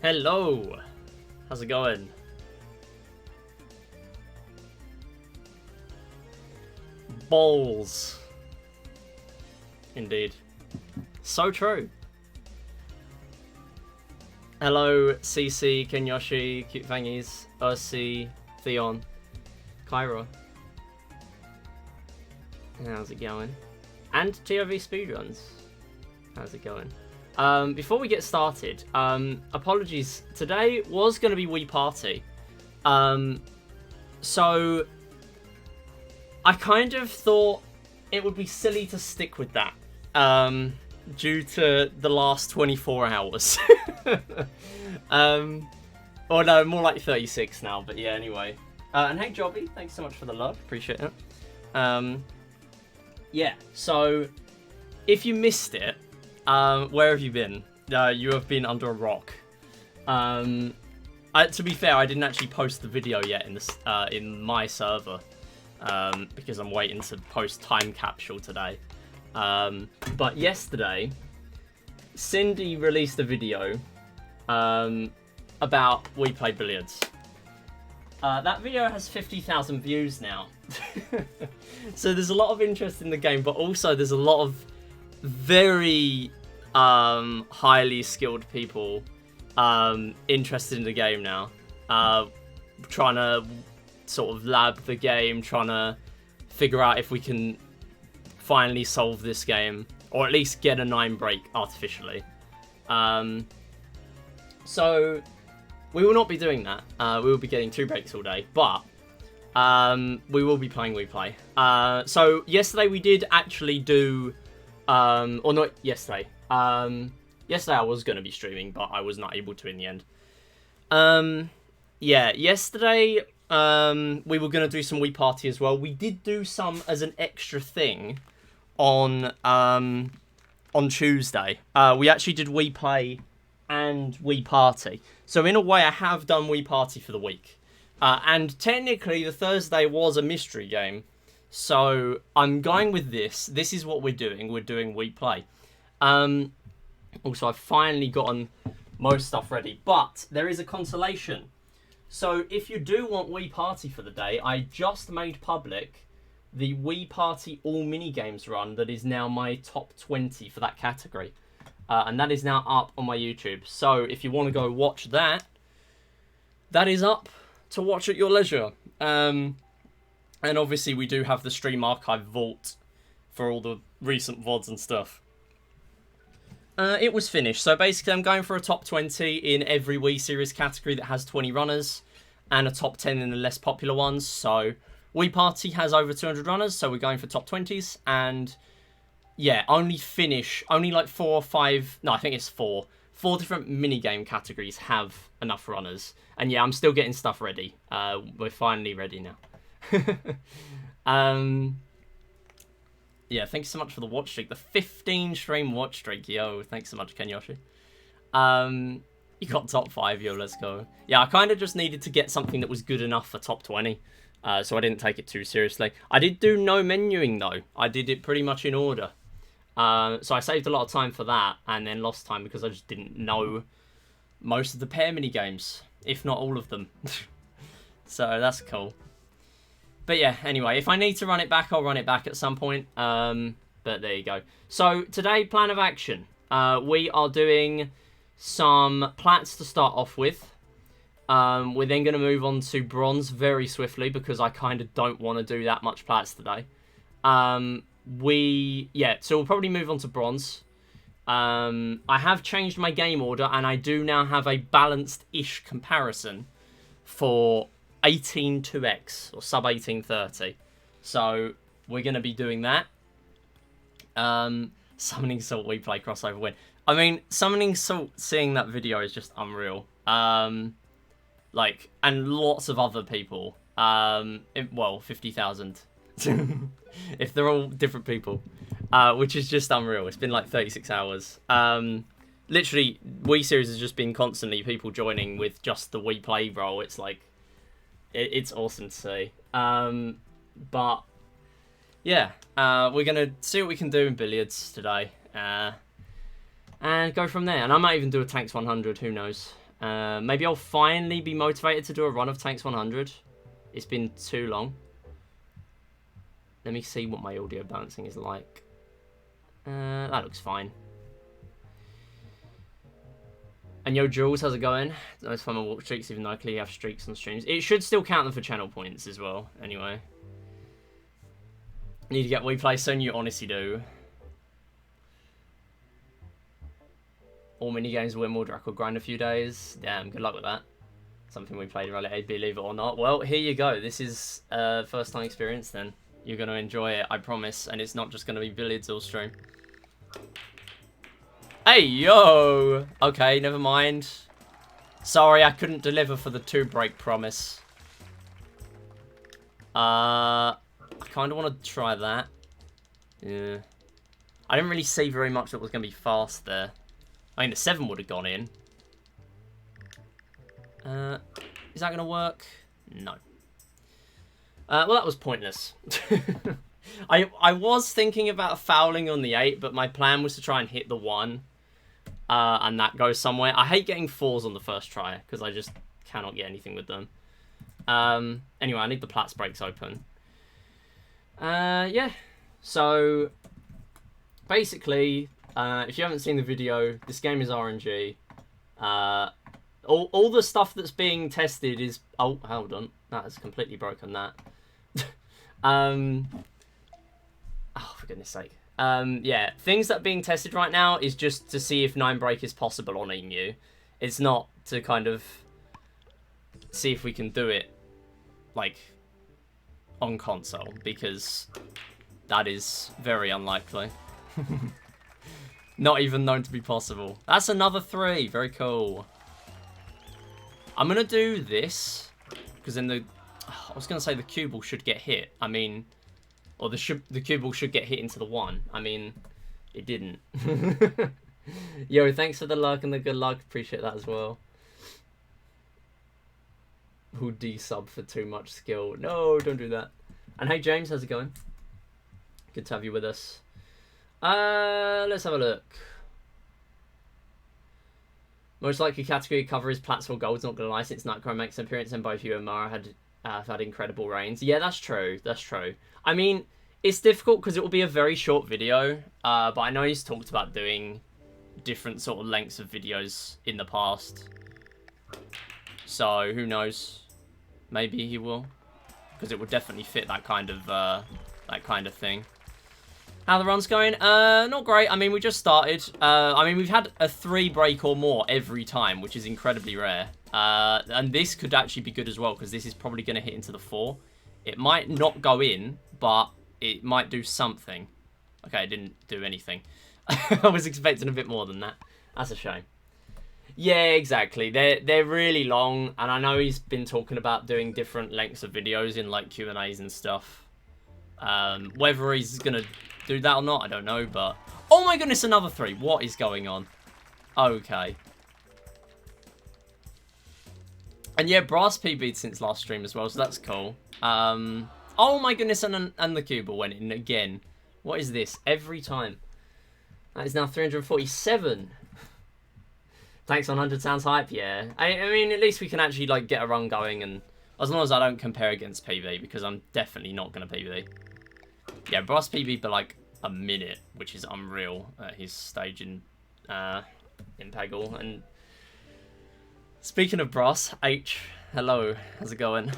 Hello! How's it going? Balls. Indeed. So true. Hello, CC, Kenyoshi, Cute Fangies, Ursi, Theon, Kyra. How's it going? And TOV Speedruns. How's it going? Before we get started, apologies. Today was going to be Wii Party. So I kind of thought it would be silly to stick with that. Due to the last 24 hours. Or no, more like 36 now, but yeah, anyway. And hey, Jobby, thanks so much for the love. Appreciate it. Yeah, so if you missed it, where have you been? You have been under a rock. To be fair, I didn't actually post the video yet in this in my server because I'm waiting to post Time Capsule today. But yesterday, Cindy released a video about We Play Billiards. That video has 50,000 views now. So there's a lot of interest in the game, but also there's a lot of very highly skilled people interested in the game now. Trying to sort of lab the game, trying to figure out if we can finally solve this game, or at least get a 9 break artificially. So we will not be doing that. We will be getting 2 breaks all day, but we will be playing We Play. So yesterday we did actually do, or not yesterday. Yesterday I was going to be streaming, but I was not able to in the end. Yeah, yesterday we were going to do some Wii Party as well. We did do some as an extra thing on Tuesday. We actually did Wii Play and Wii Party. So in a way I have done Wii Party for the week. And technically the Thursday was a mystery game. So I'm going with this. This is what we're doing. We're doing Wii Play. Also, I've finally gotten most stuff ready. But there is a consolation. So if you do want Wii Party for the day, I just made public the Wii Party all minigames run that is now my top 20 for that category. And that is now up on my YouTube. So if you want to go watch that, that is up to watch at your leisure. And obviously we do have the Stream Archive vault for all the recent VODs and stuff. It was finished. So basically I'm going for a top 20 in every Wii series category that has 20 runners, and a top 10 in the less popular ones. So Wii Party has over 200 runners, so we're going for top 20s. And yeah, only like 4 or 5, no, I think it's 4 different minigame categories have enough runners. And yeah, I'm still getting stuff ready. We're finally ready now. Yeah, thanks so much for the watch streak. The 15 stream watch streak. Yo, thanks so much, Kenyoshi. You got top 5, yo, let's go. Yeah, I kind of just needed to get something that was good enough for top 20. So I didn't take it too seriously. I did do no menuing, though. I did it pretty much in order. So I saved a lot of time for that, and then lost time because I just didn't know most of the pair mini games, if not all of them. So that's cool. But yeah, anyway, if I need to run it back, I'll run it back at some point. But there you go. So today, plan of action. We are doing some plats to start off with. We're then going to move on to bronze very swiftly because I kind of don't want to do that much plats today. So we'll probably move on to bronze. I have changed my game order, and I do now have a balanced-ish comparison for 18-2x or sub 1830. So we're going to be doing that. Summoning Salt We Play crossover win. I mean, Summoning Salt, seeing that video is just unreal. Like, and lots of other people. Well, 50,000. If they're all different people. Which is just unreal. It's been like 36 hours. Literally, Wii Series has just been constantly people joining with just the Wii Play role. It's like, it's awesome to see. But, yeah. We're going to see what we can do in billiards today. And go from there. And I might even do a Tanks 100, who knows. Maybe I'll finally be motivated to do a run of Tanks 100. It's been too long. Let me see what my audio balancing is like. That looks fine. And yo, Jules, how's it going? Nice fun my walk streaks, even though I clearly have streaks on streams. It should still count them for channel points as well, anyway. Need to get WePlay soon, you honestly do. All minigames win more Draco grind a few days. Damn, good luck with that. Something we played earlier, believe it or not. Well, here you go. This is first time experience then. You're going to enjoy it, I promise. And it's not just going to be billiards all stream. Hey, yo! Okay, never mind. Sorry, I couldn't deliver for the 2-break promise. I kind of want to try that. Yeah. I didn't really see very much that was going to be fast there. I mean, the 7 would have gone in. Is that going to work? No. Well, that was pointless. I was thinking about fouling on the 8, but my plan was to try and hit the 1. And that goes somewhere. I hate getting 4s on the first try, because I just cannot get anything with them. Anyway, I need the Platts brakes open. Yeah. So, basically, if you haven't seen the video, this game is RNG. All the stuff that's being tested is... Oh, hold on. That has completely broken that. Oh, for goodness sake. Yeah, things that are being tested right now is just to see if 9-break is possible on EU. It's not to kind of see if we can do it, like, on console, because that is very unlikely. Not even known to be possible. That's another 3. Very cool. I'm going to do this, because then I was going to say the cue ball should get hit. I mean... Or the cue ball should get hit into the 1. I mean, it didn't. Yo, thanks for the luck and the good luck. Appreciate that as well. Who D-sub for too much skill? No, don't do that. And hey, James, how's it going? Good to have you with us. Let's have a look. Most likely category cover is Platts or Gold's not going to lie, since Nightcrow makes an appearance and both you and Mara have had incredible reigns. Yeah, that's true. That's true. I mean, it's difficult because it will be a very short video, but I know he's talked about doing different sort of lengths of videos in the past. So, who knows? Maybe he will, because it would definitely fit that kind of thing. How the run's going? Not great. I mean, we just started. I mean, we've had a 3-break or more every time, which is incredibly rare. And this could actually be good as well, because this is probably going to hit into the 4. It might not go in, but it might do something. Okay, it didn't do anything. I was expecting a bit more than that. That's a shame. Yeah, exactly. They're really long, and I know he's been talking about doing different lengths of videos in like Q&As and stuff. Whether he's gonna do that or not, I don't know. But oh my goodness, another 3. What is going on? Okay. And yeah, Brass PB'd since last stream as well, so that's cool. Oh my goodness, and the cue ball went in again. What is this? Every time. That is now 347. Thanks, 100 sounds hype, yeah. I mean, at least we can actually like get a run going, and as long as I don't compare against PB, because I'm definitely not going to PB. Yeah, Brass PB for like a minute, which is unreal at his stage in Peggle. And speaking of Brass, H, hello, how's it going?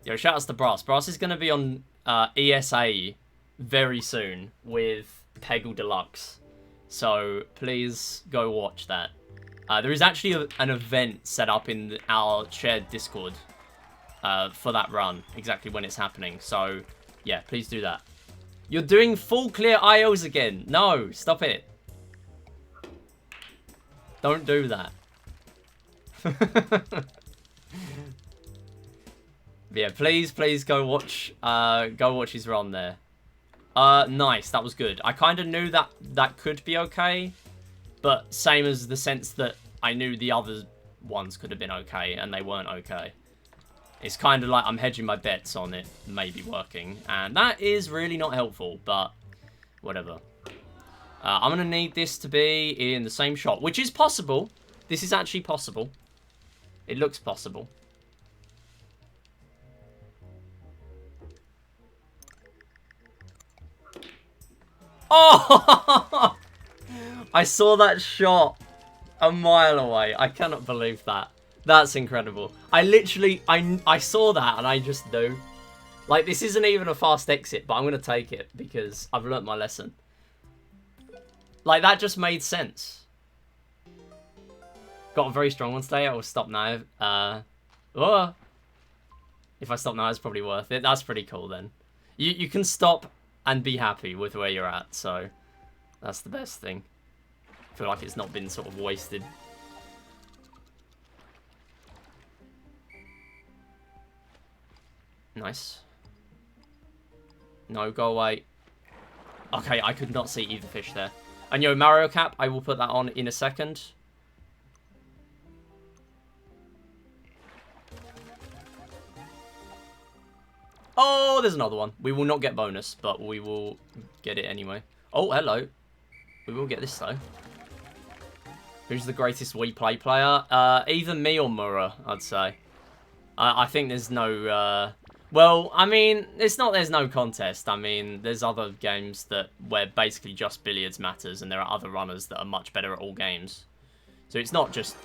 Yo, shout outs to Brass. Brass is going to be on ESA very soon with Peggle Deluxe. So please go watch that. There is actually an event set up in our shared Discord for that run, exactly when it's happening. So yeah, please do that. You're doing full clear IOs again. No, stop it. Don't do that. Yeah, please go watch his run there. Nice, that was good. I kind of knew that could be okay, but same as the sense that I knew the other ones could have been okay, and they weren't okay. It's kind of like I'm hedging my bets on it maybe working, and that is really not helpful, but whatever. I'm going to need this to be in the same shot, which is possible, This is actually possible. It looks possible. Oh! I saw that shot a mile away. I cannot believe that. That's incredible. I literally, I saw that and I just knew. Like, this isn't even a fast exit, but I'm going to take it because I've learnt my lesson. Like, that just made sense. Got a very strong one today. I will stop now. Oh. If I stop now, it's probably worth it. That's pretty cool then. You can stop and be happy with where you're at, so that's the best thing. I feel like it's not been sort of wasted. Nice. No, go away. Okay, I could not see either fish there. And yo, Mario Cap, I will put that on in a second. Oh, there's another one. We will not get bonus, but we will get it anyway. Oh, hello. We will get this, though. Who's the greatest Wii Play player? Either me or Mura, I'd say. I think there's no... well, I mean, there's no contest. I mean, there's other games where basically just billiards matters, and there are other runners that are much better at all games. So it's not just...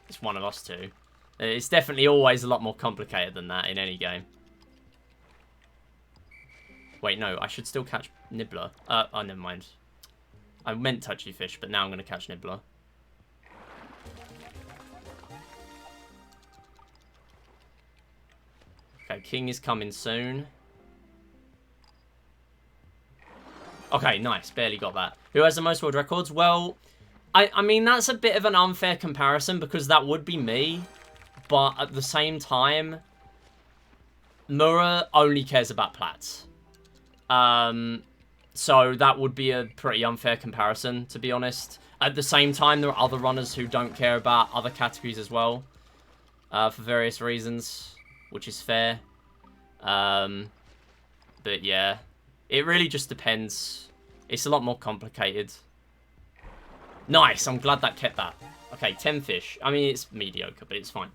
it's one of us two. It's definitely always a lot more complicated than that in any game. Wait, no, I should still catch Nibbler. Oh, never mind. I meant Touchy Fish, but now I'm going to catch Nibbler. Okay, King is coming soon. Okay, nice. Barely got that. Who has the most world records? Well, I mean, that's a bit of an unfair comparison because that would be me. But at the same time, Mura only cares about plats. So that would be a pretty unfair comparison, to be honest. At the same time, there are other runners who don't care about other categories as well, for various reasons, which is fair. But yeah, it really just depends. It's a lot more complicated. Nice, I'm glad that kept that. Okay, 10 fish. I mean, it's mediocre, but it's fine.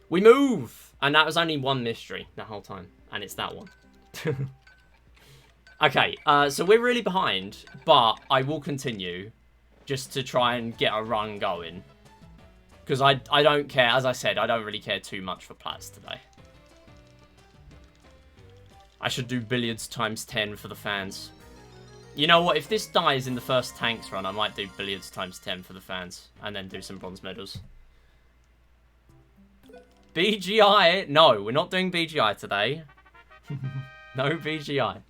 We move! And that was only one mystery the whole time, and it's that one. Okay, so we're really behind, but I will continue just to try and get a run going. Because I don't care, as I said, I don't really care too much for plats today. I should do billiards times 10 for the fans. You know what, if this dies in the first tanks run, I might do billiards times 10 for the fans. And then do some bronze medals. BGI? No, we're not doing BGI today. No BGI.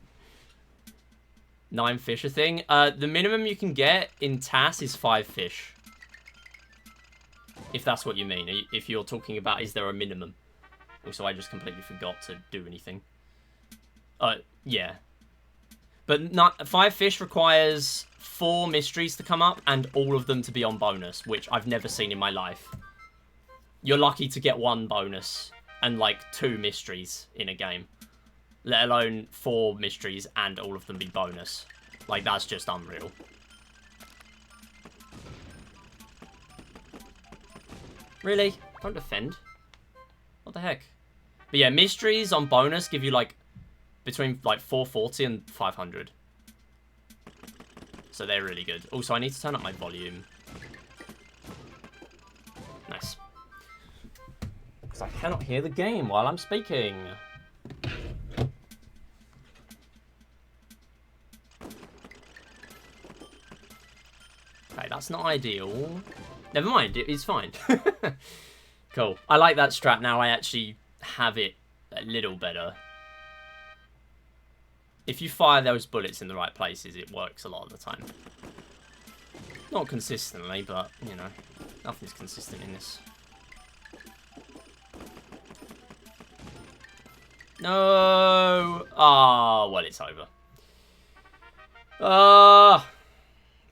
9 fish a thing. The minimum you can get in TAS is 5 fish. If that's what you mean. If you're talking about, is there a minimum? Also, I just completely forgot to do anything. Yeah. But 5 fish requires 4 mysteries to come up and all of them to be on bonus, which I've never seen in my life. You're lucky to get 1 bonus and, like, 2 mysteries in a game. Let alone 4 mysteries and all of them be bonus. Like, that's just unreal. Really? Don't defend. What the heck? But yeah, mysteries on bonus give you, like, between, like, 440 and 500. So they're really good. Also, I need to turn up my volume. Nice. Because I cannot hear the game while I'm speaking. Okay, that's not ideal. Never mind, it's fine. Cool. I like that strat now. I actually have it a little better. If you fire those bullets in the right places, it works a lot of the time. Not consistently, but, you know, nothing's consistent in this. No! Ah, well, it's over.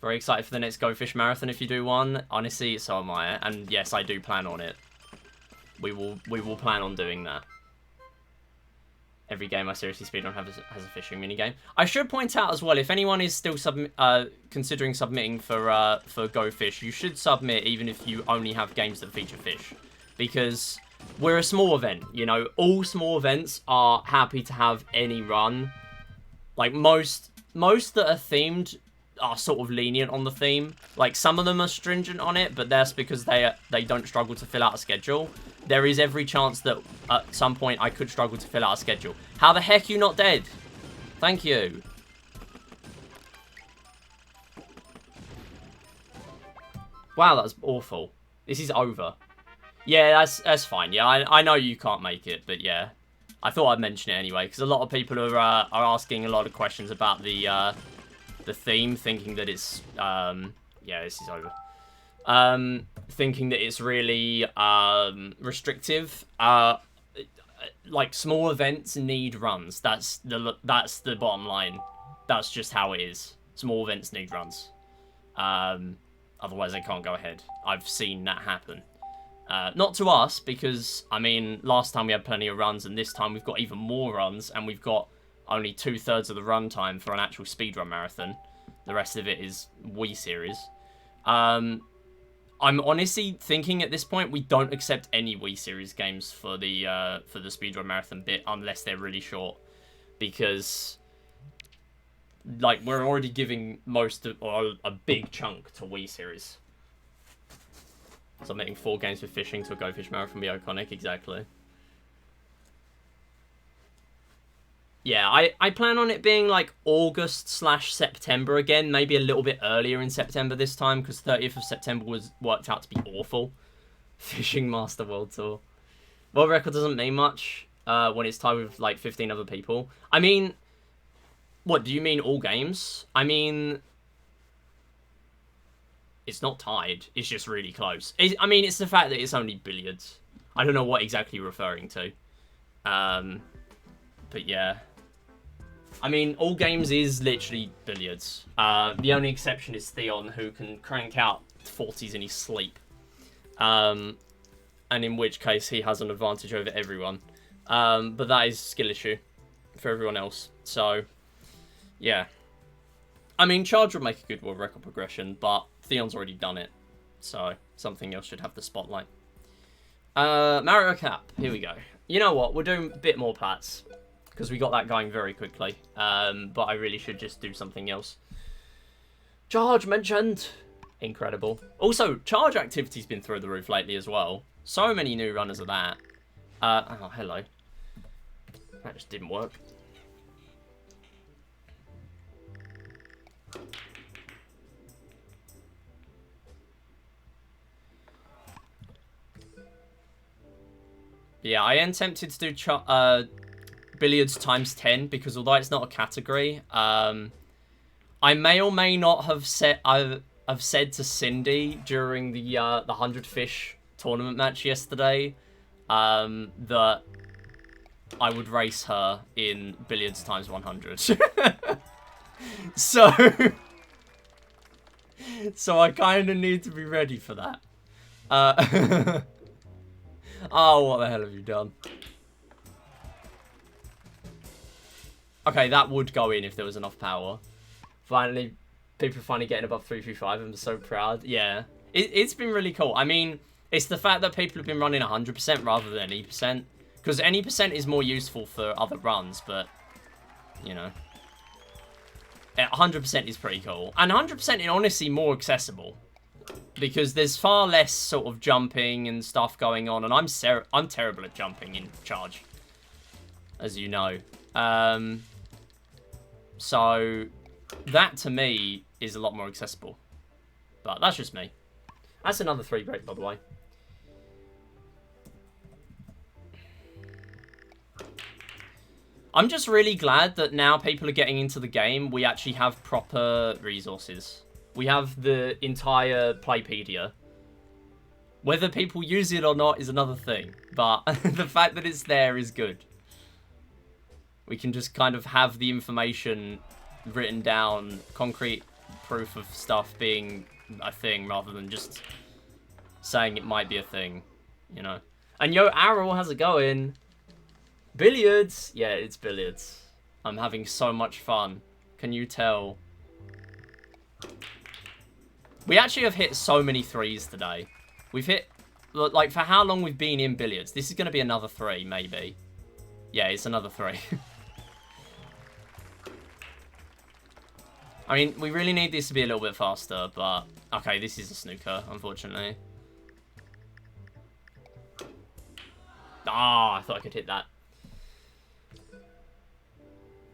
Very excited for the next Go Fish Marathon if you do one. Honestly, so am I. And yes, I do plan on it. We will plan on doing that. Every game I seriously speedrun has a fishing minigame. I should point out as well, if anyone is still considering submitting for Go Fish, you should submit even if you only have games that feature fish. Because we're a small event, you know. All small events are happy to have any run. Like, most that are themed are sort of lenient on the theme. Like, some of them are stringent on it, but that's because they don't struggle to fill out a schedule. There is every chance that at some point I could struggle to fill out a schedule. How the heck are you not dead? Thank you. Wow, that's awful. This is over. Yeah, that's fine. Yeah, I know you can't make it, but yeah. I thought I'd mention it anyway, because a lot of people are asking a lot of questions about the theme, thinking that it's yeah, this is over. Thinking that it's really restrictive. Like, small events need runs. That's the bottom line. That's just how it is. Small events need runs. Otherwise they can't go ahead. I've seen that happen. Not to us, because, I mean, last time we had plenty of runs, and this time we've got even more runs, and we've got only 2/3 of the run time for an actual speedrun marathon. The rest of it is Wii series. I'm honestly thinking at this point we don't accept any Wii series games for the speedrun marathon bit unless they're really short, because like we're already giving most of, or a big chunk to Wii series. Submitting 4 games for fishing to a Go Fish marathon be iconic, exactly. Yeah, I plan on it being like August/September again, maybe a little bit earlier in September this time, because 30th of September worked out to be awful. Fishing Master World Tour. World record doesn't mean much when it's tied with like 15 other people. I mean, what, do you mean all games? I mean, it's not tied, it's just really close. I mean, it's the fact that it's only billiards. I don't know what exactly you're referring to. But yeah. I mean, all games is literally billiards. The only exception is Theon, who can crank out 40s in his sleep. And in which case he has an advantage over everyone. But that is a skill issue for everyone else. So, yeah. I mean, Charge would make a good world record progression, but Theon's already done it. So, something else should have the spotlight. Mario Cap. Here we go. You know what? We're doing a bit more plats, because we got that going very quickly. But I really should just do something else. Charge mentioned. Incredible. Also, Charge activity's been through the roof lately as well. So many new runners of that. Oh, hello. That just didn't work. Yeah, I am tempted to do billiards times 10, because although it's not a category, I may or may not have said to Cindy during the 100 Fish tournament match yesterday that I would race her in billiards times 100. So I kind of need to be ready for that. Oh, what the hell have you done? Okay, that would go in if there was enough power. Finally, people are finally getting above 335. I'm so proud. Yeah, it's been really cool. I mean, it's the fact that people have been running 100% rather than any percent. Because any percent is more useful for other runs, but, you know. 100% is pretty cool. And 100% is honestly more accessible. Because there's far less sort of jumping and stuff going on. And I'm terrible at jumping in Charge, as you know. So that to me is a lot more accessible. But that's just me. That's another 3 break, by the way. I'm just really glad that now people are getting into the game. We actually have proper resources. We have the entire Playpedia. Whether people use it or not is another thing. But the fact that it's there is good. We can just kind of have the information written down, concrete proof of stuff being a thing rather than just saying it might be a thing, you know. And yo, Arrow, how's it going? Billiards! Yeah, it's billiards. I'm having so much fun. Can you tell? We actually have hit so many threes today. We've hit, like, for how long we've been in billiards. This is going to be another 3, maybe. Yeah, it's another 3. I mean, we really need this to be a little bit faster, but... Okay, this is a snooker, unfortunately. Ah, I thought I could hit that.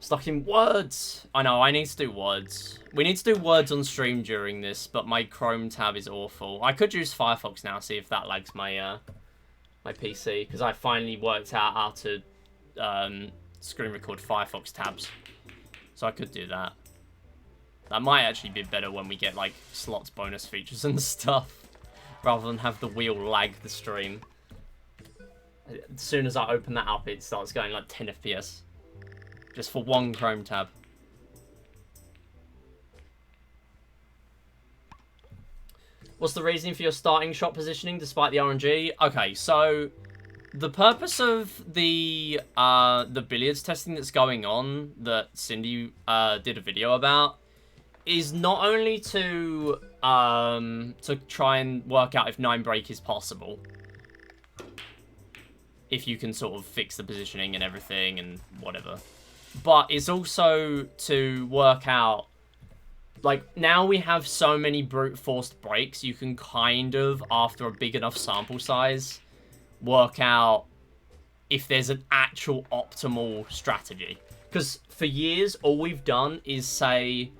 Stuck in words. I know, I need to do words. We need to do words on stream during this, but my Chrome tab is awful. I could use Firefox now, see if that lags my my PC, because I finally worked out how to screen record Firefox tabs. So I could do that. That might actually be better when we get, like, slots bonus features and stuff, rather than have the wheel lag the stream. As soon as I open that up, it starts going, like, 10 FPS. Just for one Chrome tab. What's the reasoning for your starting shot positioning despite the RNG? Okay, so the purpose of the billiards testing that's going on that Cindy did a video about is not only to try and work out if 9 break is possible, if you can sort of fix the positioning and everything and whatever, but it's also to work out, like, now we have so many brute forced breaks, you can kind of, after a big enough sample size, work out if there's an actual optimal strategy. Because for years, all we've done is say,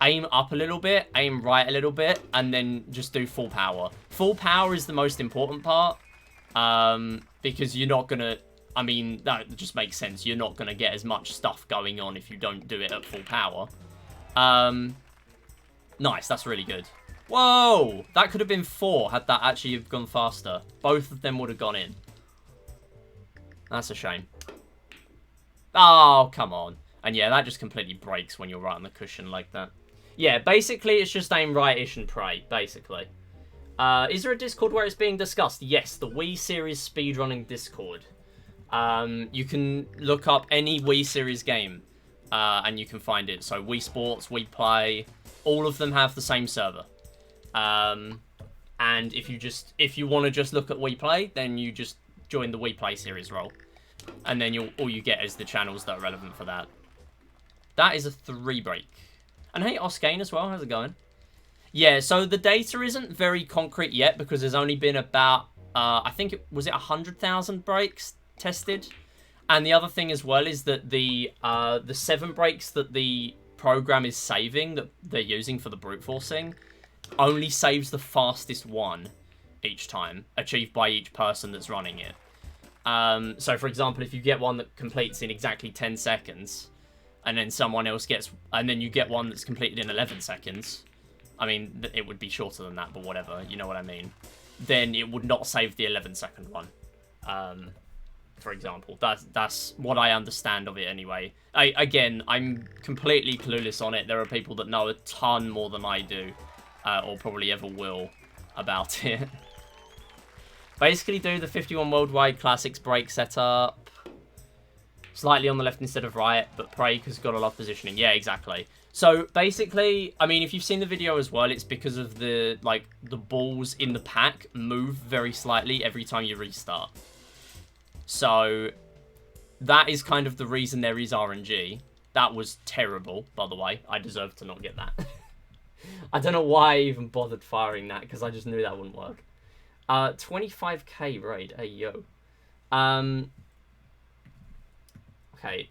aim up a little bit, aim right a little bit, and then just do full power. Full power is the most important part, because you're not going to, I mean, that just makes sense. You're not going to get as much stuff going on if you don't do it at full power. Nice, that's really good. Whoa! That could have been 4 had that actually gone faster. Both of them would have gone in. That's a shame. Oh, come on. And yeah, that just completely breaks when you're right on the cushion like that. Yeah, basically, it's just aim right-ish and pray, basically. Is there a Discord where it's being discussed? Yes, the Wii Series speedrunning Discord. You can look up any Wii Series game, and you can find it. So Wii Sports, Wii Play, all of them have the same server. And if you want to just look at Wii Play, then you just join the Wii Play series role. And then all you get is the channels that are relevant for that. That is a 3 break. And hey, Oskane as well, how's it going? Yeah, so the data isn't very concrete yet because there's only been about, I think, was it 100,000 breaks tested? And the other thing as well is that the 7 breaks that the program is saving, that they're using for the brute forcing, only saves the fastest one each time, achieved by each person that's running it. So for example, if you get one that completes in exactly 10 seconds, and then someone else gets, and then you get one that's completed in 11 seconds, I mean, it would be shorter than that, but whatever, you know what I mean, then it would not save the 11-second one, for example. That's what I understand of it anyway. Again, I'm completely clueless on it. There are people that know a ton more than I do, or probably ever will, about it. Basically do the 51 Worldwide Classics break setup. Slightly on the left instead of right, but pray because got a lot of positioning. Yeah, exactly. So basically, I mean, if you've seen the video as well, it's because of the balls in the pack move very slightly every time you restart. So that is kind of the reason there is RNG. That was terrible, by the way. I deserve to not get that. I don't know why I even bothered firing that, because I just knew that wouldn't work. 25k raid. Hey, yo. Okay.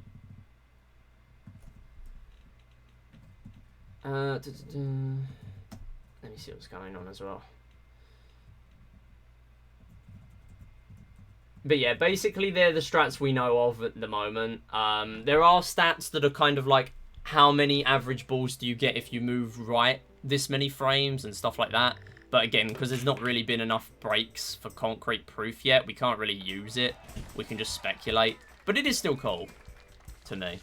Let me see what's going on as well. But yeah, basically they're the strats we know of at the moment. There are stats that are kind of like how many average balls do you get if you move right this many frames and stuff like that. But again, because there's not really been enough breaks for concrete proof yet, we can't really use it. We can just speculate. But it is still cool to me.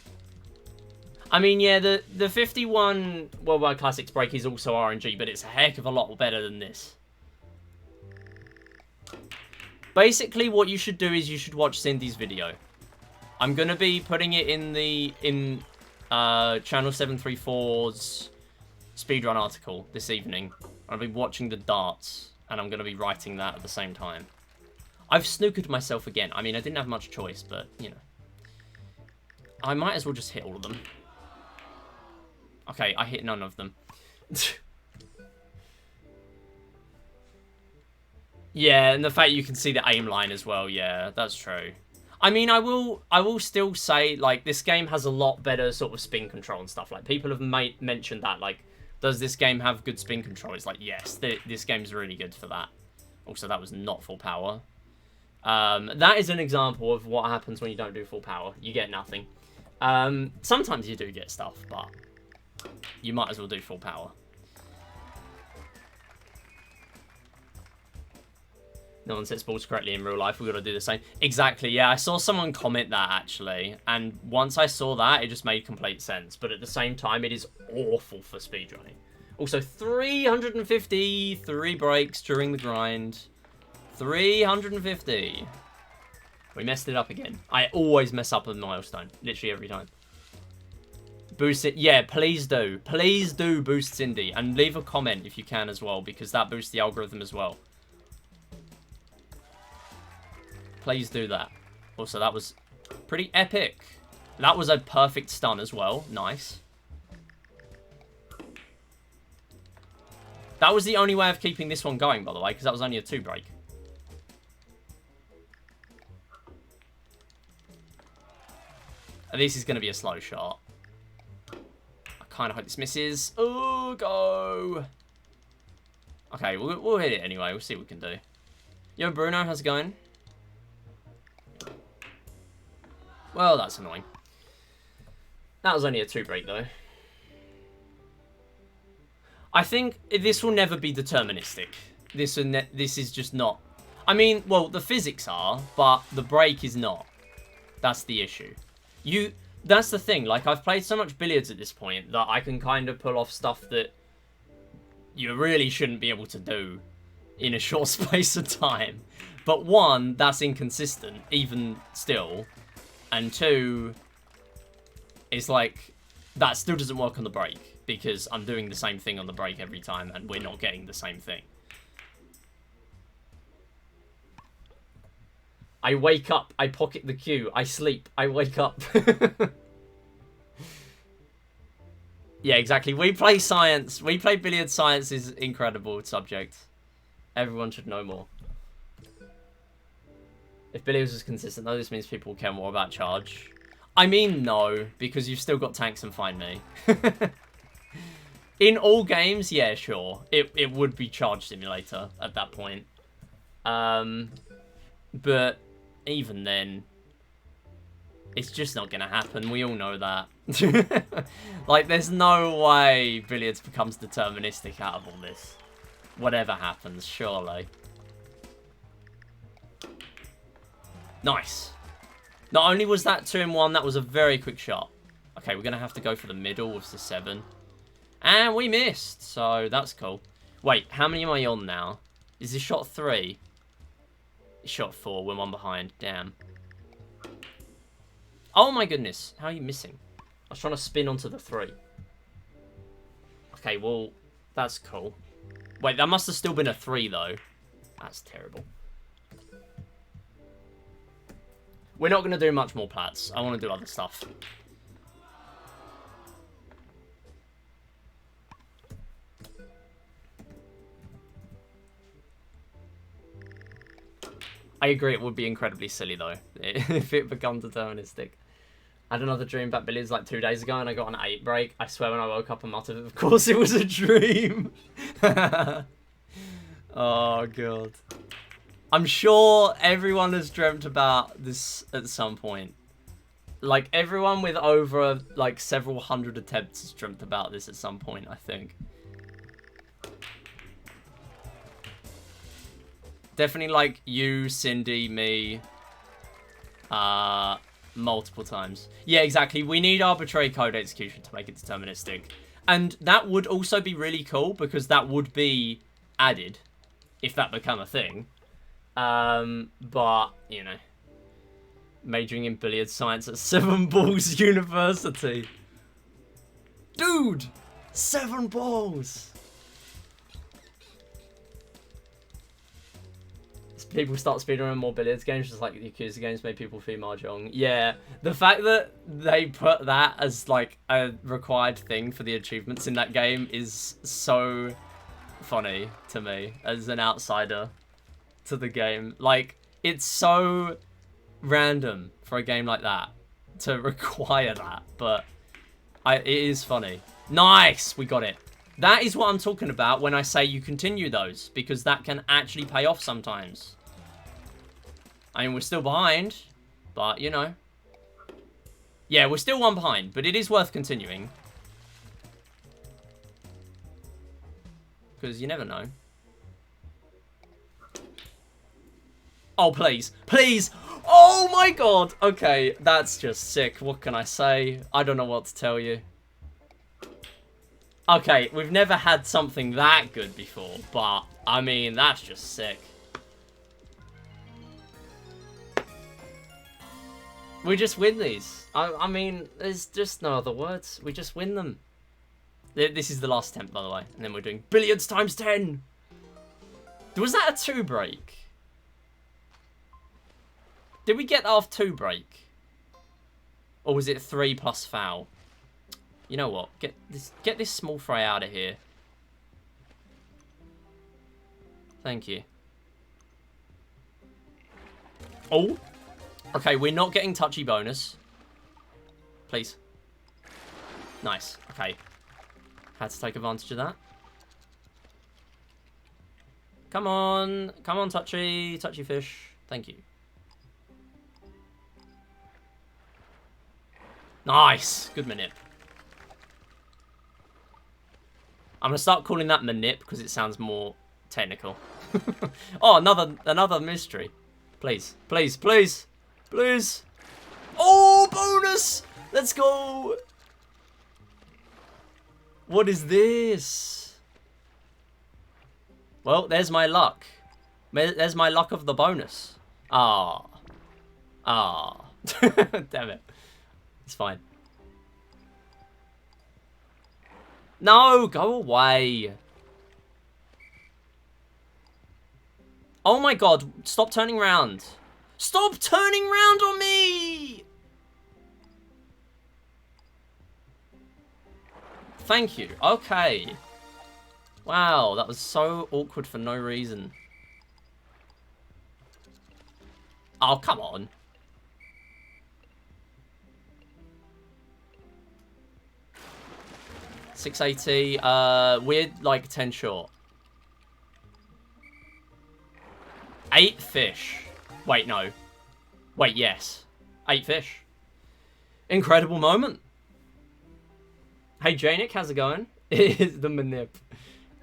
I mean, yeah, the 51 Worldwide Classics break is also RNG, but it's a heck of a lot better than this. Basically, what you should do is you should watch Cindy's video. I'm going to be putting it in the Channel 734's speedrun article this evening. I'll be watching the darts, and I'm going to be writing that at the same time. I've snookered myself again. I mean, I didn't have much choice, but, you know. I might as well just hit all of them. Okay, I hit none of them. Yeah, and the fact you can see the aim line as well. Yeah, that's true. I mean, I will still say, like, this game has a lot better sort of spin control and stuff. Like, people have mentioned that, like, does this game have good spin control? It's like, yes, this game's really good for that. Also, that was not full power. That is an example of what happens when you don't do full power. You get nothing. Sometimes you do get stuff, but you might as well do full power. No one sets balls correctly in real life. We've got to do the same. Exactly, yeah. I saw someone comment that, actually. And once I saw that, it just made complete sense. But at the same time, it is awful for speedrunning. Also, 353 breaks during the grind. 350. We messed it up again. I always mess up a milestone. Literally every time. Boost it. Yeah, please do. Please do boost Cindy. And leave a comment if you can as well. Because that boosts the algorithm as well. Please do that. Also, that was pretty epic. That was a perfect stun as well. Nice. That was the only way of keeping this one going, by the way, because that was only a 2 break. And this is going to be a slow shot. I kind of hope this misses. Oh, go. Okay, we'll hit it anyway. We'll see what we can do. Yo, Bruno, how's it going? Well, that's annoying. That was only a 2 break, though. I think this will never be deterministic. This is just not. I mean, well, the physics are, but the break is not. That's the issue. That's the thing. Like, I've played so much billiards at this point that I can kind of pull off stuff that you really shouldn't be able to do in a short space of time. But one, that's inconsistent, even still. And 2, it's like, that still doesn't work on the break, because I'm doing the same thing on the break every time, and we're not getting the same thing. I wake up, I pocket the cue, I sleep, I wake up. Yeah, exactly. We play science. We play billiard science is incredible subject. Everyone should know more. If billiards is consistent, though, this means people care more about charge. I mean, no, because you've still got tanks and find me. In all games, yeah, sure. It would be Charge Simulator at that point. But even then, it's just not going to happen. We all know that. Like, there's no way billiards becomes deterministic out of all this. Whatever happens, surely. Nice. Not only was that 2-in-1, that was a very quick shot. Okay, we're going to have to go for the middle with the 7. And we missed, so that's cool. Wait, how many am I on now? Is this shot 3? It's shot 4, we're 1 behind. Damn. Oh my goodness, how are you missing? I was trying to spin onto the 3. Okay, well, that's cool. Wait, that must have still been a 3, though. That's terrible. We're not going to do much more plats. I want to do other stuff. I agree, it would be incredibly silly, though, if it becomes deterministic. I had another dream about billiards like 2 days ago, and I got an 8 break. I swear when I woke up, I muttered, of course it was a dream. Oh, God. I'm sure everyone has dreamt about this at some point. Like, everyone with over, like, several hundred attempts has dreamt about this at some point, I think. Definitely, like, you, Cindy, me, multiple times. Yeah, exactly. We need arbitrary code execution to make it deterministic. And that would also be really cool, because that would be added, if that become a thing. But, you know. majoring in billiard science at Seven Balls University. Dude! 7 balls! People start speedrunning more billiards games, just like the Yakuza games made people feel mahjong. Yeah, the fact that they put that as like a required thing for the achievements in that game is so funny to me as an outsider to the game. Like, it's so random for a game like that to require that, but it is funny. Nice, we got it. That is what I'm talking about when I say you continue those, because that can actually pay off sometimes. I mean, we're still behind, but, you know. Yeah, we're still 1 behind, but it is worth continuing. Because you never know. Oh, please. Please! Oh, my God! Okay, that's just sick. What can I say? I don't know what to tell you. Okay, we've never had something that good before, but, I mean, that's just sick. We just win these. I mean, there's just no other words. We just win them. This is the last attempt, by the way. And then we're doing billiards times 10. Was that a 2 break? Did we get off 2 break? Or was it 3 plus foul? You know what? Get this small fry out of here. Thank you. Oh. Okay, we're not getting touchy bonus. Please. Nice. Okay. Had to take advantage of that. Come on. Come on, touchy. Touchy fish. Thank you. Nice. Good manip. I'm going to start calling that manip because it sounds more technical. Oh, another mystery. Please. Please. Please. Please. Oh, bonus. Let's go. What is this? Well, there's my luck. There's my luck of the bonus. Ah. Ah. Damn it. It's fine. No, go away. Oh my God, stop turning around. Stop turning around on me! Thank you. Okay. Wow, that was so awkward for no reason. Oh, come on. $680. We're like 10 short. 8 fish. Wait, no. Wait, yes. 8 fish. Incredible moment. Hey, Janik, how's it going? It is the manip.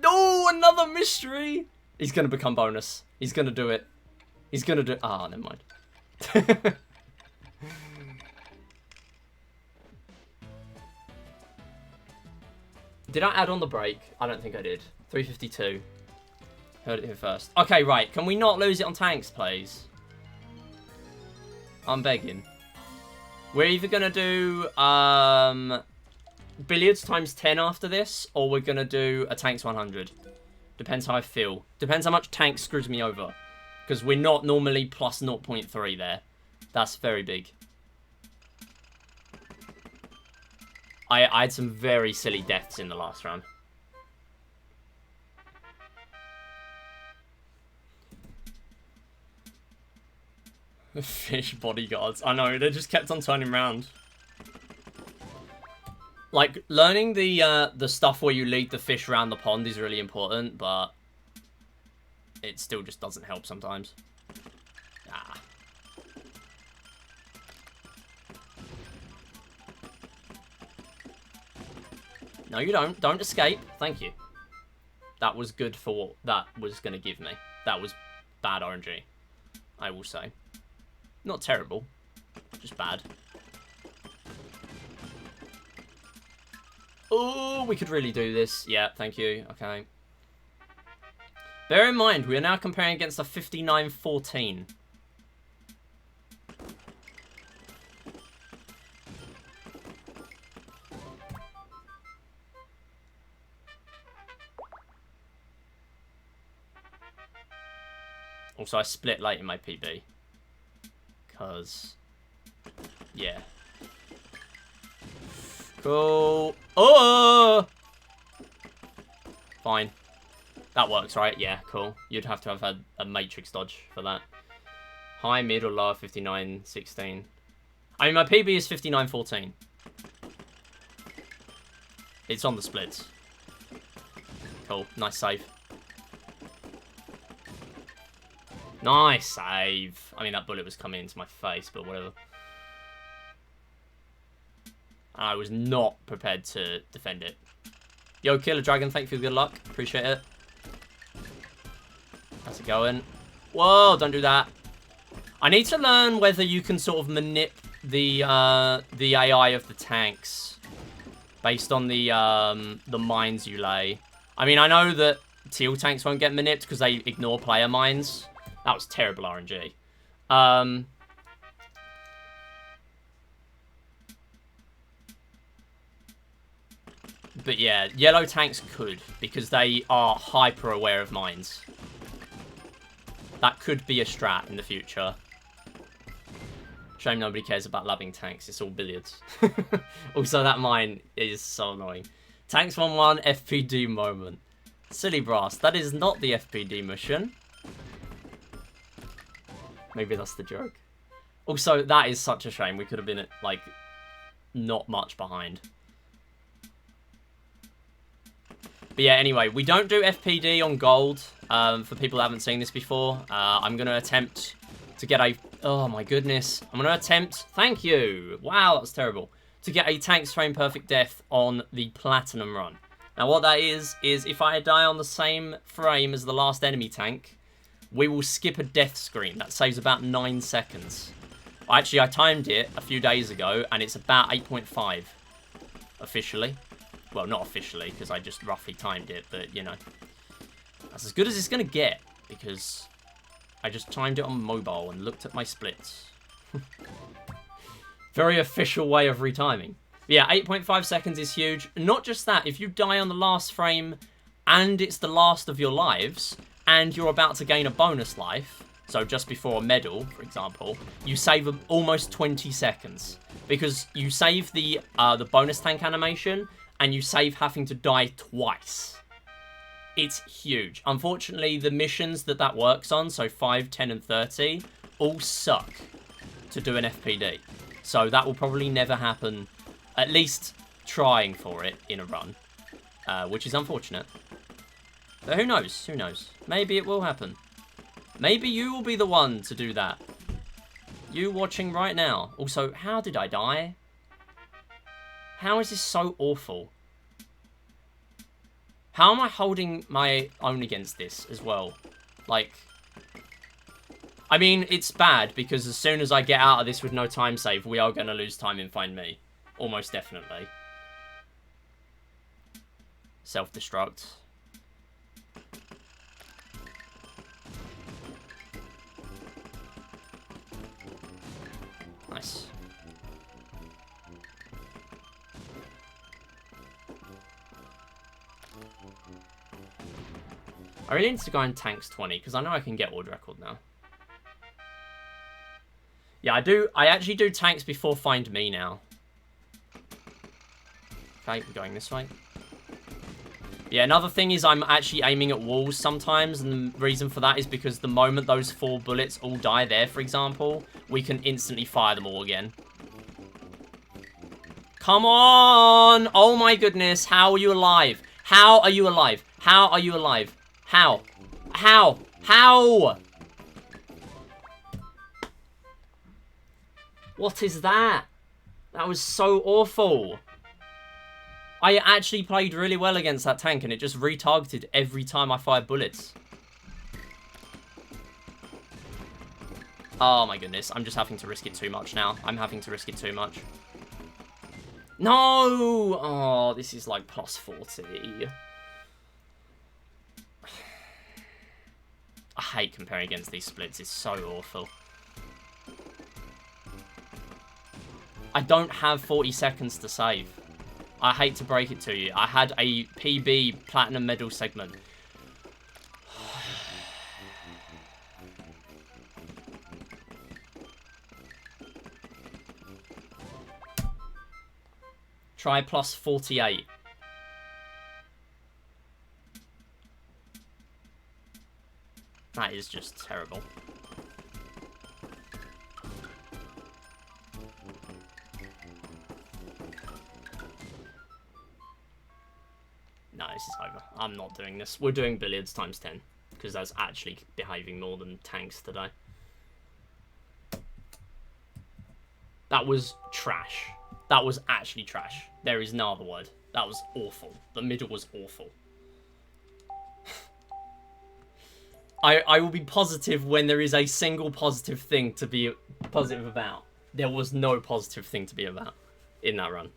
No, another mystery. He's going to become bonus. He's going to do it. He's going to do... Ah, never mind. Did I add on the break? I don't think I did. 352. Heard it here first. Okay, right. Can we not lose it on tanks, please? I'm begging. We're either going to do billiards times 10 after this, or we're going to do a tanks 100. Depends how I feel. Depends how much tanks screws me over. Because we're not normally plus 0.3 there. That's very big. I had some very silly deaths in the last round. The fish bodyguards. I know, they just kept on turning around. Like, learning the stuff where you lead the fish around the pond is really important, but it still just doesn't help sometimes. Ah. No, you don't. Don't escape. Thank you. That was good for what that was going to give me. That was bad RNG, I will say. Not terrible, just bad. Oh, we could really do this. Yeah, thank you. Okay. Bear in mind, we are now comparing against a 59-14. Also, I split late in my PB. Because, yeah. Cool. Oh! Fine. That works, right? Yeah, cool. You'd have to have had a matrix dodge for that. High, mid, or low, 59-16. I mean, my PB is 59-14. It's on the splits. Cool. Nice save. Nice save. I mean, that bullet was coming into my face, but whatever. I was not prepared to defend it. Yo, Killer Dragon, thank you for the good luck. Appreciate it. How's it going? Whoa, don't do that. I need to learn whether you can sort of manip the AI of the tanks based on the mines you lay. I mean, I know that teal tanks won't get manipped because they ignore player mines. That was terrible RNG. But yeah, yellow tanks could, because they are hyper aware of mines. That could be a strat in the future. Shame nobody cares about labbing tanks. It's all billiards. Also, that mine is so annoying. Tanks 1-1 FPD moment. Silly brass. That is not the FPD mission. Maybe that's the joke. Also, that is such a shame. We could have been, like, not much behind. But yeah, anyway, we don't do FPD on gold. For people that haven't seen this before, I'm going to attempt to get a... Oh, my goodness. I'm going to attempt... Thank you. Wow, that was terrible. To get a tanks frame perfect death on the platinum run. Now, what that is if I die on the same frame as the last enemy tank, we will skip a death screen. That saves about 9 seconds. Actually, I timed it a few days ago, and it's about 8.5 officially. Well, not officially, because I just roughly timed it, but, you know. That's as good as it's going to get, because I just timed it on mobile and looked at my splits. Very official way of retiming. Yeah, 8.5 seconds is huge. Not just that, if you die on the last frame, and it's the last of your lives, and you're about to gain a bonus life, so just before a medal, for example, you save almost 20 seconds. Because you save the bonus tank animation, and you save having to die twice. It's huge. Unfortunately, the missions that works on, so 5, 10, and 30, all suck to do an FPD. So that will probably never happen, at least trying for it in a run, which is unfortunate. But who knows? Who knows? Maybe it will happen. Maybe you will be the one to do that. You watching right now. Also, how did I die? How is this so awful? How am I holding my own against this as well? Like, I mean, it's bad because as soon as I get out of this with no time save, we are going to lose time in Find Me. Almost definitely. Self-destruct. Nice. I really need to go in tanks 20 because I know I can get world record now. Yeah, I actually do tanks before Find Me now. Okay, we're going this way. Yeah, another thing is I'm actually aiming at walls sometimes, and the reason for that is because the moment those 4 bullets all die there, for example, we can instantly fire them all again. Come on! Oh my goodness, how are you alive? How are you alive? How are you alive? How? How? How? What is that? That was so awful. I actually played really well against that tank and it just retargeted every time I fired bullets. Oh my goodness, I'm just having to risk it too much now. I'm having to risk it too much. No! Oh, this is like plus 40. I hate comparing against these splits. It's so awful. I don't have 40 seconds to save. I hate to break it to you. I had a PB Platinum Medal segment. Try plus 48. That is just terrible. No, this is over. I'm not doing this. We're doing billiards times 10. Because that's actually behaving more than tanks today. That was trash. That was actually trash. There is no other word. That was awful. The middle was awful. I will be positive when there is a single positive thing to be positive about. There was no positive thing to be about in that run.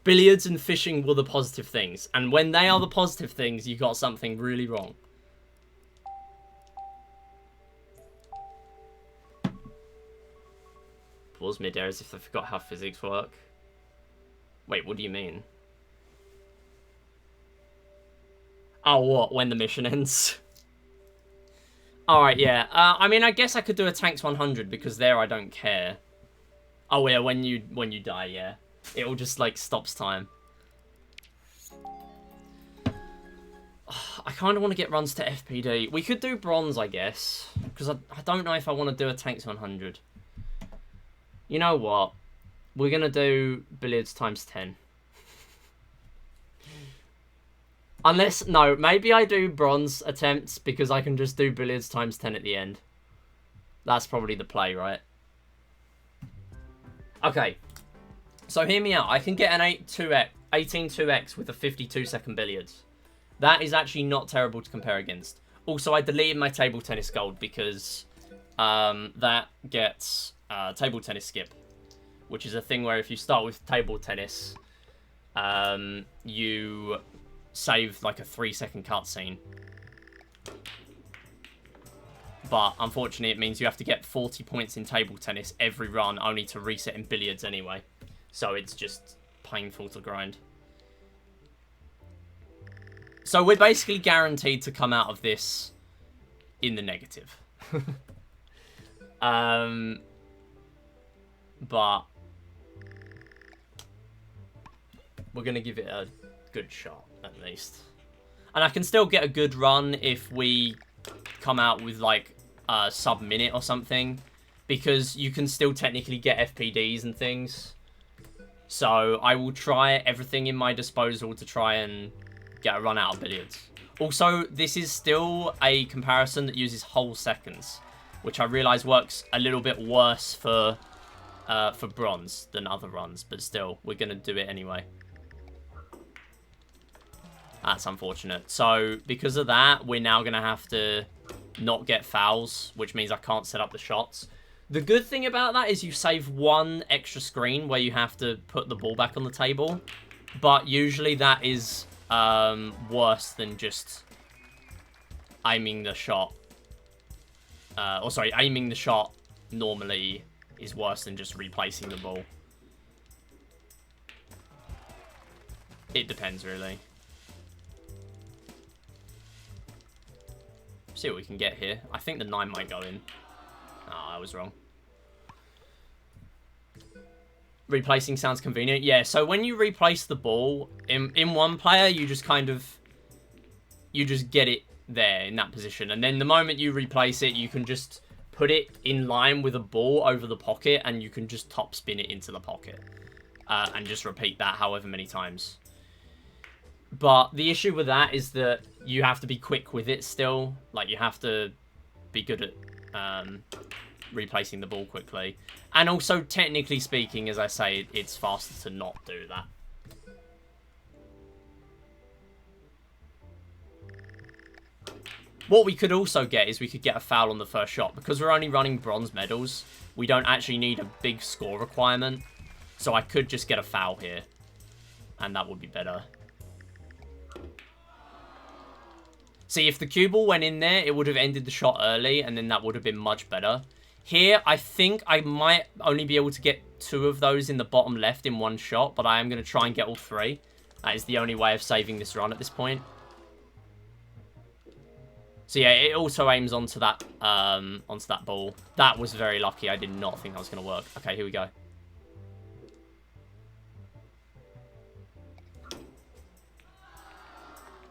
Billiards and fishing were the positive things. And when they are the positive things, you got something really wrong. Pause mid-air as if I forgot how physics work. Wait, what do you mean? Oh, what? When the mission ends? Alright, yeah. I mean, I guess I could do a tanks 100 because there I don't care. Oh, yeah, when you die, yeah. It will just, like, stops time. I kind of want to get runs to FPD. We could do bronze, I guess. Because I don't know if I want to do a tanks 100. You know what? We're going to do billiards times 10. Unless, no, maybe I do bronze attempts because I can just do billiards times 10 at the end. That's probably the play, right? Okay. So hear me out. I can get an 18-2x with a 52-second billiards. That is actually not terrible to compare against. Also, I deleted my table tennis gold because that gets table tennis skip, which is a thing where if you start with table tennis, you save like a 3-second cutscene. But unfortunately, it means you have to get 40 points in table tennis every run, only to reset in billiards anyway. So it's just painful to grind. So we're basically guaranteed to come out of this in the negative. But we're going to give it a good shot, at least. And I can still get a good run if we come out with, like, a sub-minute or something. Because you can still technically get FPDs and things. So I will try everything in my disposal to try and get a run out of billiards. Also, this is still a comparison that uses whole seconds, which I realise works a little bit worse for bronze than other runs, but still, we're going to do it anyway. That's unfortunate. So, because of that, we're now going to have to not get fouls, which means I can't set up the shots. The good thing about that is you save one extra screen where you have to put the ball back on the table, but usually that is worse than just aiming the shot. Aiming the shot normally is worse than just replacing the ball. It depends, really. See what we can get here. I think the 9 might go in. Oh, I was wrong. Replacing sounds convenient. Yeah, so when you replace the ball, in one player, you just kind of... You just get it there in that position. And then the moment you replace it, you can just put it in line with a ball over the pocket, and you can just top spin it into the pocket. And just repeat that however many times. But the issue with that is that you have to be quick with it still. Like, you have to be good at replacing the ball quickly. And also, technically speaking, as I say, it's faster to not do that. What we could also get is we could get a foul on the first shot. Because we're only running bronze medals, we don't actually need a big score requirement. So I could just get a foul here. And that would be better. See, if the cue ball went in there, it would have ended the shot early, and then that would have been much better. Here, I think I might only be able to get 2 of those in the bottom left in one shot, but I am going to try and get all 3. That is the only way of saving this run at this point. So yeah, it also aims onto that ball. That was very lucky. I did not think that was going to work. Okay, here we go.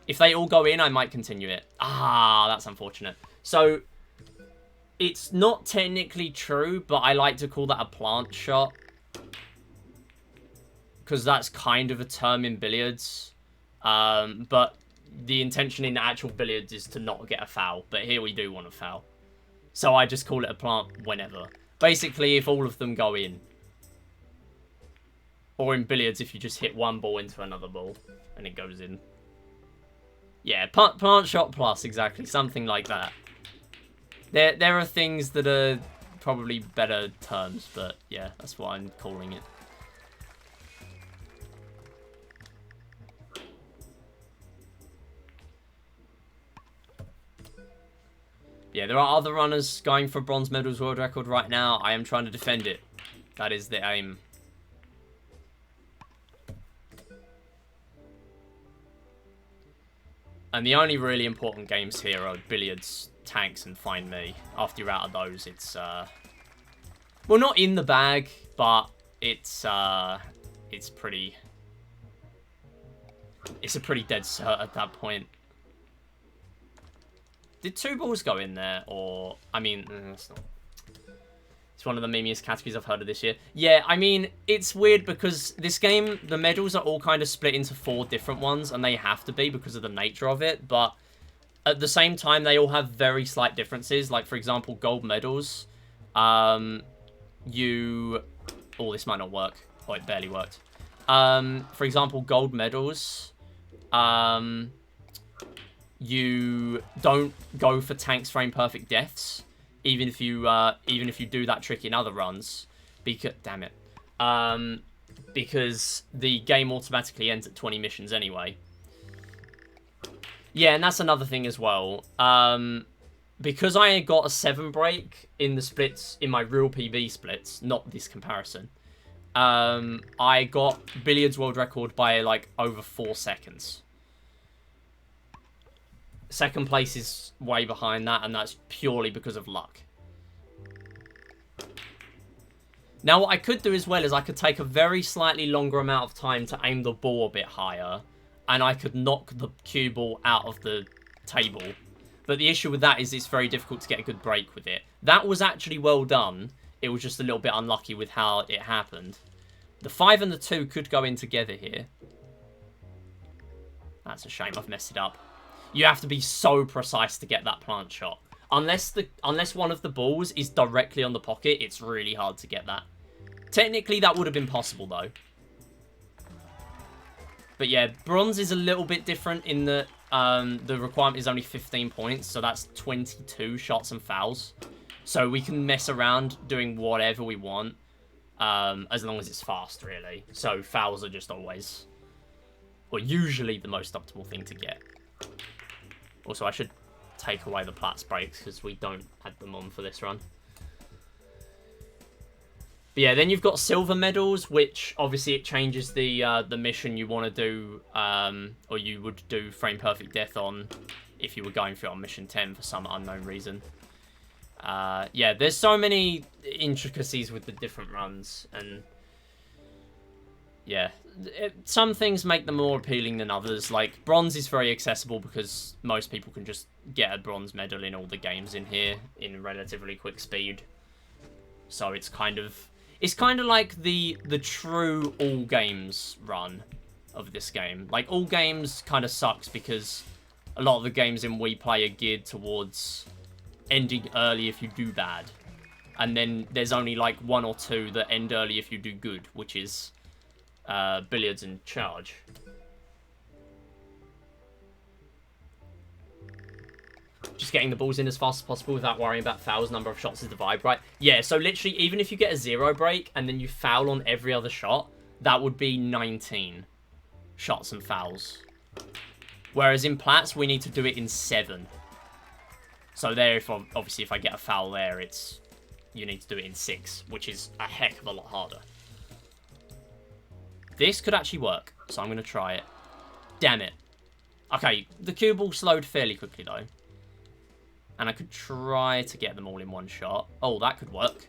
If they all go in, I might continue it. Ah, that's unfortunate. So, it's not technically true, but I like to call that a plant shot. Because that's kind of a term in billiards. But the intention in actual billiards is to not get a foul. But here we do want a foul. So I just call it a plant whenever. Basically, if all of them go in. Or in billiards, if you just hit one ball into another ball and it goes in. Yeah, plant shot plus, exactly. Something like that. There are things that are probably better terms, but yeah, that's what I'm calling it. Yeah, there are other runners going for bronze medals world record right now. I am trying to defend it. That is the aim. And the only really important games here are billiards, tanks, and find me. After you're out of those, it's well, not in the bag, but it's a pretty dead cert at that point. Did 2 balls go in there, or I mean, that's not. It's one of the memeiest categories I've heard of this year. Yeah, I mean, it's weird because this game, the medals are all kind of split into 4 different ones, and they have to be because of the nature of it, but at the same time, they all have very slight differences. Like, for example, gold medals, Oh, this might not work. Oh, it barely worked. For example, gold medals, you don't go for tanks frame perfect deaths. Even if you do that trick in other runs, because damn it, because the game automatically ends at 20 missions anyway. Yeah, and that's another thing as well. Because I got a 7 break in the splits, in my real PB splits, not this comparison. I got billiards world record by like over 4 seconds. Second place is way behind that, and that's purely because of luck. Now, what I could do as well is I could take a very slightly longer amount of time to aim the ball a bit higher, and I could knock the cue ball out of the table. But the issue with that is it's very difficult to get a good break with it. That was actually well done. It was just a little bit unlucky with how it happened. The 5 and the 2 could go in together here. That's a shame. I've messed it up. You have to be so precise to get that plant shot. Unless one of the balls is directly on the pocket, it's really hard to get that. Technically, that would have been possible, though. But yeah, bronze is a little bit different in that the requirement is only 15 points, so that's 22 shots and fouls. So we can mess around doing whatever we want, as long as it's fast, really. So fouls are just always, or usually, the most optimal thing to get. Also, I should take away the Platts breaks because we don't add them on for this run. But yeah, then you've got silver medals, which obviously it changes the mission you want to do, or you would do frame perfect death on if you were going for it on mission 10 for some unknown reason. Yeah, there's so many intricacies with the different runs, and yeah, some things make them more appealing than others. Like, bronze is very accessible because most people can just get a bronze medal in all the games in here in relatively quick speed. So it's kind of like the true all games run of this game. Like, all games kind of sucks because a lot of the games in We Play are geared towards ending early if you do bad. And then there's only like 1 or 2 that end early if you do good, which is billiards and charge. Just getting the balls in as fast as possible without worrying about fouls. Number of shots is the vibe, right? Yeah, so literally, even if you get a 0 break and then you foul on every other shot, that would be 19 shots and fouls. Whereas in Platts, we need to do it in 7. So there, obviously, if I get a foul there, you need to do it in 6, which is a heck of a lot harder. This could actually work, so I'm going to try it. Damn it. Okay, the cue ball slowed fairly quickly, though. And I could try to get them all in one shot. Oh, that could work.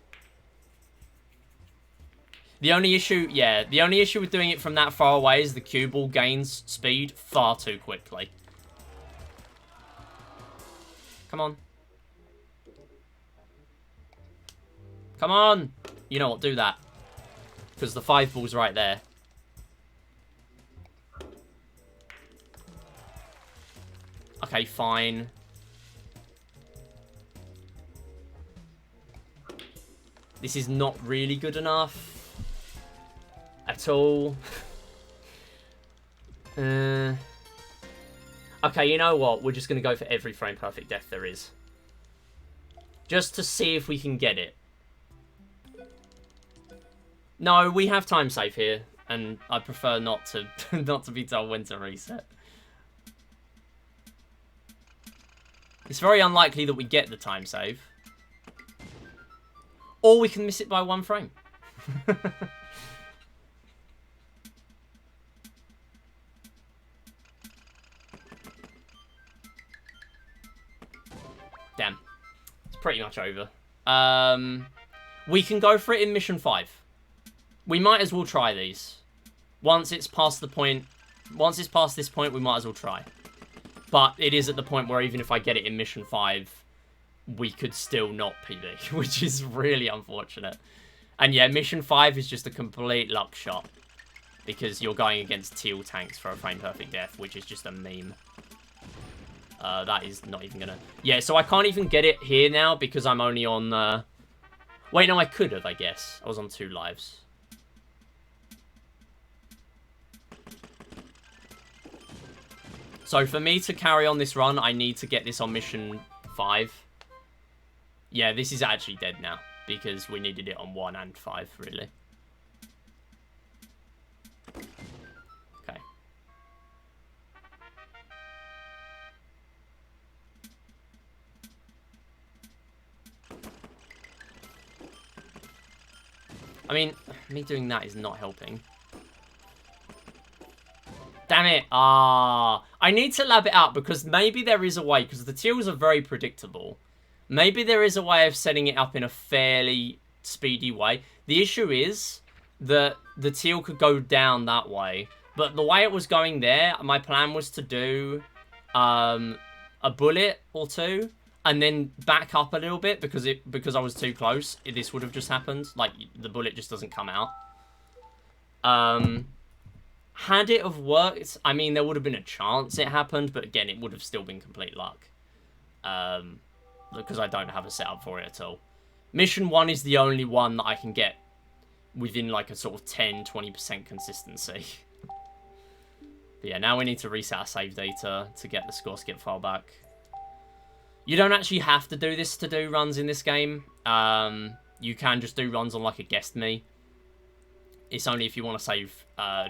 The only issue with doing it from that far away is the cue ball gains speed far too quickly. Come on. Come on! You know what, do that. Because the 5 ball's right there. Okay, fine. This is not really good enough. At all. Okay, you know what? We're just going to go for every frame perfect death there is. Just to see if we can get it. No, we have time save here. And I prefer not to not to be told when to reset. It's very unlikely that we get the time save. Or we can miss it by 1 frame. Damn. It's pretty much over. We can go for it in mission 5. We might as well try these. Once it's past this point, we might as well try. But it is at the point where even if I get it in mission 5, we could still not PB, which is really unfortunate. And yeah, mission 5 is just a complete luck shot. Because you're going against teal tanks for a frame perfect death, which is just a meme. That is not even gonna... Yeah, so I can't even get it here now because I'm only on... Wait, no, I could have, I guess. I was on 2 lives. So for me to carry on this run, I need to get this on mission 5. Yeah, this is actually dead now. Because we needed it on 1 and 5, really. Okay. I mean, me doing that is not helping. Damn it. I need to lab it out because maybe there is a way, because the teals are very predictable. Maybe there is a way of setting it up in a fairly speedy way. The issue is that the teal could go down that way. But the way it was going there, my plan was to do a bullet or 2 and then back up a little bit because I was too close. This would have just happened. Like, the bullet just doesn't come out. Had it have worked, I mean, there would have been a chance it happened, but again, it would have still been complete luck. Because I don't have a setup for it at all. Mission 1 is the only one that I can get within like a sort of 10-20% consistency. But yeah, now we need to reset our save data to get the score skip file back. You don't actually have to do this to do runs in this game. You can just do runs on like a guest me. It's only if you want to save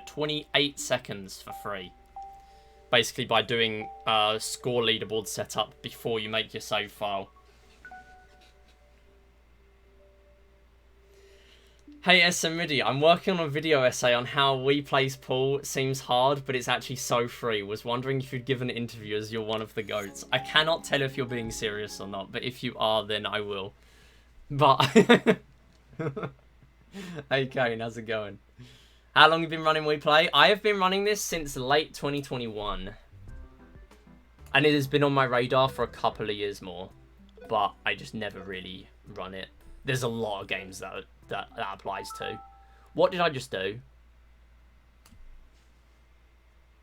28 seconds for free. Basically by doing score leaderboard setup before you make your save file. Hey SMidi, I'm working on a video essay on how we plays pool. Seems hard, but it's actually so free. Was wondering if you'd give an interview as you're one of the goats. I cannot tell if you're being serious or not, but if you are, then I will. But... Hey Kane, how's it going? How long have you been running We Play? I have been running this since late 2021. And it has been on my radar for a couple of years more. But I just never really run it. There's a lot of games that applies to. What did I just do?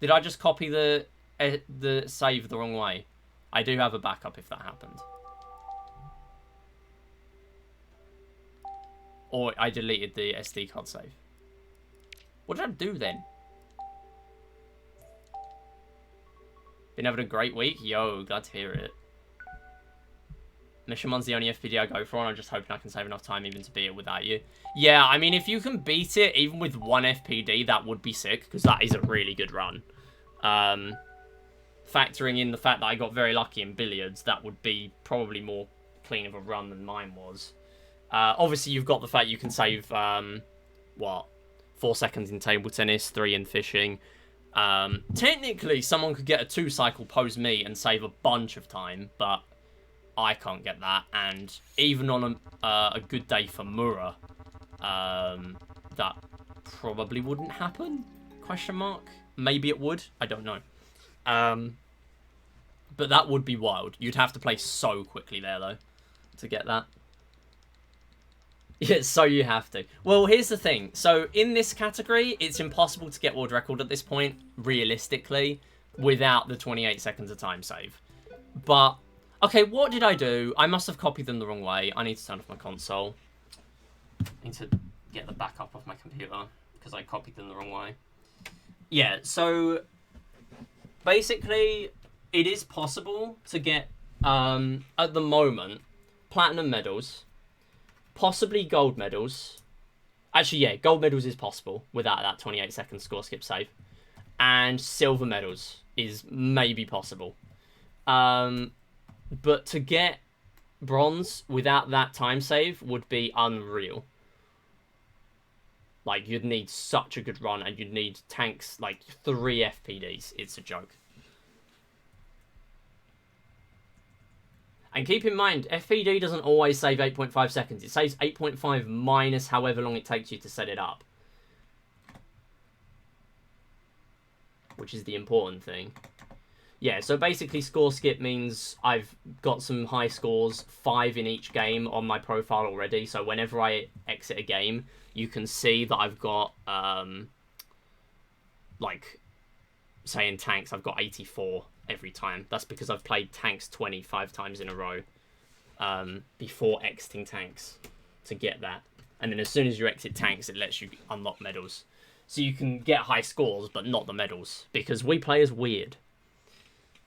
Did I just copy the save the wrong way? I do have a backup if that happened. Or I deleted the SD card save. What did I do then? Been having a great week? Yo, glad to hear it. Mission 1's the only FPD I go for, and I'm just hoping I can save enough time even to beat it without you. Yeah, I mean, if you can beat it even with 1 FPD, that would be sick, because that is a really good run. Factoring in the fact that I got very lucky in billiards, that would be probably more clean of a run than mine was. Obviously, you've got the fact you can save, 4 seconds in table tennis, 3 in fishing. Technically, someone could get a 2-cycle pose me and save a bunch of time, but I can't get that. And even on a good day for Mura, that probably wouldn't happen? Question mark. Maybe it would. I don't know. But that would be wild. You'd have to play so quickly there, though, to get that. Yeah, so you have to. Well, here's the thing. So in this category, it's impossible to get world record at this point, realistically, without the 28 seconds of time save. But, okay, what did I do? I must have copied them the wrong way. I need to turn off my console. I need to get the backup off my computer, because I copied them the wrong way. Yeah, so basically, it is possible to get, at the moment, platinum medals, possibly gold medals. Actually, yeah, gold medals is possible without that 28-second score skip save. And silver medals is maybe possible. But to get bronze without that time save would be unreal. Like, you'd need such a good run, and you'd need tanks, like, 3 FPDs. It's a joke. And keep in mind, FPD doesn't always save 8.5 seconds. It saves 8.5 minus however long it takes you to set it up. Which is the important thing. Yeah, so basically score skip means I've got some high scores, 5 in each game on my profile already. So whenever I exit a game, you can see that I've got, like, say in tanks, I've got 84 every time. That's because I've played tanks 25 times in a row before exiting tanks to get that. And then as soon as you exit tanks, it lets you unlock medals. So you can get high scores, but not the medals, because we play is weird.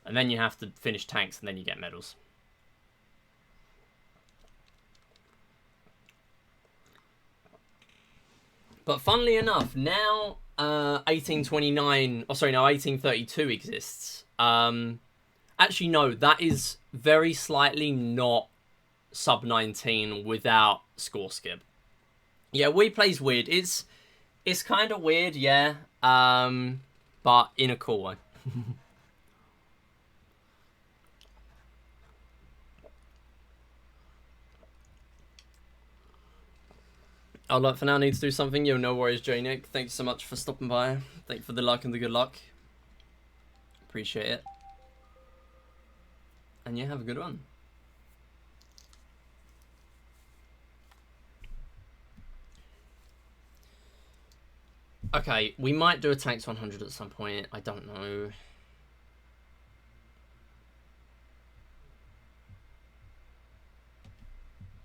And then you have to finish tanks, and then you get medals. But funnily enough, now 1829, oh sorry, now 1832 exists. Actually, no, that is very slightly not sub 19 without score skip. Yeah, we play's weird. It's kind of weird, yeah, but in a cool way. I'd like for now need to do something. Yo, no worries, J Nick. Thanks so much for stopping by. Thank you for the luck and the good luck. Appreciate it. And yeah, have a good one. Okay, we might do a Tanks 100 at some point. I don't know.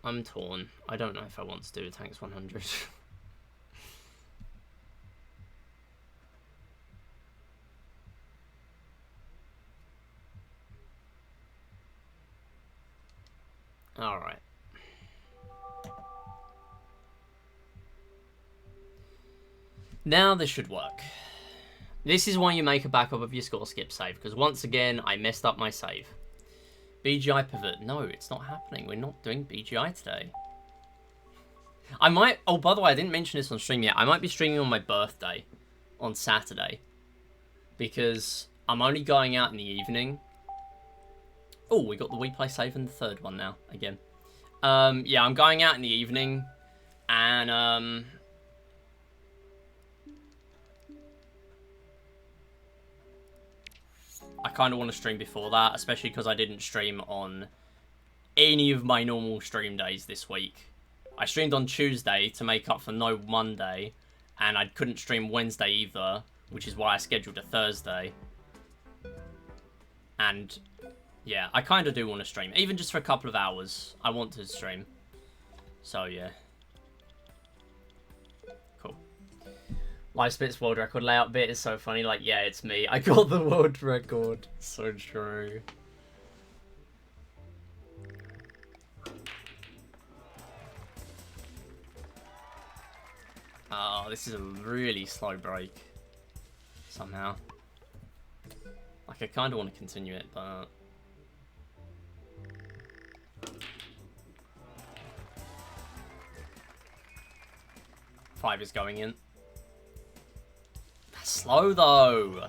I'm torn. I don't know if I want to do a Tanks 100. Alright. Now this should work. This is why you make a backup of your score skip save, because once again, I messed up my save. BGI pivot. No, it's not happening. We're not doing BGI today. I might... Oh, by the way, I didn't mention this on stream yet. I might be streaming on my birthday on Saturday, because I'm only going out in the evening. Oh, we got the WePlay save in the third one now, again. Yeah, I'm going out in the evening, and, I kind of want to stream before that, especially because I didn't stream on any of my normal stream days this week. I streamed on Tuesday to make up for no Monday, and I couldn't stream Wednesday either, which is why I scheduled a Thursday. And... yeah, I kind of do want to stream. Even just for a couple of hours, I want to stream. So, yeah. Cool. Live Spits world record layout bit is so funny. Like, yeah, it's me. I got the world record. So true. Oh, this is a really slow break. Somehow. Like, I kind of want to continue it, but... 5 is going in. That's slow, though.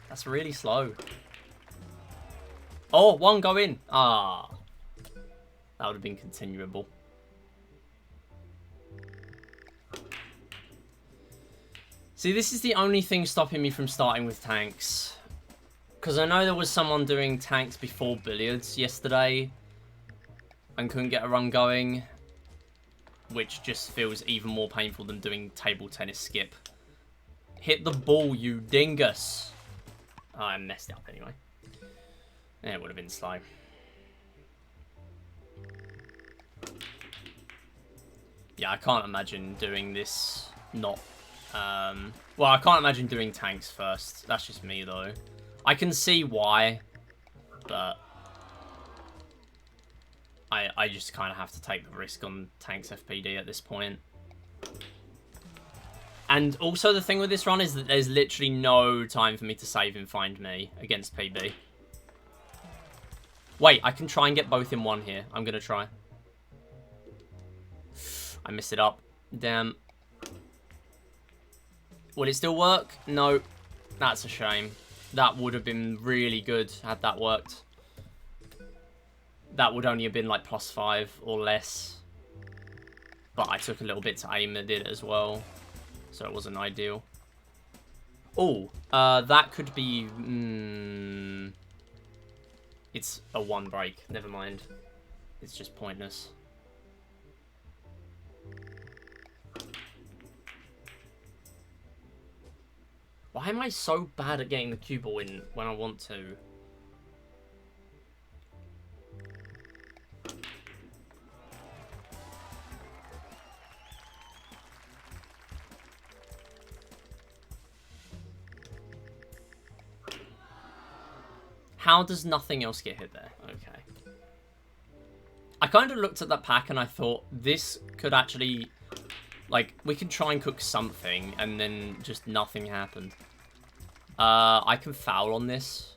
That's really slow. Oh, 1 go in. Ah. That would have been continuable. See, this is the only thing stopping me from starting with tanks. Because I know there was someone doing tanks before billiards yesterday and couldn't get a run going, which just feels even more painful than doing table tennis skip. Hit the ball, you dingus. Oh, I messed it up anyway. Yeah, it would have been slow. Yeah, I can't imagine doing this not... well, I can't imagine doing tanks first. That's just me, though. I can see why, but... I just kind of have to take the risk on tanks FPD at this point. And also the thing with this run is that there's literally no time for me to save and find me against PB. Wait, I can try and get both in one here. I'm going to try. I messed it up. Damn. Will it still work? No. That's a shame. That would have been really good had that worked. That would only have been like +5 or less. But I took a little bit to aim and did it as well. So it wasn't ideal. Oh, that could be... It's a 1 break. Never mind. It's just pointless. Why am I so bad at getting the cue ball in when I want to? How does nothing else get hit there? Okay. I kind of looked at that pack and I thought, this could actually... Like, we could try and cook something, and then just nothing happened. I can foul on this.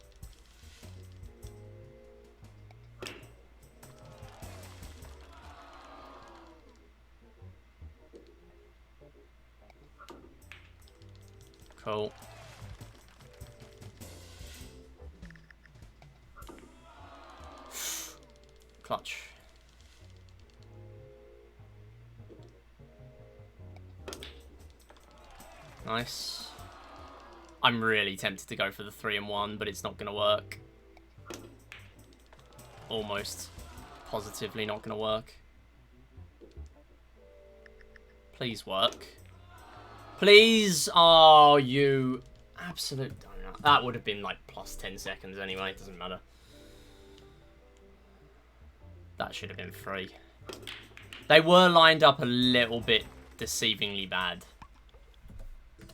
Cool. Clutch. Nice. I'm really tempted to go for the 3-in-1, but it's not going to work. Almost positively not going to work. Please work. Please! Oh, you absolute donut. That would have been like +10 seconds anyway. It doesn't matter. That should have been free. They were lined up a little bit deceivingly bad.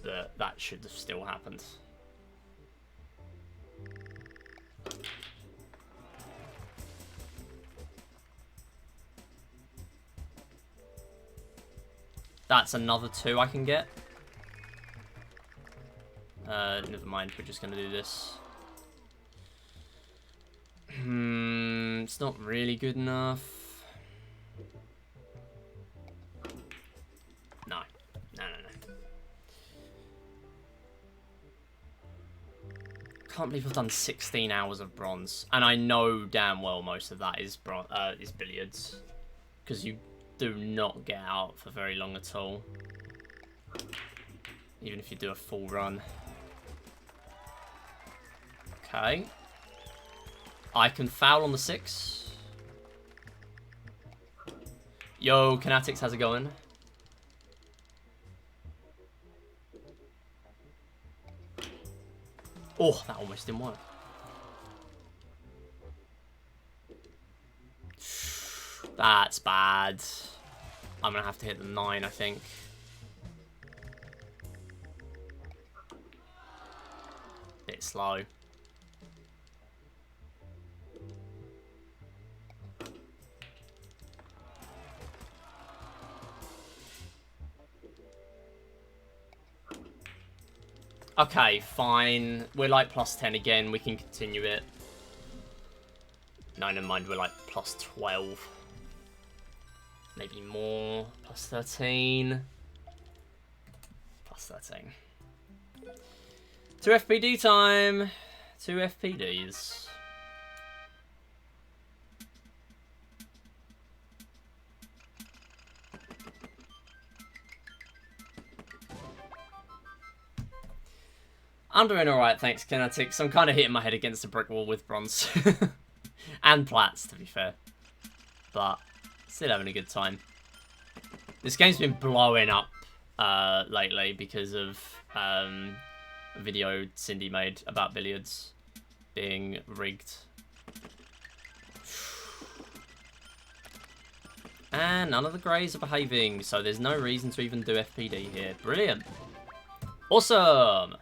But that should have still happened. That's another 2 I can get. Never mind, we're just going to do this. It's not really good enough. No. No. Can't believe I've done 16 hours of bronze. And I know damn well most of that is billiards. Because you do not get out for very long at all. Even if you do a full run. Okay. I can foul on the 6. Yo, Kinetics, how's it going? Oh, that almost didn't work. That's bad. I'm going to have to hit the 9, I think. Bit slow. Okay, fine. We're like +10 again. We can continue it. No, never mind. We're like +12. Maybe more. +13. +13. 2 FPD time. 2 FPDs. I'm doing alright, thanks, Kinetics. I'm kind of hitting my head against a brick wall with bronze. And plats, to be fair. But, still having a good time. This game's been blowing up lately because of a video Cindy made about billiards being rigged. And none of the greys are behaving, so there's no reason to even do FPD here. Brilliant. Awesome!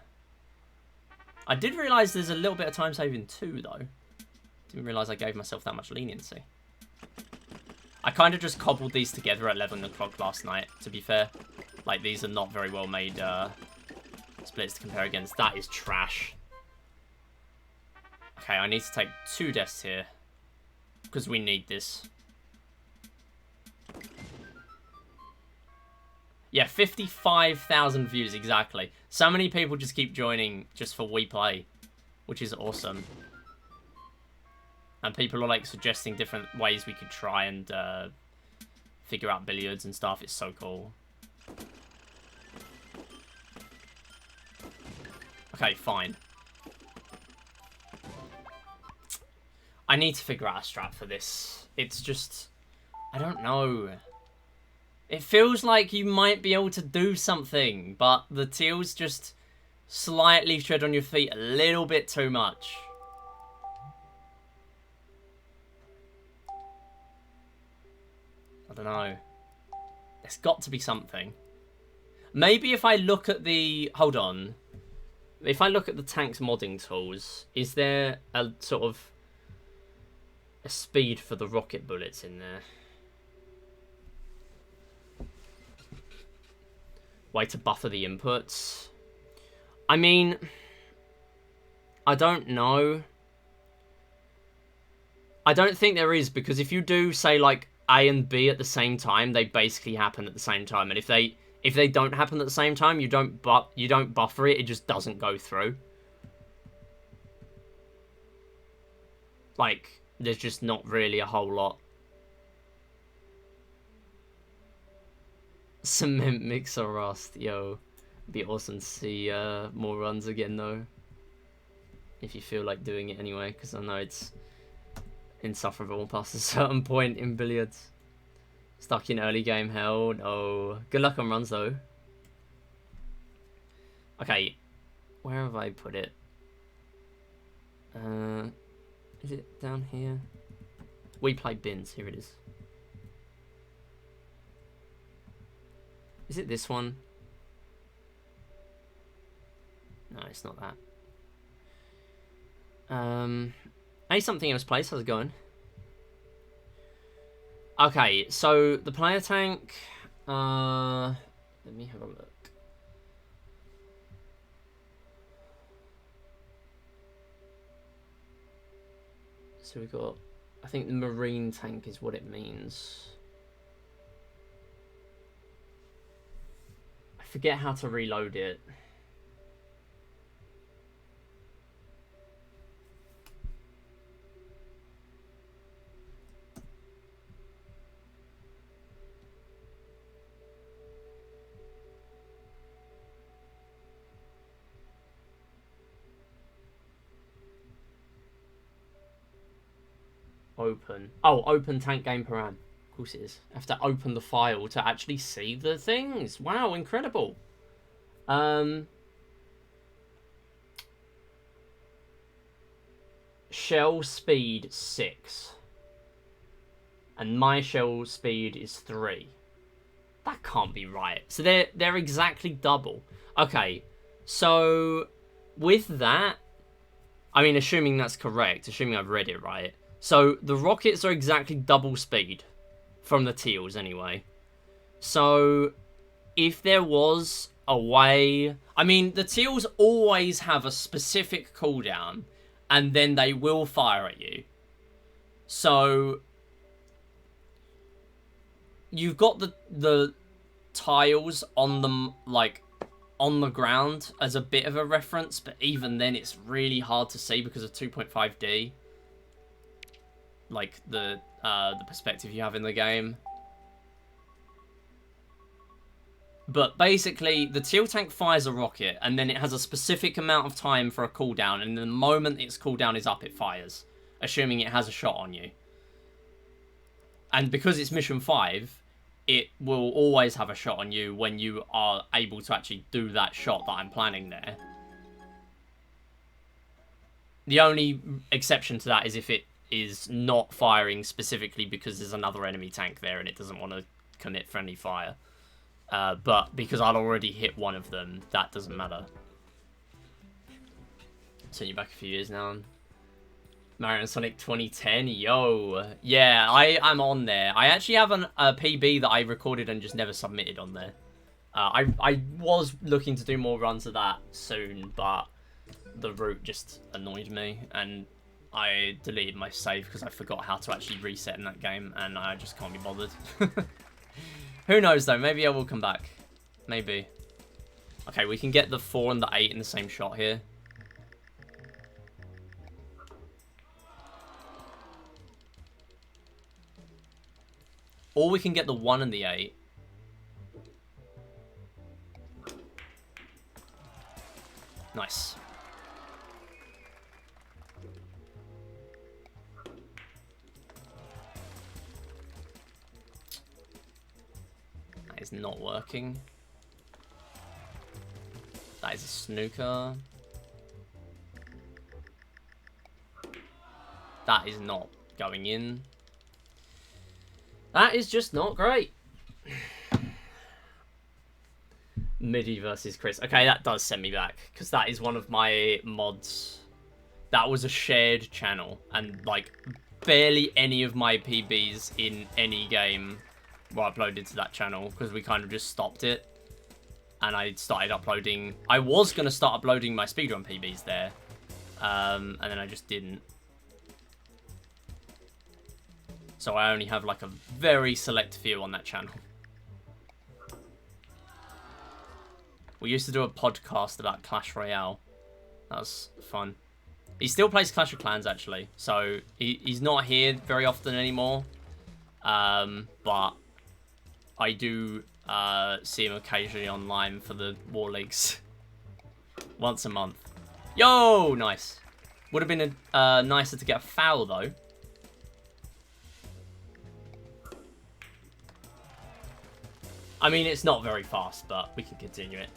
I did realise there's a little bit of time saving too, though. Didn't realise I gave myself that much leniency. I kind of just cobbled these together at 11 o'clock last night, to be fair. Like, these are not very well made splits to compare against. That is trash. Okay, I need to take 2 deaths here. Because we need this. Yeah, 55,000 views, exactly. So many people just keep joining just for We Play, which is awesome. And people are, like, suggesting different ways we could try and figure out billiards and stuff. It's so cool. Okay, fine. I need to figure out a strat for this. It's just... I don't know. It feels like you might be able to do something, but the teals just slightly tread on your feet a little bit too much. I don't know. There's got to be something. Maybe if I look at the... Hold on. If I look at the tank's modding tools, is there a sort of a speed for the rocket bullets in there? Way to buffer the inputs. I mean, I don't know. I don't think there is, because if you do, say, like, A and B at the same time, they basically happen at the same time. And if they don't happen at the same time, you don't buffer it, it just doesn't go through. Like, there's just not really a whole lot. Cement mixer rust, yo. It'd be awesome to see more runs again, though. If you feel like doing it anyway, because I know it's insufferable past a certain point in billiards. Stuck in early game hell, no. Good luck on runs, though. Okay, where have I put it? Is it down here? We play bins, here it is. Is it this one? No, it's not that. Hey, something else, place. How's it going? Okay, so the player tank. Let me have a look. So we got. I think the marine tank is what it means. Forget how to reload it. Open. Oh, open tank game param. Of course it is. I have to open the file to actually see the things. Wow, incredible. Shell speed 6. And my shell speed is 3. That can't be right. So they're exactly double. Okay, so with that, I mean, assuming that's correct, assuming I've read it right. So the rockets are exactly double speed. From the teals, anyway. So, if there was a way... I mean, the teals always have a specific cooldown, and then they will fire at you. So, you've got the tiles on them, like, on the ground as a bit of a reference, but even then it's really hard to see because of 2.5D. Like, the perspective you have in the game. But basically, the Teal tank fires a rocket, and then it has a specific amount of time for a cooldown, and the moment its cooldown is up, it fires, assuming it has a shot on you. And because it's mission 5, it will always have a shot on you when you are able to actually do that shot that I'm planning there. The only exception to that is if it is not firing specifically because there's another enemy tank there and it doesn't want to commit friendly fire. But because I'd already hit one of them, that doesn't matter. Sent you back a few years now. Mario and Sonic 2010, yo. Yeah, I'm on there. I actually have a PB that I recorded and just never submitted on there. I was looking to do more runs of that soon, but the route just annoyed me, and I deleted my save because I forgot how to actually reset in that game, and I just can't be bothered. Who knows, though? Maybe I will come back. Maybe. Okay, we can get the 4 and the 8 in the same shot here. Or we can get the 1 and the 8. Nice. That is not working. That is a snooker. That is not going in. That is just not great. Midi versus Chris. Okay, that does send me back, because that is one of my mods. That was a shared channel, and like barely any of my PBs in any game were uploaded to that channel, because we kind of just stopped it. And I started uploading. I was going to start uploading my speedrun PBs there, and then I just didn't. So I only have like a very select few on that channel. We used to do a podcast about Clash Royale. That was fun. He still plays Clash of Clans, actually. So he's not here very often anymore. But I do see him occasionally online for the War Leagues. Once a month. Yo! Nice. Would have been nicer to get a foul, though. I mean, it's not very fast, but we can continue it.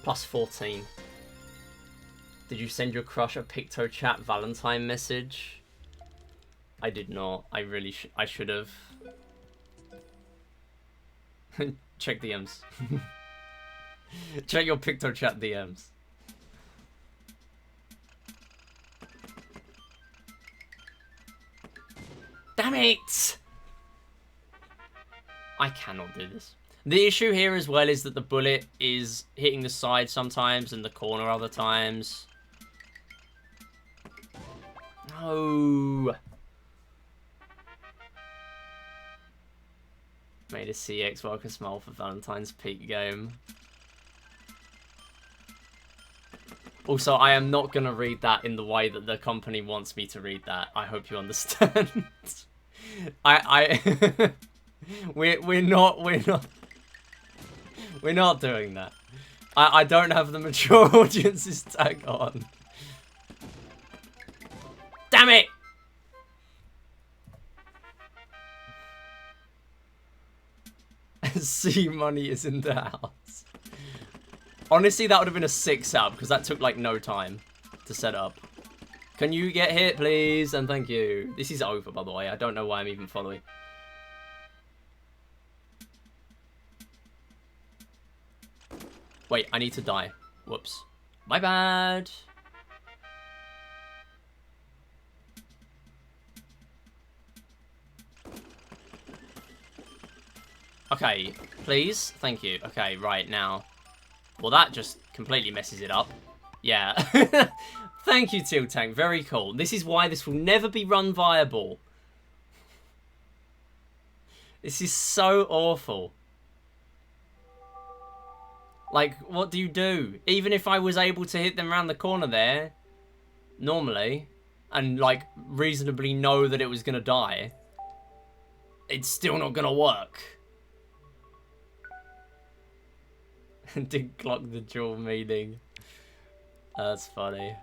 Plus 14. Did you send your crush a PictoChat Valentine message? I did not. I really I should have. Check DMs. Check your PictoChat DMs. Damn it! I cannot do this. The issue here as well is that the bullet is hitting the side sometimes and the corner other times. No. Made a CX welcome smile for Valentine's peak game. Also, I am not going to read that in the way that the company wants me to read that. I hope you understand. We're not doing that. I don't have the mature audiences tag on. Damn it! C money is in the house. Honestly, that would have been a sick setup because that took like no time to set up. Can you get hit, please? And thank you. This is over, by the way. I don't know why I'm even following. Wait, I need to die. Whoops. My bad. Okay, please. Thank you. Okay, right now. Well, that just completely messes it up. Yeah. Thank you, Teal Tank. Very cool. This is why this will never be run viable. This is so awful. Like, what do you do? Even if I was able to hit them around the corner there, normally, and, like, reasonably know that it was going to die, it's still not going to work. Didn't clock the dual meaning. That's funny.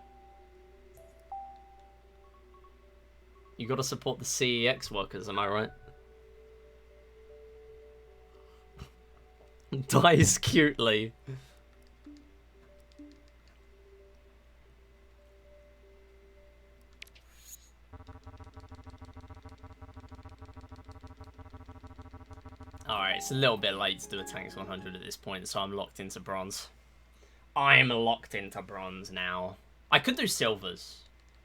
You gotta support the CEX workers, am I right? Dies cutely. Alright, it's a little bit late to do a Tanks 100 at this point, so I'm locked into bronze. I'm locked into bronze now. I could do silvers,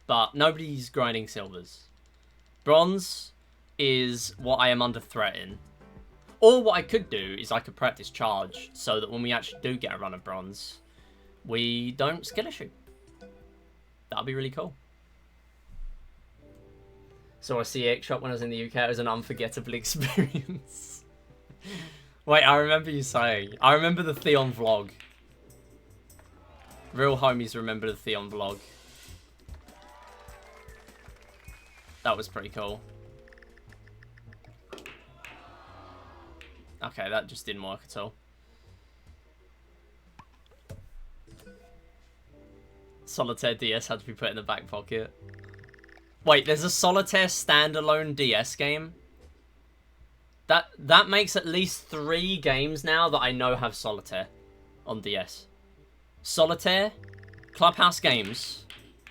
but nobody's grinding silvers. Bronze is what I am under threat in. Or what I could do is I could practice charge, so that when we actually do get a run of bronze, we don't skill issue. That'd be really cool. So I see X shop when I was in the UK. It was an unforgettable experience. Wait, I remember you saying. I remember the Theon vlog. Real homies remember the Theon vlog. That was pretty cool. Okay, that just didn't work at all. Solitaire DS had to be put in the back pocket. Wait, there's a Solitaire standalone DS game? That makes at least 3 games now that I know have Solitaire on DS. Solitaire, Clubhouse Games,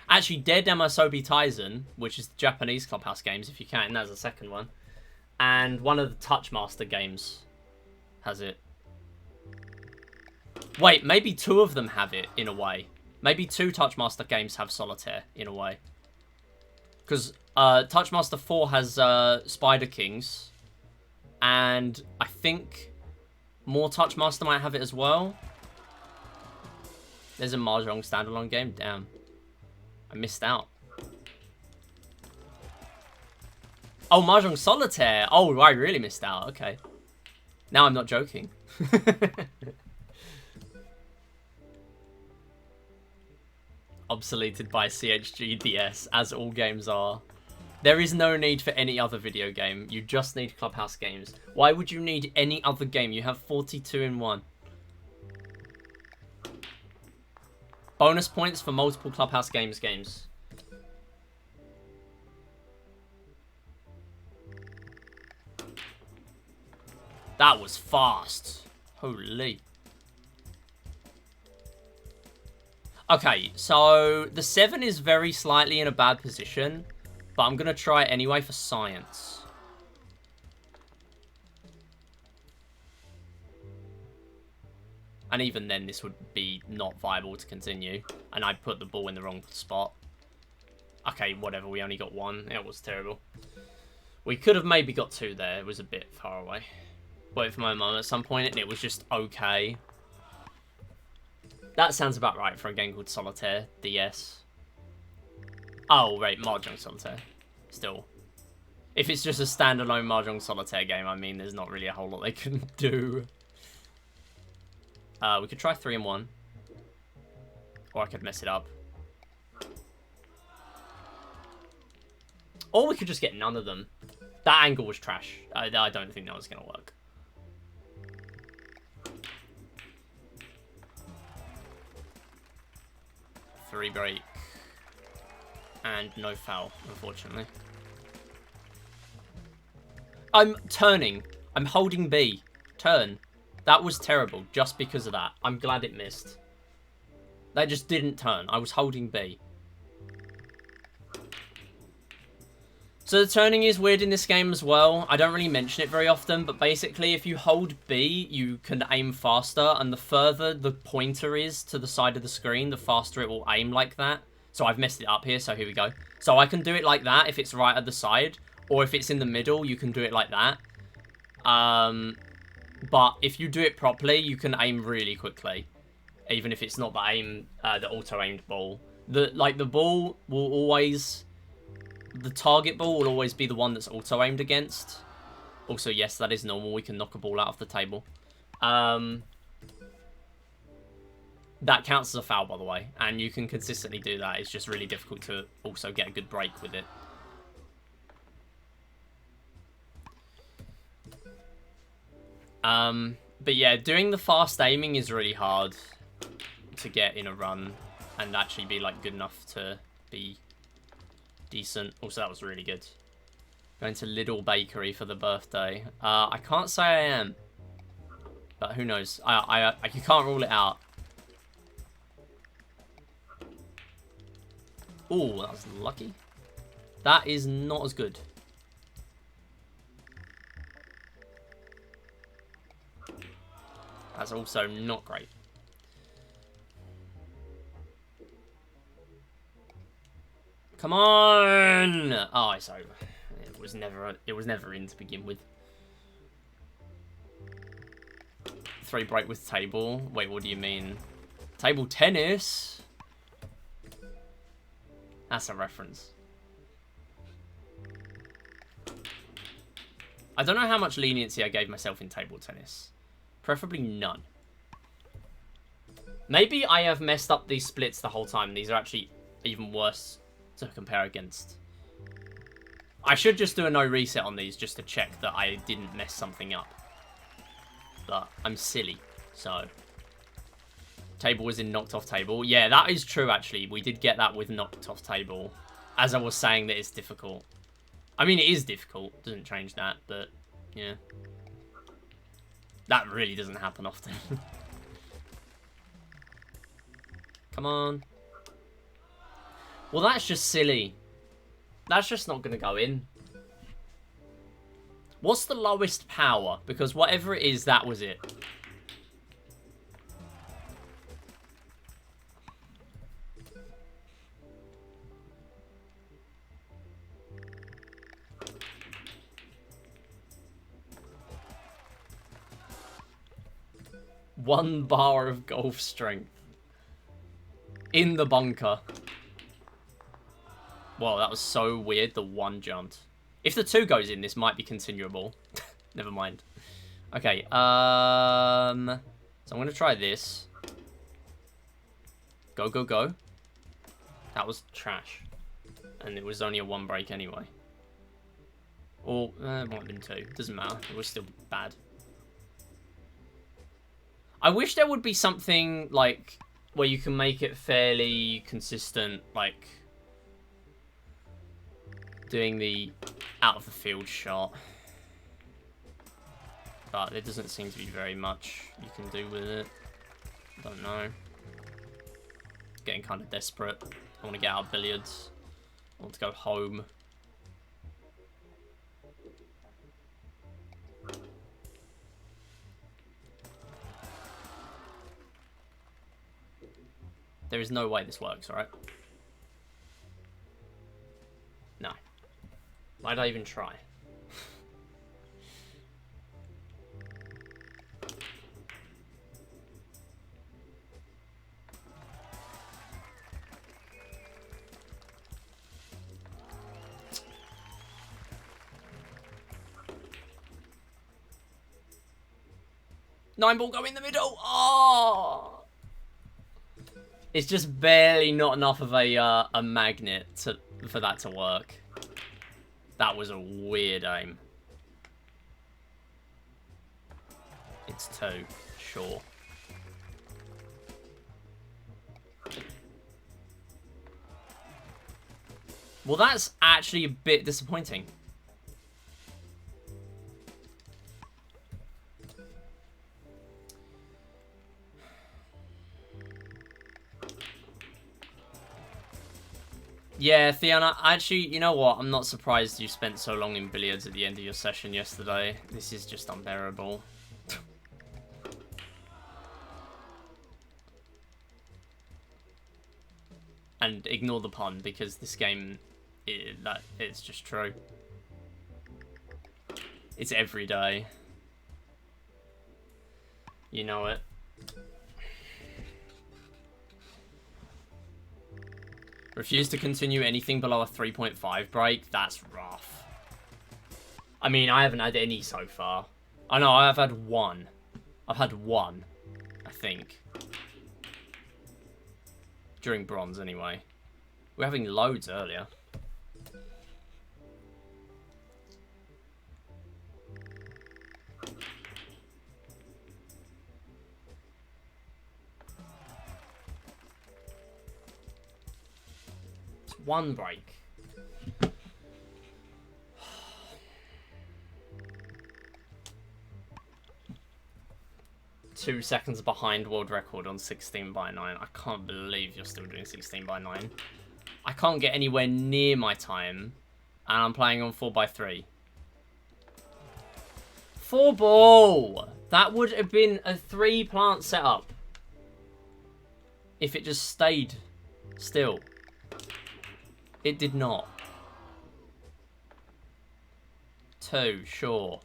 actually Dead Amasobi Taisen, which is the Japanese Clubhouse Games, if you count, and that's the second one, and one of the Touchmaster games has it. Wait, maybe 2 of them have it, in a way. Maybe 2 Touchmaster games have Solitaire, in a way. Because Touchmaster 4 has Spider Kings, and I think more Touchmaster might have it as well. There's a Mahjong standalone game. Damn. I missed out. Oh, Mahjong Solitaire. Oh, I really missed out. Okay. Now I'm not joking. Obsoleted by CHG DS, as all games are. There is no need for any other video game. You just need Clubhouse Games. Why would you need any other game? You have 42 in 1. Bonus points for multiple Clubhouse games. That was fast. Holy. Okay, so the 7 is very slightly in a bad position, but I'm going to try it anyway for science. And even then, this would be not viable to continue. And I put the ball in the wrong spot. Okay, whatever. We only got 1. It was terrible. We could have maybe got 2 there. It was a bit far away. Wait for my mum at some point, and it was just okay. That sounds about right for a game called Solitaire DS. Oh, right. Mahjong Solitaire. Still. If it's just a standalone Mahjong Solitaire game, I mean, there's not really a whole lot they can do. We could try 3 in 1. Or I could mess it up. Or we could just get none of them. That angle was trash. I don't think that was going to work. Three break. And no foul, unfortunately. I'm turning. I'm holding B. Turn. That was terrible, just because of that. I'm glad it missed. That just didn't turn. I was holding B. So the turning is weird in this game as well. I don't really mention it very often, but basically if you hold B, you can aim faster, and the further the pointer is to the side of the screen, the faster it will aim like that. So I've messed it up here, so here we go. So I can do it like that if it's right at the side, or if it's in the middle, you can do it like that. But if you do it properly, you can aim really quickly, even if it's not the the auto-aimed ball. The ball will always... The target ball will always be the one that's auto-aimed against. Also, yes, that is normal. We can knock a ball out of the table. That counts as a foul, by the way. And you can consistently do that. It's just really difficult to also get a good break with it. But yeah, doing the fast aiming is really hard to get in a run and actually be like good enough to be decent. Also, that was really good. Going to Little Bakery for the birthday. I can't say I am, but who knows? You can't rule it out. Oh, that was lucky. That is not as good. That's also not great. Come on! Oh, it's over. It was never in to begin with. 3 break with table. Wait, what do you mean? Table tennis? That's a reference. I don't know how much leniency I gave myself in table tennis. Preferably none. Maybe I have messed up these splits the whole time. These are actually even worse to compare against. I should just do a no reset on these just to check that I didn't mess something up. But I'm silly, so. Table was in knocked off table. Yeah, that is true actually. We did get that with knocked off table. As I was saying that it's difficult. I mean, it is difficult. Doesn't change that, but yeah. That really doesn't happen often. Come on. Well, that's just silly. That's just not going to go in. What's the lowest power? Because whatever it is, that was it. One bar of golf strength. In the bunker. Wow, that was so weird, the 1 jumped. If the 2 goes in, this might be continuable. Never mind. Okay, so I'm going to try this. Go, go, go. That was trash. And it was only a 1 break anyway. Or, it might have been 2. Doesn't matter. It was still bad. I wish there would be something, like, where you can make it fairly consistent, like, doing the out-of-the-field shot. But there doesn't seem to be very much you can do with it. Don't know. Getting kind of desperate. I want to get out of billiards. I want to go home. There is no way this works, alright? No. Why'd I even try? Nine ball go in the middle. Oh! It's just barely not enough of a magnet for that to work. That was a weird aim. It's 2, sure. Well, that's actually a bit disappointing. Yeah, Theana, actually, you know what? I'm not surprised you spent so long in billiards at the end of your session yesterday. This is just unbearable. And ignore the pun, because this game, it's just true. It's every day. You know it. Refuse to continue anything below a 3.5 break? That's rough. I mean, I haven't had any so far. I know, I've had 1. I've had 1, I think. During bronze, anyway. We were having loads earlier. one break. 2 seconds behind world record on 16 by 9. I can't believe you're still doing 16 by 9. I can't get anywhere near my time, and I'm playing on 4 by 3. 4 ball! That would have been a 3 plant setup if it just stayed still. It did not. 2, sure.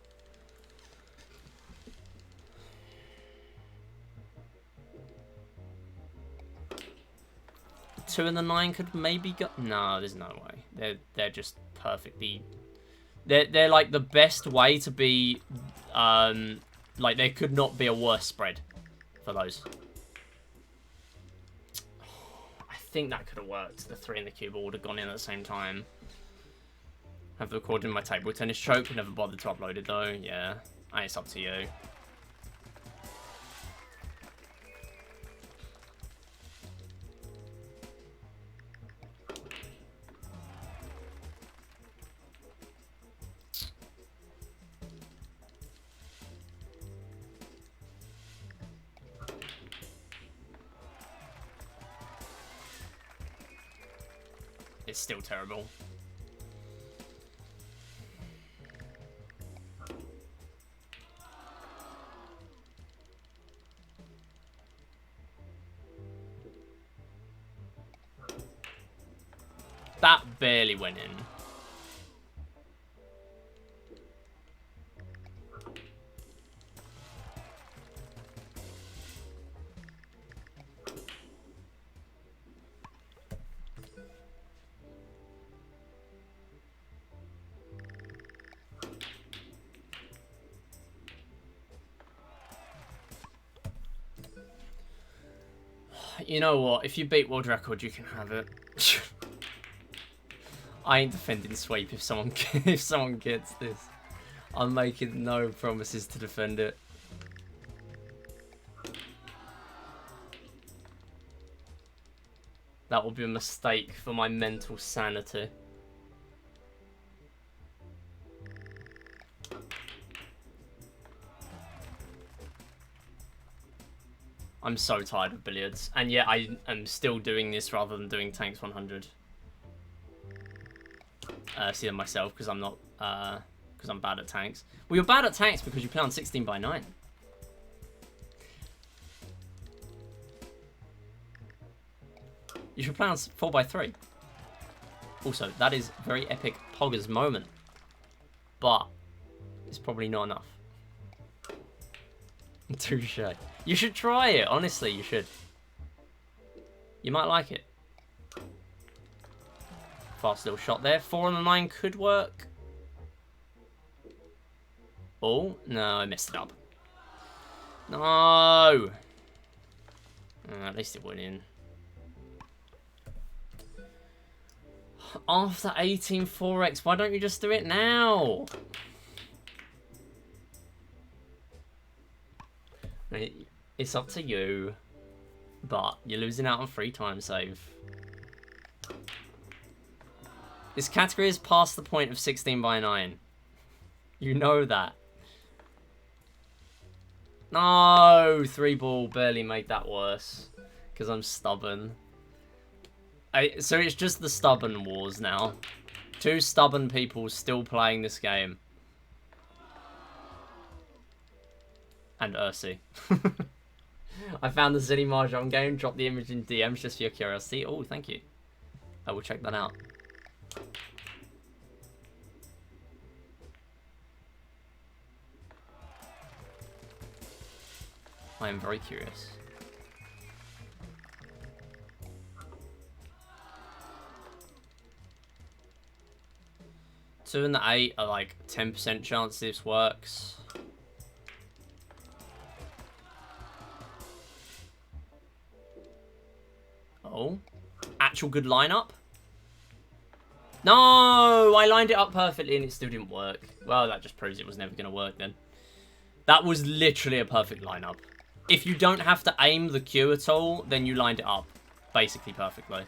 2 and the 9 could maybe go. No, there's no way. They're just perfectly. They're like the best way to be. Like there could not be a worse spread for those. I think that could have worked. The 3 and the cue ball would have gone in at the same time. Have recorded my table tennis choke. Never bothered to upload it though. Yeah, it's up to you. It's still terrible. That barely went in. You know what? If you beat world record, you can have it. I ain't defending sweep if someone gets this. I'm making no promises to defend it. That will be a mistake for my mental sanity. I'm so tired of billiards, and yet I am still doing this rather than doing Tanks 100. See them myself because I'm not, because I'm bad at tanks. Well, you're bad at tanks because you play on 16 by 9. You should play on 4 by 3. Also, that is very epic Pogger's moment, but it's probably not enough. Touche. You should try it. Honestly, you should. You might like it. Fast little shot there. 4 on the 9 could work. Oh, no, I messed it up. No. At least it went in. After 18 4x, why don't you just do it now? It's up to you, but you're losing out on free time save. This category is past the point of 16 by 9. You know that. No, 3 ball barely made that worse because I'm stubborn. So it's just the stubborn wars now. 2 stubborn people still playing this game. And Ursi. I found the Zilly Mahjong game. Drop the image in DMs just for your curiosity. Oh, thank you. I will check that out. I am very curious. Two and the 8 are like 10% chance this works. Oh, actual good lineup. No, I lined it up perfectly and it still didn't work. Well, that just proves it was never going to work then. That was literally a perfect lineup. If you don't have to aim the cue at all, then you lined it up basically perfectly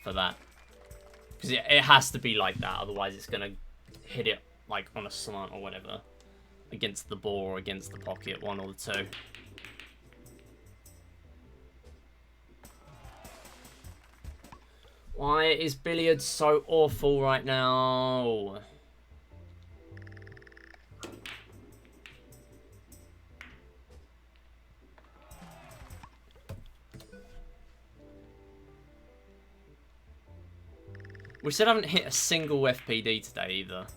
for that. Because it has to be like that, otherwise it's going to hit it like on a slant or whatever. Against the ball or against the pocket, one or the two. Why is billiards so awful right now? We still haven't hit a single FPD today either.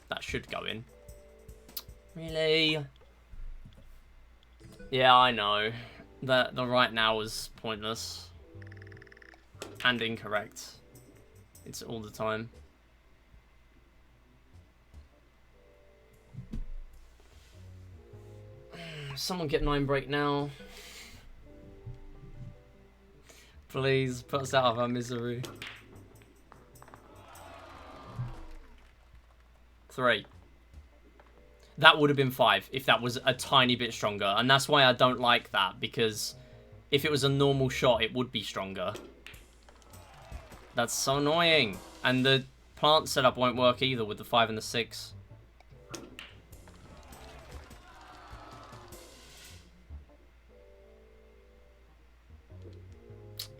That should go in. Really? Yeah, I know. The right now is pointless. And incorrect. It's all the time. Someone get 9 break now. Please, put us out of our misery. 3. That would have been 5 if that was a tiny bit stronger. And that's why I don't like that, because if it was a normal shot, it would be stronger. That's so annoying. And the plant setup won't work either with the 5 and the 6.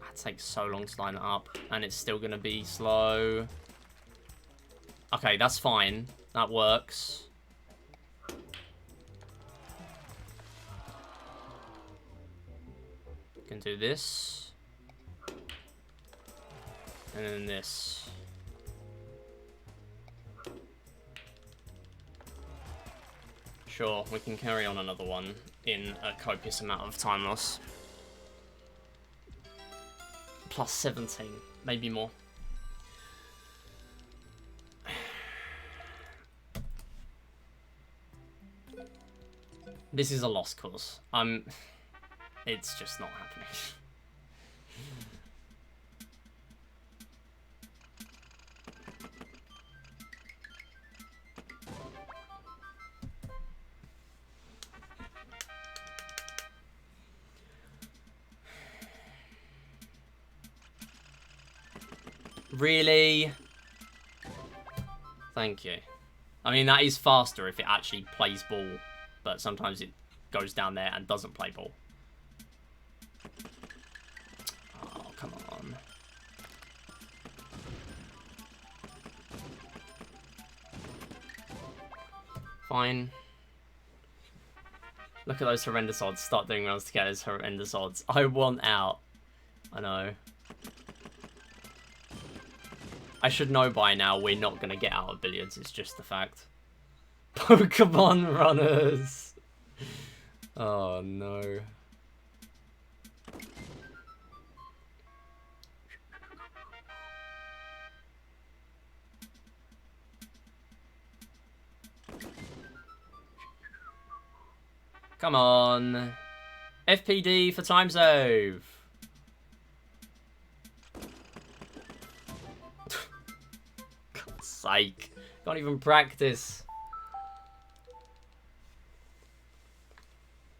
That takes so long to line it up, and it's still going to be slow. Okay, that's fine. That works. Can do this. And then this. Sure, we can carry on another one in a copious amount of time loss. Plus 17, maybe more. This is a lost cause. It's just not happening. Really? Thank you. I mean, that is faster if it actually plays ball, but sometimes it goes down there and doesn't play ball. Oh, come on. Fine. Look at those horrendous odds. Start doing rounds to get those horrendous odds. I want out. I know. I should know by now we're not going to get out of billiards. It's just the fact. Pokemon runners. Oh, no. Come on. FPD for time save. God's sake. Can't even practice.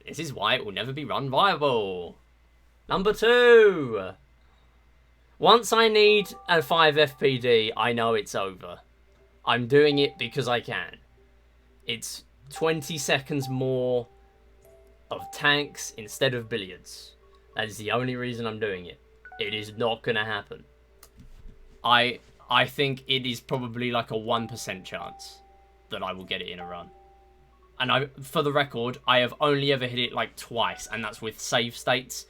This is why it will never be run viable. Number 2. Once I need a 5 FPD, I know it's over. I'm doing it because I can. It's 20 seconds more of tanks instead of billiards. That is the only reason I'm doing it. It is not going to happen. I think it is probably like a 1% chance that I will get it in a run. And for the record, I have only ever hit it like twice, and that's with save states,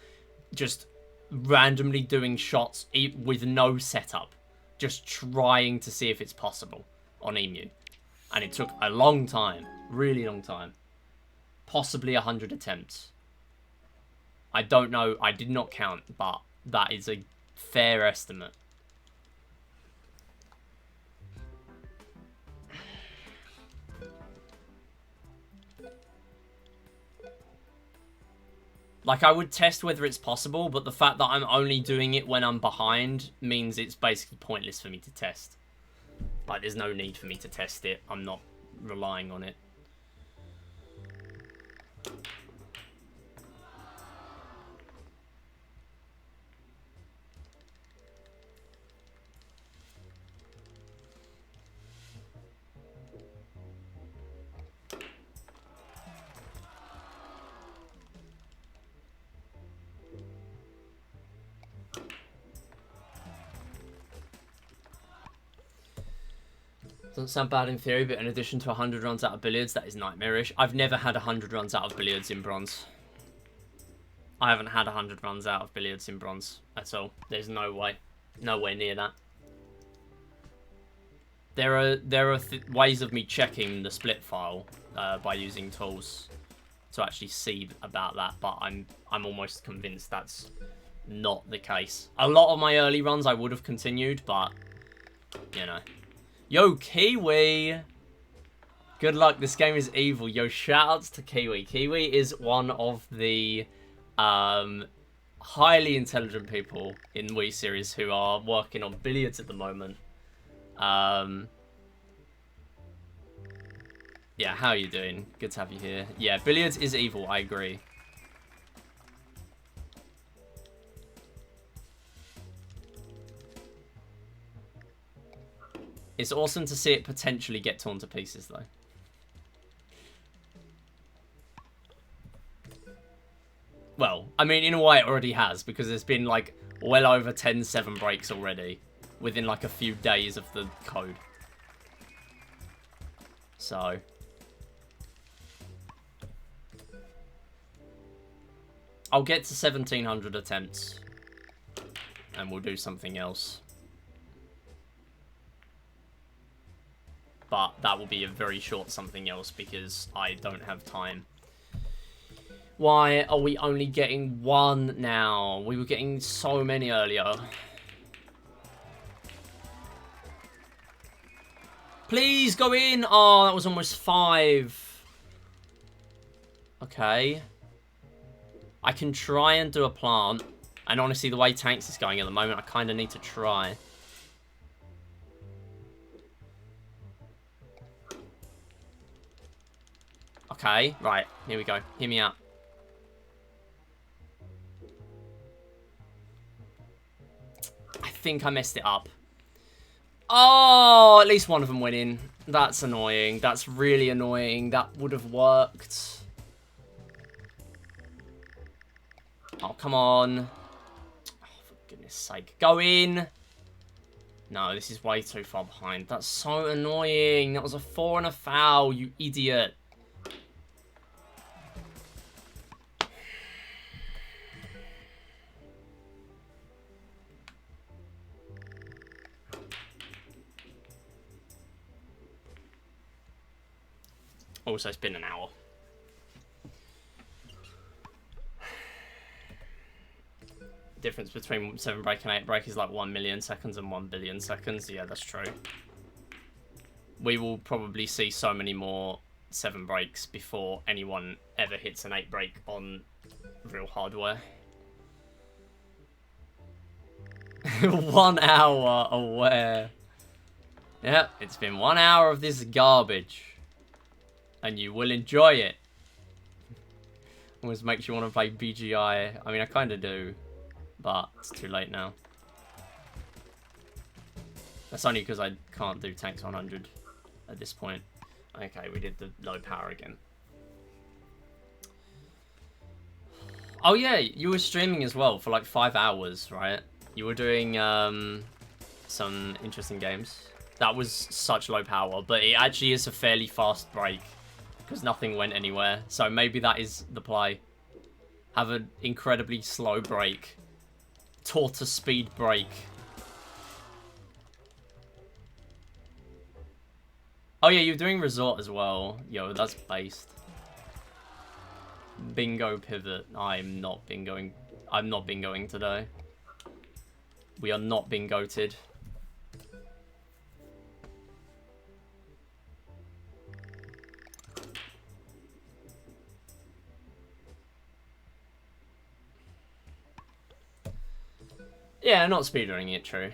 just randomly doing shots with no setup, just trying to see if it's possible on Emu. And it took a long time, really long time. Possibly 100 attempts. I don't know, I did not count, but that is a fair estimate. Like, I would test whether it's possible, but the fact that I'm only doing it when I'm behind means it's basically pointless for me to test. Like, there's no need for me to test it. I'm not relying on it. Doesn't sound bad in theory, but in addition to 100 runs out of billiards, that is nightmarish. I've never had 100 runs out of billiards in bronze. I haven't had 100 runs out of billiards in bronze at all. There's no way. Nowhere near that. There are ways of me checking the split file by using tools to actually see about that, but I'm almost convinced that's not the case. A lot of my early runs I would have continued, but, you know. Yo, Kiwi! Good luck, this game is evil. Yo, shoutouts to Kiwi. Kiwi is one of the highly intelligent people in Wii series who are working on billiards at the moment. Yeah, how are you doing? Good to have you here. Yeah, billiards is evil, I agree. It's awesome to see it potentially get torn to pieces, though. Well, I mean, in a way it already has, because there's been, like, well over 10 7 breaks already within, like, a few days of the code. So... I'll get to 1,700 attempts, and we'll do something else. But that will be a very short something else because I don't have time. Why are we only getting one now? We were getting so many earlier. Please go in! Oh, that was almost 5. Okay. I can try and do a plant. And honestly, the way Tanks is going at the moment, I kind of need to try. Okay, right. Here we go. Hear me out. I think I messed it up. Oh, at least one of them went in. That's annoying. That's really annoying. That would have worked. Oh, come on. Oh, for goodness sake. Go in. No, this is way too far behind. That's so annoying. That was a 4 and a foul, you idiot. Also, it's been an hour. Difference between 7 break and 8 break is like 1 million seconds and 1 billion seconds. Yeah, that's true. We will probably see so many more 7 breaks before anyone ever hits an 8 break on real hardware. 1 hour aware. Yep, it's been 1 hour of this garbage. And you will enjoy it. Almost makes you want to play BGI. I mean, I kind of do. But it's too late now. That's only because I can't do Tanks 100 at this point. Okay, we did the low power again. Oh yeah, you were streaming as well for like 5 hours, right? You were doing some interesting games. That was such low power, but it actually is a fairly fast break. Because nothing went anywhere. So maybe that is the play. Have an incredibly slow break. Tortoise speed break. Oh yeah, you're doing resort as well. Yo, that's based. Bingo pivot. I'm not bingoing. I'm not bingoing today. We are not bingoted. Yeah, not speedrunning it, true.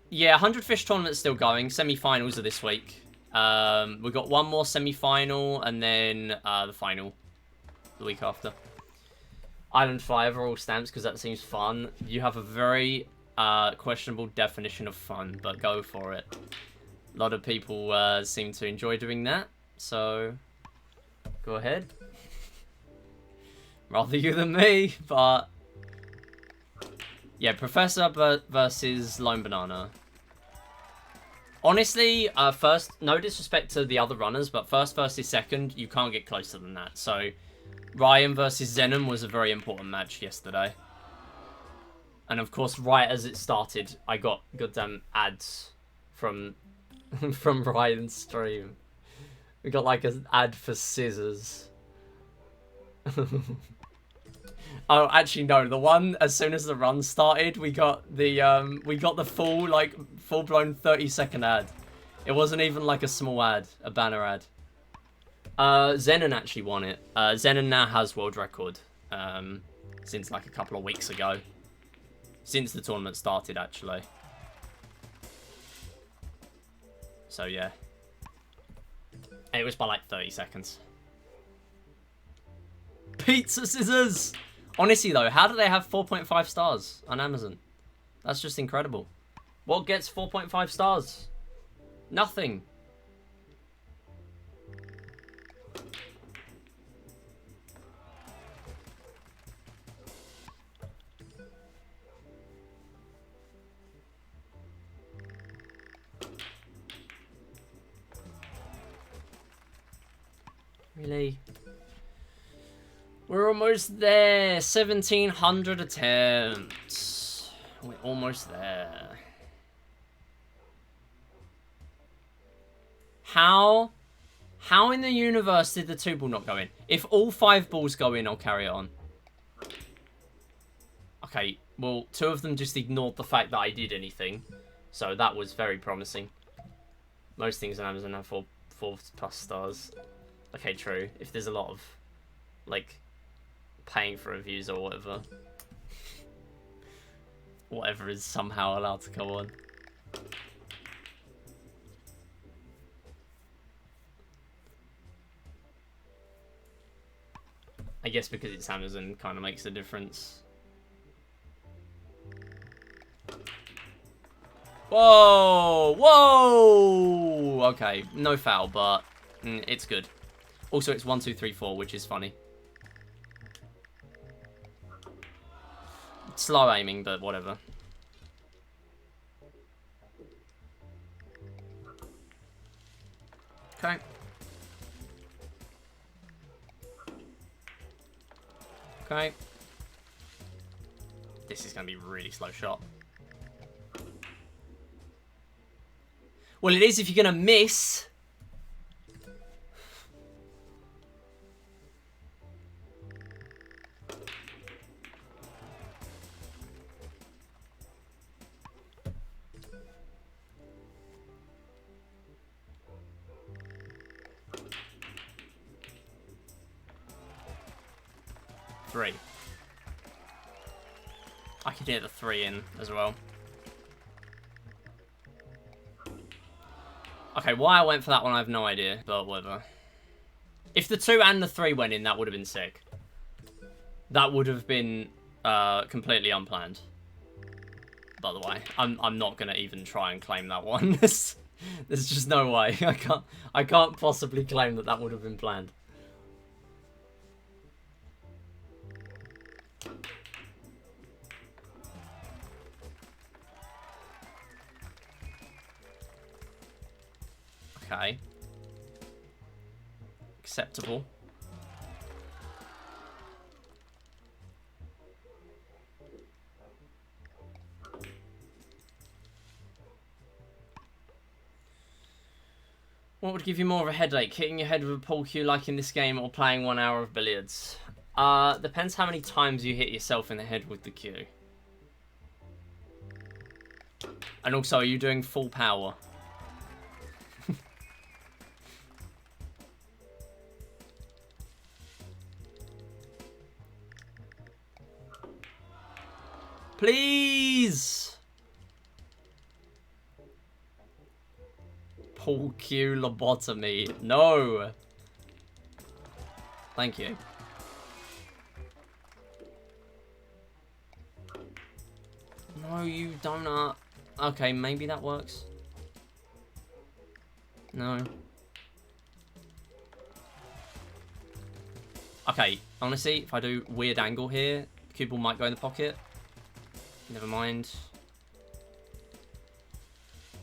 Yeah, 100 Fish tournament's still going. Semi-finals are this week. We got one more semi-final, and then the final the week after. Island 5 are all stamps because that seems fun. You have a very questionable definition of fun, but go for it. A lot of people seem to enjoy doing that, so go ahead. Rather you than me, but yeah, Professor versus Lone Banana. Honestly, first, no disrespect to the other runners, but first versus second, you can't get closer than that. So, Ryan versus Zenon was a very important match yesterday. And of course, right as it started, I got goddamn ads from from Ryan's stream. We got like an ad for scissors. Oh, actually no. The one as soon as the run started, we got the full blown 30-second ad. It wasn't even like a small ad, a banner ad. Zenon actually won it. Zenon now has world record since like a couple of weeks ago. Since the tournament started, actually. So yeah. And it was by like 30 seconds. Pizza scissors! Honestly though, how do they have 4.5 stars on Amazon? That's just incredible. What gets 4.5 stars? Nothing. Really? We're almost there. 1,700 attempts. We're almost there. How in the universe did the 2 ball not go in? If all 5 balls go in, I'll carry it on. Okay, well, 2 of them just ignored the fact that I did anything. So that was very promising. Most things on Amazon have 4+ stars. Okay, true. If there's a lot of, like, paying for reviews or whatever. Whatever is somehow allowed to go on. I guess because it's Amazon kind of makes a difference. Whoa! Whoa! Okay, no foul, but it's good. Also, it's 1, 2, 3, 4, which is funny. Slow aiming, but whatever. Okay. Okay. This is going to be a really slow shot. Well, it is if you're going to miss. Three. I could get the 3 in as well. Okay, why I went for that one, I have no idea, but whatever. If the 2 and the 3 went in, that would have been sick. That would have been completely unplanned. By the way, I'm not gonna even try and claim that one. There's just no way. I can't possibly claim that would have been planned. Okay. Acceptable. What would give you more of a headache? Hitting your head with a pool cue like in this game or playing 1 hour of billiards? Depends how many times you hit yourself in the head with the cue. And also, are you doing full power? Please! Paul Q lobotomy. No. Thank you. No, you donut. Okay, maybe that works. No. Okay, honestly, if I do weird angle here, cue ball might go in the pocket. Never mind.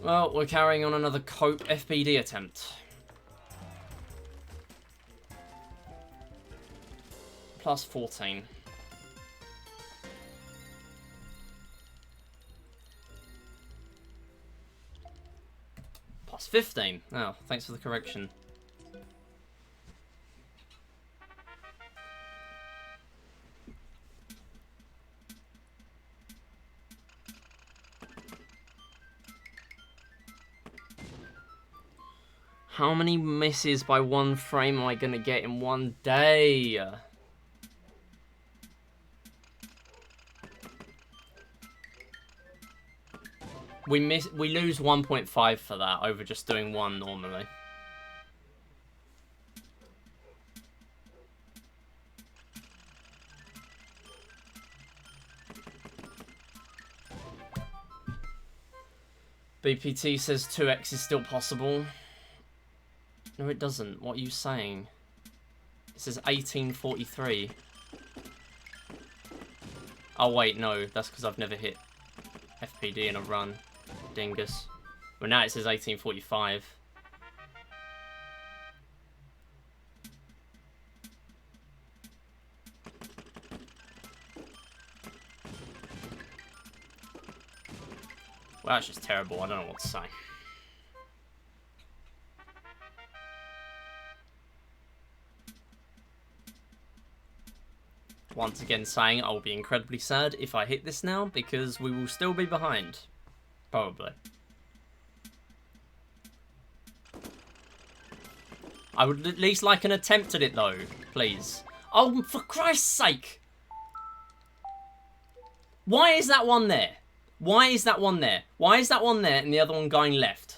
Well, we're carrying on another Cope FPD attempt. Plus 14. Plus 15. Oh, thanks for the correction. How many misses by one frame am I going to get in one day? We lose 1.5 for that over just doing one normally. BPT says 2x is still possible. No, it doesn't. What are you saying? It says 1843. Oh, wait, no. That's because I've never hit FPD in a run. Dingus. Well, now it says 1845. Well, that's just terrible. I don't know what to say. Once again saying I will be incredibly sad if I hit this now, because we will still be behind. Probably. I would at least like an attempt at it though, please. Oh, for Christ's sake! Why is that one there? Why is that one there? Why is that one there and the other one going left?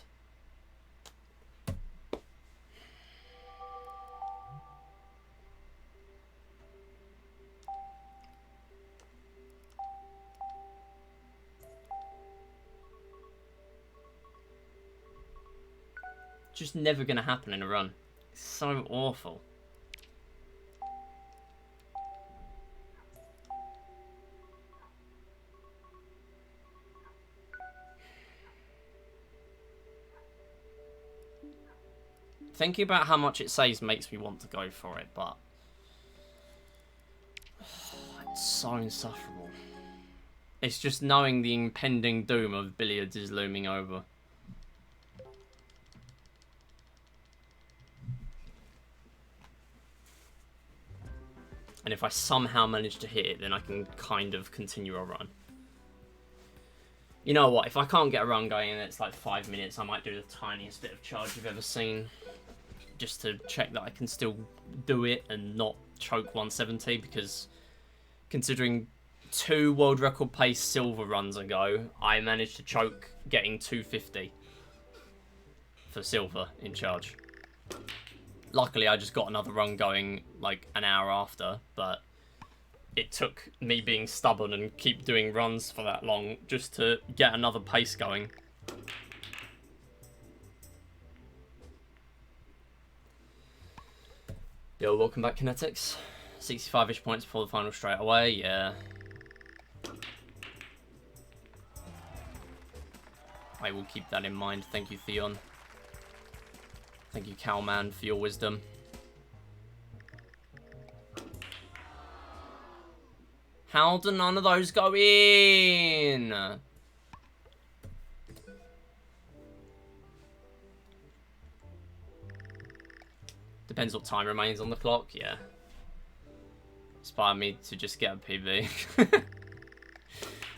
Just never gonna happen in a run. It's so awful. Thinking about how much it saves makes me want to go for it, but it's so insufferable. It's just knowing the impending doom of billiards is looming over. And if I somehow manage to hit it, then I can kind of continue a run. You know what? If I can't get a run going and it's like 5 minutes, I might do the tiniest bit of charge you've ever seen. Just to check that I can still do it and not choke 170. Because considering 2 world record pace silver runs ago, I managed to choke getting 250 for silver in charge. Luckily, I just got another run going like an hour after, but it took me being stubborn and keep doing runs for that long just to get another pace going. Yo, welcome back, Kinetics. 65-ish points before the final straight away, yeah. I will keep that in mind. Thank you, Theon. Thank you, Cowman, for your wisdom. How do none of those go in? Depends what time remains on the clock, yeah. Inspire me to just get a PB.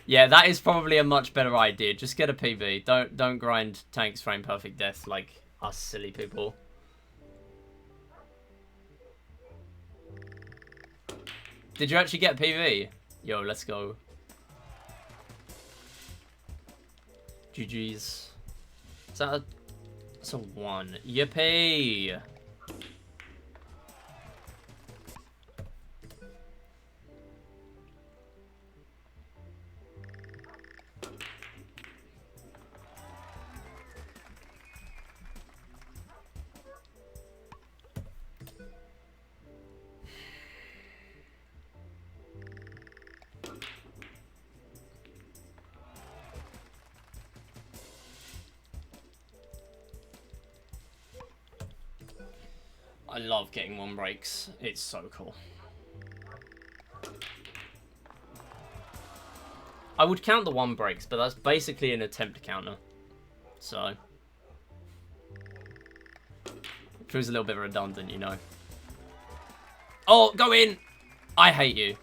Yeah, that is probably a much better idea. Just get a PB. Don't grind tanks frame perfect death like us silly people. Did you actually get PV? Yo, let's go. GG's. Is that a It's a 1. Yippee! I love getting 1 breaks. It's so cool. I would count the 1 breaks, but that's basically an attempt counter. So. It feels a little bit redundant, you know. Oh, go in! I hate you.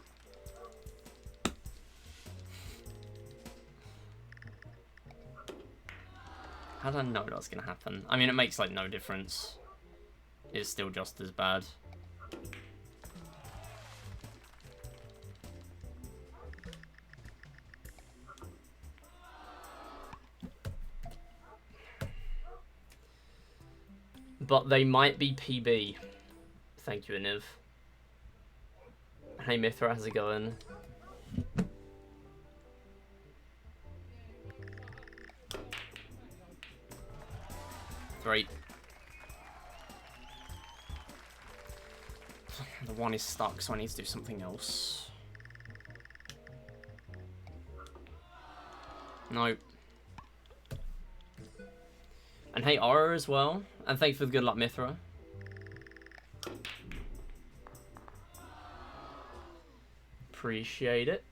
How did I know that was going to happen? I mean, it makes, like, no difference. It's still just as bad. But they might be PB. Thank you, Aniv. Hey, Mithra, how's it going? Three. The 1 is stuck, so I need to do something else. Nope. And hey, Aura as well. And thank you for the good luck, Mithra. Appreciate it.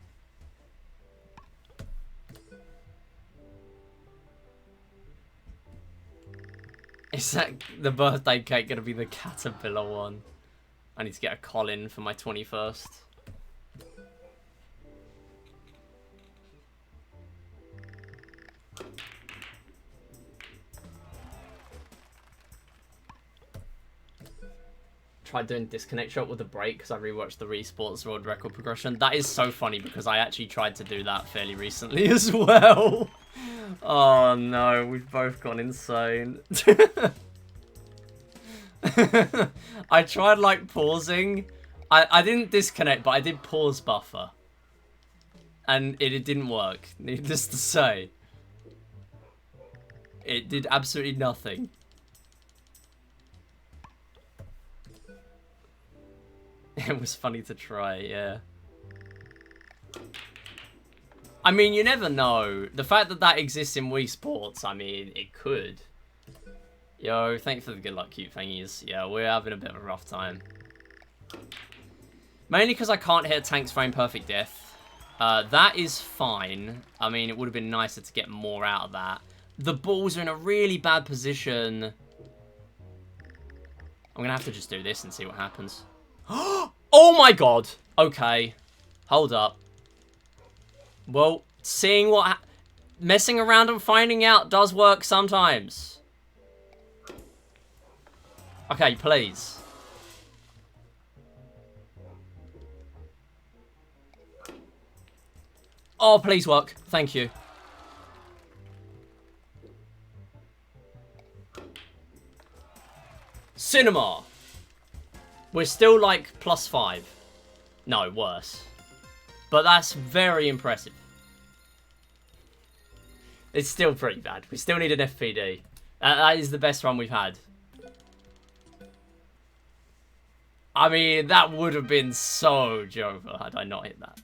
Is that the birthday cake going to be the caterpillar one? I need to get a Colin for my 21st. Tried doing disconnect shot with a break because I rewatched the Resports World Record progression. That is so funny because I actually tried to do that fairly recently as well. Oh no, we've both gone insane. I tried like pausing. I didn't disconnect, but I did pause buffer. And it didn't work, needless to say. It did absolutely nothing. It was funny to try, yeah. I mean, you never know. The fact that that exists in Wii Sports, I mean, it could. Yo, thank you for the good luck, cute thingies. Yeah, we're having a bit of a rough time. Mainly because I can't hit tanks frame perfect death. That is fine. I mean, it would have been nicer to get more out of that. The balls are in a really bad position. I'm going to have to just do this and see what happens. Oh my god. Okay. Hold up. Well, seeing what... messing around and finding out does work sometimes. Okay, please. Oh, please work. Thank you. Cinema. We're still like +5. No, worse. But that's very impressive. It's still pretty bad. We still need an FPD. That is the best run we've had. I mean, that would have been so Jova had I not hit that.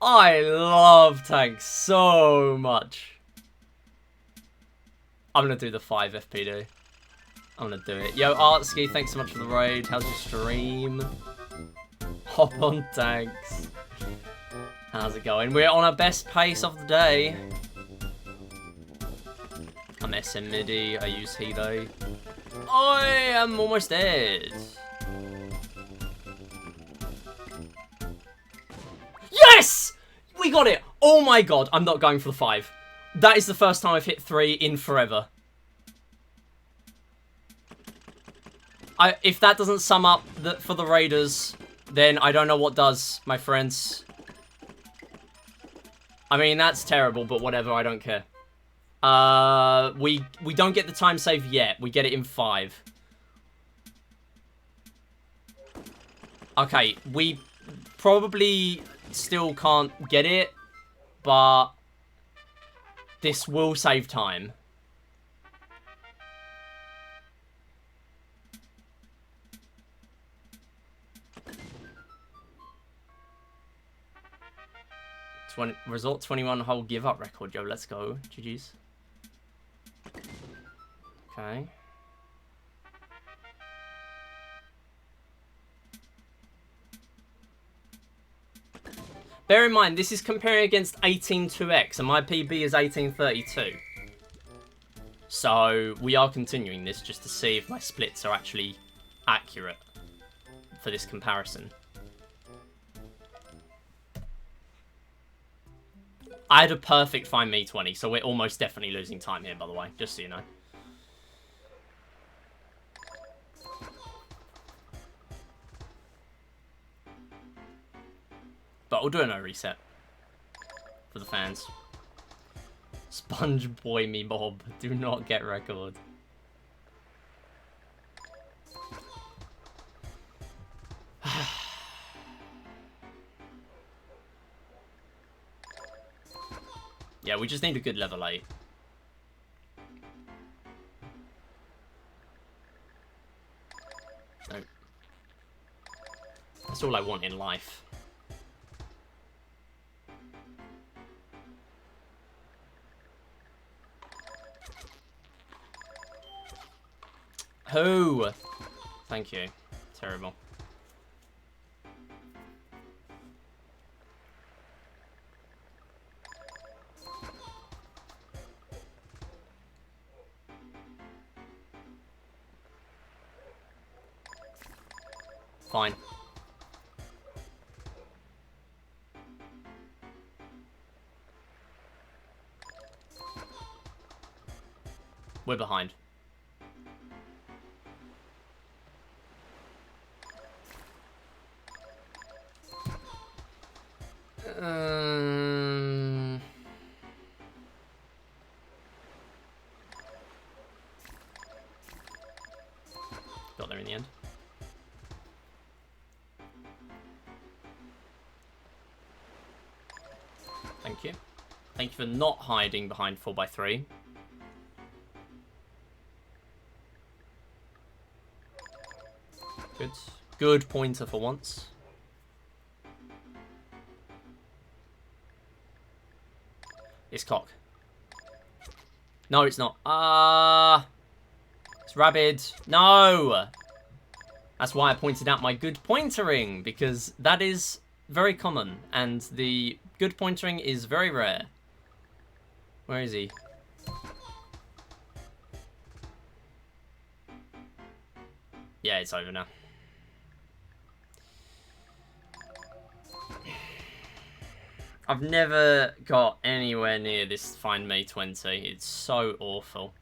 I love tanks so much. I'm going to do the 5 FPD. I'm going to do it. Yo, Artsky, thanks so much for the raid. How's your stream? Hop on tanks. How's it going? We're on our best pace of the day. I'm SM MIDI. I use Hilo. I am almost dead. Yes! We got it! Oh my god, I'm not going for the 5. That is the first time I've hit 3 in forever. If that doesn't sum up for the Raiders, then I don't know what does, my friends. I mean, that's terrible, but whatever, I don't care. We don't get the time save yet. We get it in 5. Okay, we probably still can't get it, but this will save time. Result 21 hole give up record. Yo, let's go. GG's. Okay. Bear in mind, this is comparing against 18.2x, and my PB is 18.32. So, we are continuing this just to see if my splits are actually accurate for this comparison. I had a perfect Find Me 20, so we're almost definitely losing time here, by the way, just so you know. But we'll do a no reset for the fans. Sponge boy me mob. Do not get record. Yeah, we just need a good level 8. No. That's all I want in life. Who? Thank you. Terrible. Fine. We're behind. Got there in the end. Thank you. Thank you for not hiding behind 4x3. Good. Good pointer for once. It's cock. No, it's not. It's rabid. No! That's why I pointed out my good pointering, because that is very common, and the good pointering is very rare. Where is he? Yeah, it's over now. I've never got anywhere near this Find Me 20. It's so awful.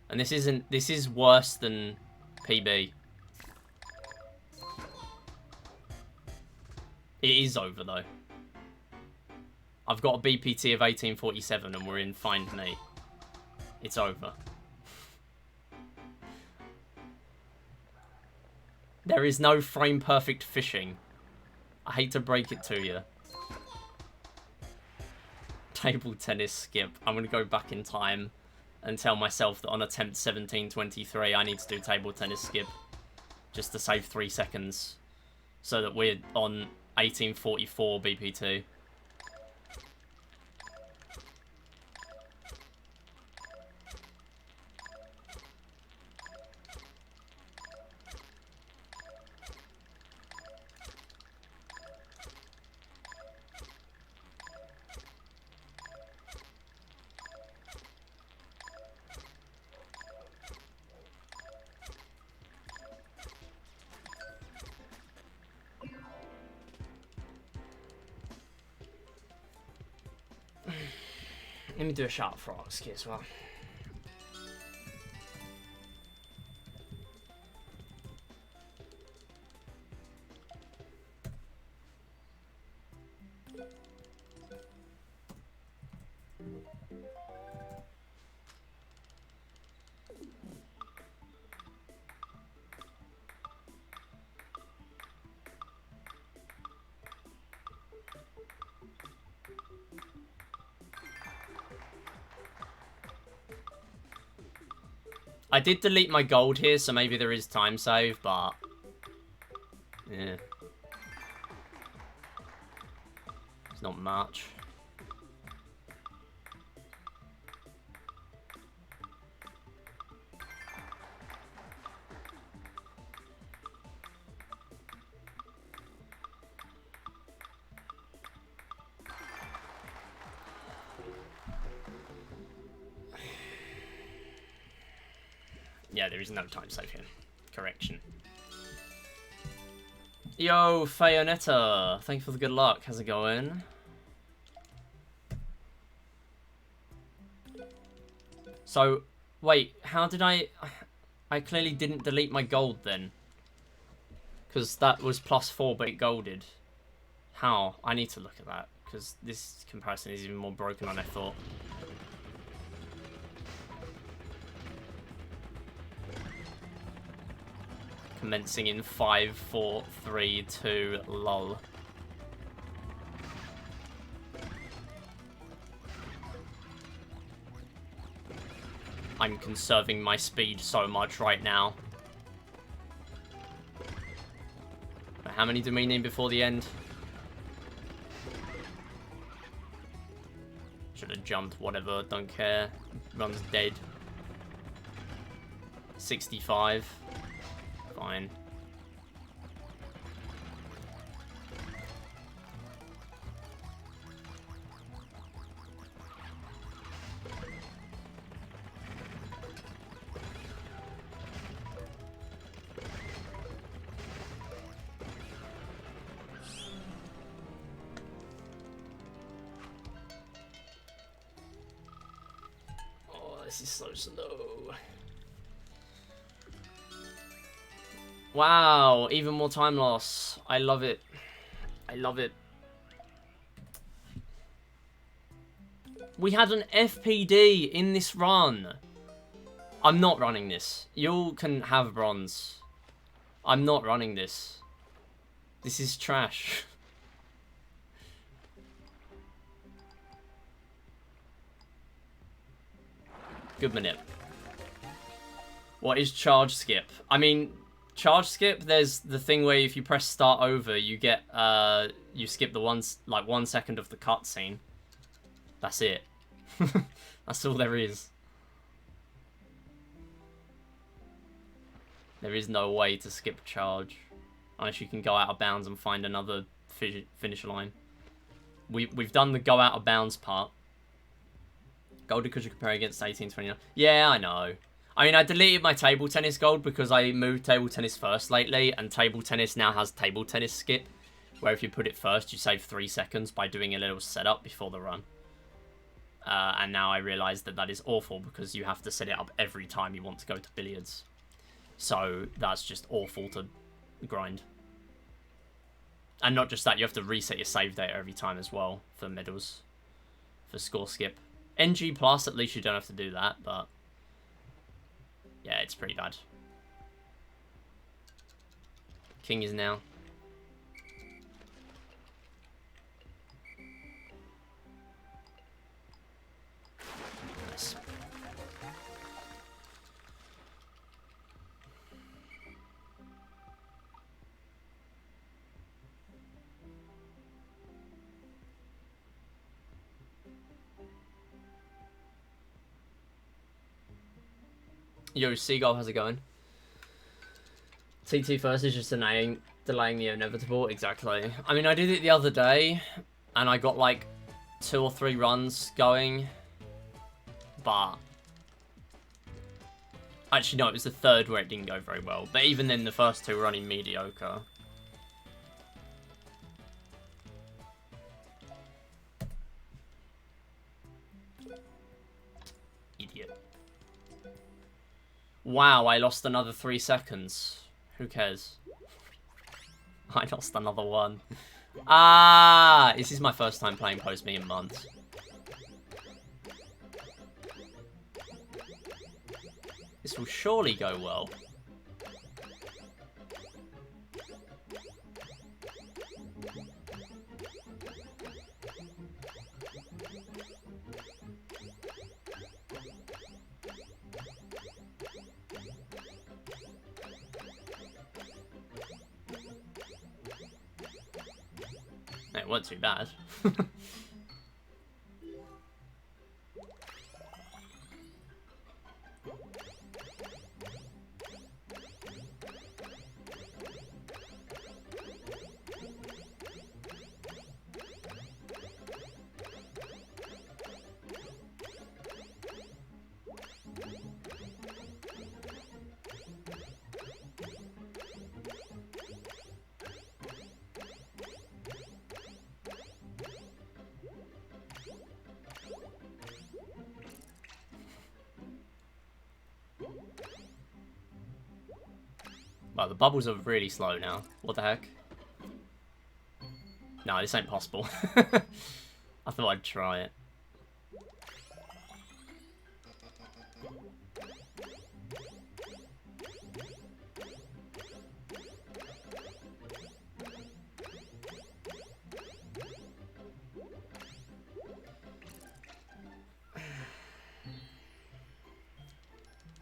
And this is worse than PB. It is over though. I've got a BPT of 1847 and we're in Find Me. It's over. There is no frame perfect fishing. I hate to break it to you. Table tennis skip. I'm going to go back in time and tell myself that on attempt 1723 I need to do table tennis skip just to save 3 seconds so that we're on 1844 BP2. Let me do a shout for Oxkey as well. I did delete my gold here, so maybe there is time save, but... yeah. It's not much. Yeah, there is no time save here. Correction. Yo, Fayonetta. Thank you for the good luck. How's it going? So, wait, how did I clearly didn't delete my gold then. Because that was +4, but it golded. How? I need to look at that. Because this comparison is even more broken than I thought. Commencing in 5, 4, 3, 2, lol. I'm conserving my speed so much right now. But how many do we need before the end? Should have jumped, whatever, don't care. Run's dead. 65. Fine. Oh, this is so slow. Wow, even more time loss. I love it. I love it. We had an FPD in this run. I'm not running this. You can have bronze. I'm not running this. This is trash. Good minute. What is charge skip? I mean... charge skip, there's the thing where if you press start over, you get, you skip the 1 second of the cutscene. That's it. That's all there is. There is no way to skip charge. Unless you can go out of bounds and find another finish line. We've done the go out of bounds part. Gold because you're comparing against 1829. Yeah, I know. I mean, I deleted my table tennis gold because I moved table tennis first lately, and table tennis now has table tennis skip, where if you put it first, you save 3 seconds by doing a little setup before the run. And now I realise that that is awful because you have to set it up every time you want to go to billiards. So that's just awful to grind. And not just that, you have to reset your save data every time as well for medals, for score skip. NG+, at least you don't have to do that, but... yeah, it's pretty bad. King is now. Nice. Yo, Seagull, how's it going? TT first is just delaying the inevitable. Exactly. I mean, I did it the other day, and I got like 2 or 3 runs going, but actually no, it was the 3rd where it didn't go very well. But even then, the first 2 were only mediocre. Idiot. Wow, I lost another 3 seconds. Who cares? I lost another 1. Ah, this is my first time playing Post Me in months. This will surely go well. it weren't too bad. Wow, the bubbles are really slow now. What the heck? No, this ain't possible. I thought I'd try it.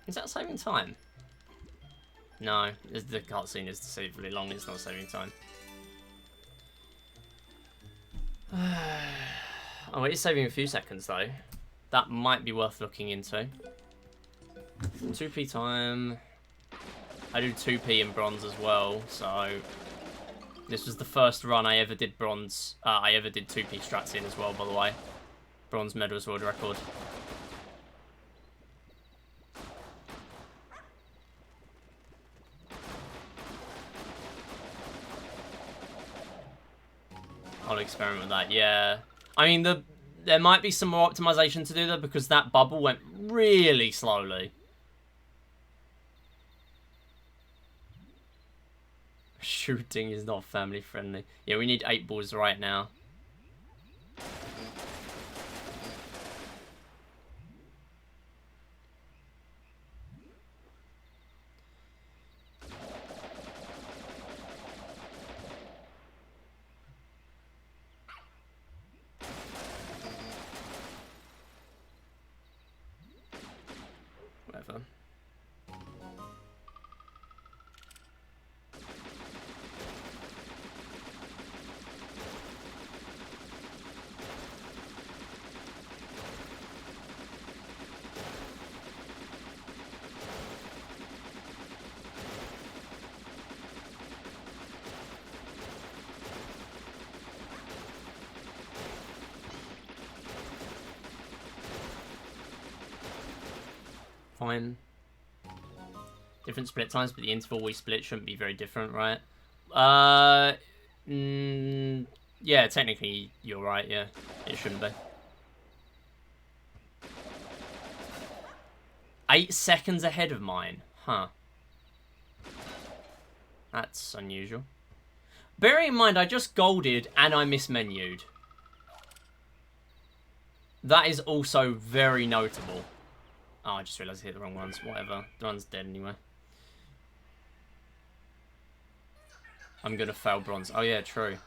Is that saving time? No, the cutscene is deceitfully long, it's not saving time. Oh, it is saving a few seconds though. That might be worth looking into. 2p time. I do 2p in bronze as well, so this was the first run I ever did bronze. I ever did 2p strats in as well, by the way. Bronze medals world record. I'll experiment with that, yeah. I mean, there might be some more optimization to do there because that bubble went really slowly. Shooting is not family friendly. Yeah, we need 8 balls right now. Whatever. Fine. Different split times, but the interval we split shouldn't be very different, right? Yeah, technically you're right, yeah. It shouldn't be. 8 seconds ahead of mine. Huh. That's unusual. Bearing in mind, I just golded and I mismenued. That is also very notable. Oh, I just realised I hit the wrong ones. Whatever. The one's dead anyway. I'm gonna fail bronze. Oh yeah, true.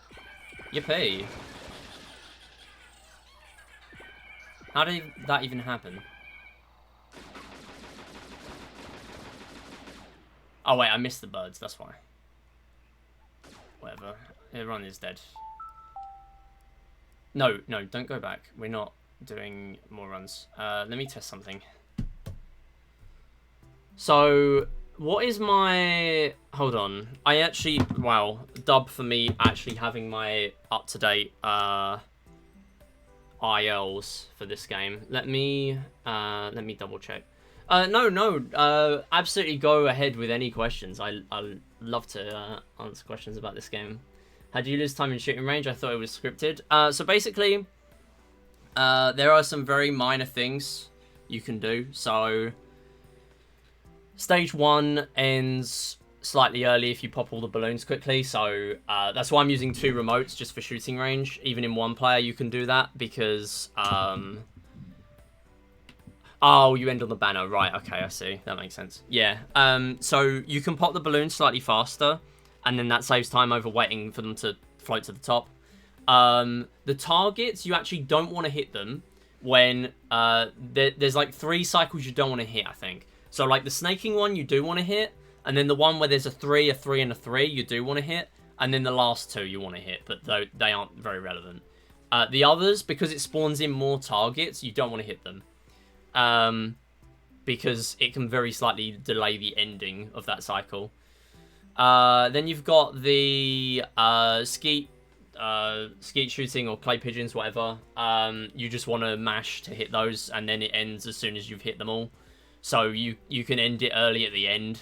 Yippee. How did that even happen? Oh wait, I missed the birds, that's why. Whatever. Everyone is dead. No, no, don't go back. We're not doing more runs. Let me test something. So, what is my... Hold on. I actually... Wow. Dub for me actually having my up-to-date ILs for this game. Let me double check. No. Absolutely go ahead with any questions. I love to answer questions about this game. How do you lose time in shooting range? I thought it was scripted. So basically, there are some very minor things you can do. So... Stage 1 ends slightly early if you pop all the balloons quickly, so that's why I'm using 2 remotes just for shooting range. Even in 1 player you can do that because... Oh, you end on the banner. Right, okay, I see. That makes sense. Yeah, so you can pop the balloons slightly faster, and then that saves time over waiting for them to float to the top. The targets, you actually don't want to hit them when... there's like 3 cycles you don't want to hit, I think. So, like, the snaking one you do want to hit, and then the one where there's a 3, and a 3, you do want to hit. And then the last 2 you want to hit, but they aren't very relevant. The others, because it spawns in more targets, you don't want to hit them. Because it can very slightly delay the ending of that cycle. Then you've got the skeet shooting or clay pigeons, whatever. You just want to mash to hit those, and then it ends as soon as you've hit them all. So you can end it early at the end,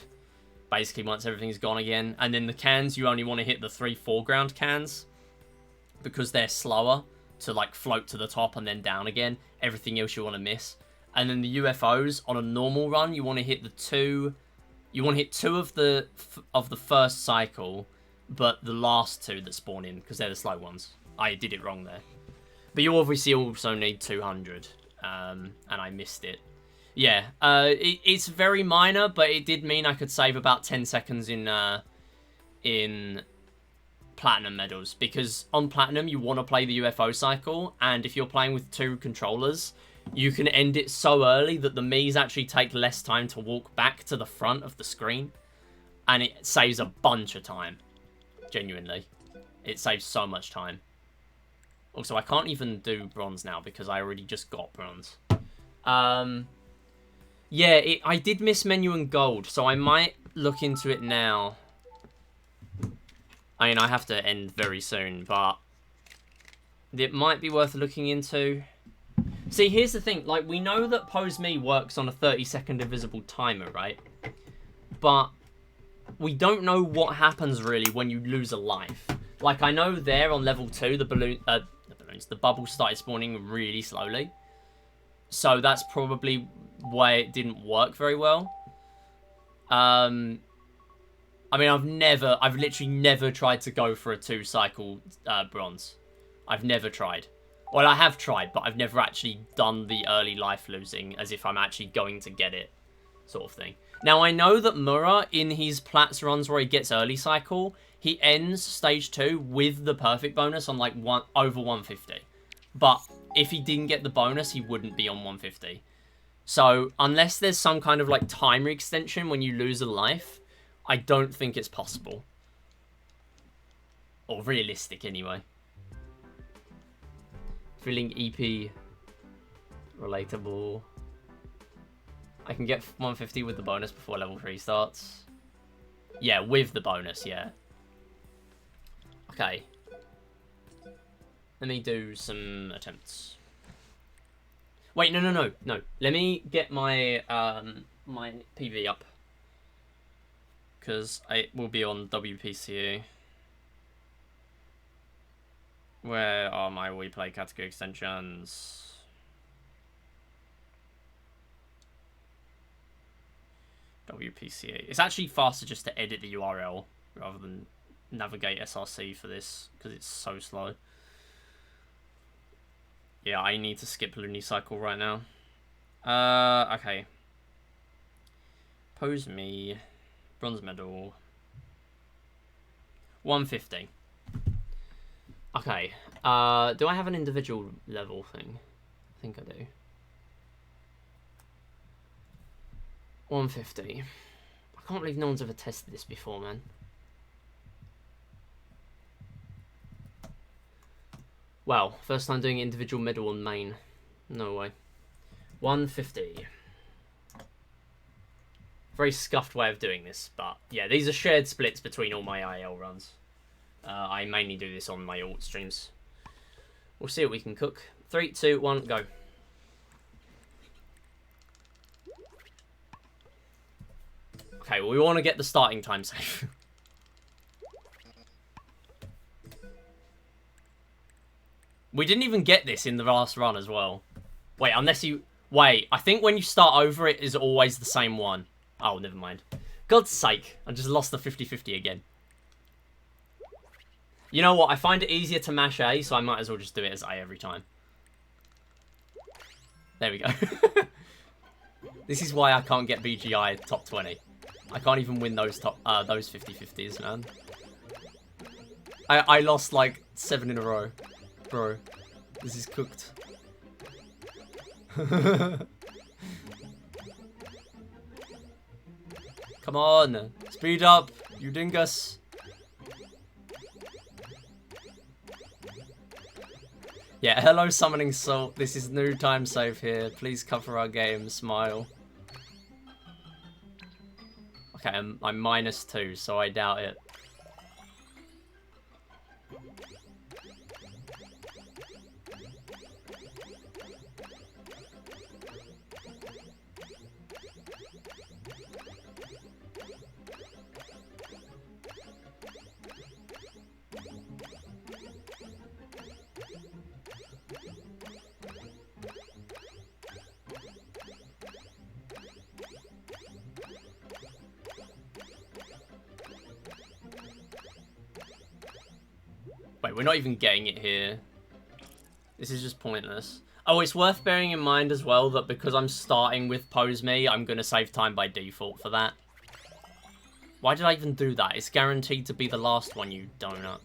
basically once everything's gone again. And then the cans, you only want to hit the 3 foreground cans, because they're slower to like float to the top and then down again. Everything else you want to miss. And then the UFOs on a normal run, you want to hit the 2. You want to hit 2 of the first cycle, but the last 2 that spawn in, because they're the slow ones. I did it wrong there. But you obviously also need 200, and I missed it. Yeah, it's very minor, but it did mean I could save about 10 seconds in Platinum medals, because on Platinum you want to play the UFO cycle, and if you're playing with 2 controllers, you can end it so early that the Miis actually take less time to walk back to the front of the screen, and it saves a bunch of time. Genuinely, it saves so much time. Also, I can't even do bronze now because I already just got bronze. Yeah, I did miss menu and gold, so I might look into it now. I mean, I have to end very soon, but it might be worth looking into. See, here's the thing. Like, we know that Pose Me works on a 30-second invisible timer, right? But we don't know what happens, really, when you lose a life. Like, I know there on level 2, the bubbles started spawning really slowly. So that's probably why it didn't work very well. I mean, I've literally never tried to go for a 2-cycle bronze. I've never tried. Well, I have tried, but I've never actually done the early life losing as if I'm actually going to get it, sort of thing. Now, I know that Mura, in his Plats runs where he gets early cycle, he ends stage 2 with the perfect bonus on, like, over 150. But if he didn't get the bonus, he wouldn't be on 150. So, unless there's some kind of, like, timer extension when you lose a life, I don't think it's possible. Or realistic, anyway. Feeling EP relatable. I can get 150 with the bonus before level 3 starts. Yeah, with the bonus, yeah. Okay. Let me do some attempts. Wait, no. Let me get my my PV up, because it will be on WPCE. Where are my WePlay category extensions? WPCE. It's actually faster just to edit the URL rather than navigate SRC for this, because it's so slow. Yeah, I need to skip Lunicycle right now. Okay. Pose Me. Bronze medal. 150. Okay. Do I have an individual level thing? I think I do. 150. I can't believe no one's ever tested this before, man. Wow, first time doing individual medal on main. No way. 150. Very scuffed way of doing this, but yeah, these are shared splits between all my IL runs. I mainly do this on my alt streams. We'll see what we can cook. 3, 2, 1, go. Okay, well, we want to get the starting time safe. We didn't even get this in the last run as well. Wait, unless you... Wait, I think when you start over, it is always the same one. Oh, never mind. God's sake, I just lost the 50-50 again. You know what? I find it easier to mash A, so I might as well just do it as A every time. There we go. This is why I can't get BGI top 20. I can't even win those 50-50s, man. I lost like 7 in a row. Bro, this is cooked. Come on, speed up, you dingus. Yeah, hello summoning salt. This is new time save here. Please cover our game. Smile. Okay, I'm -2, so I doubt it. Wait, we're not even getting it here. This is just pointless. Oh, it's worth bearing in mind as well that because I'm starting with Pose Me, I'm going to save time by default for that. Why did I even do that? It's guaranteed to be the last one, you donut.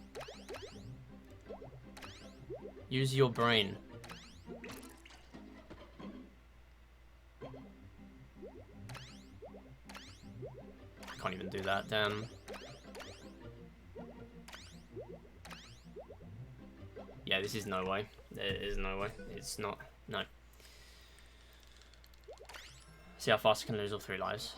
Use your brain. I can't even do that, damn. Yeah, this is no way. There is no way. It's not. No. See how fast I can lose all 3 lives.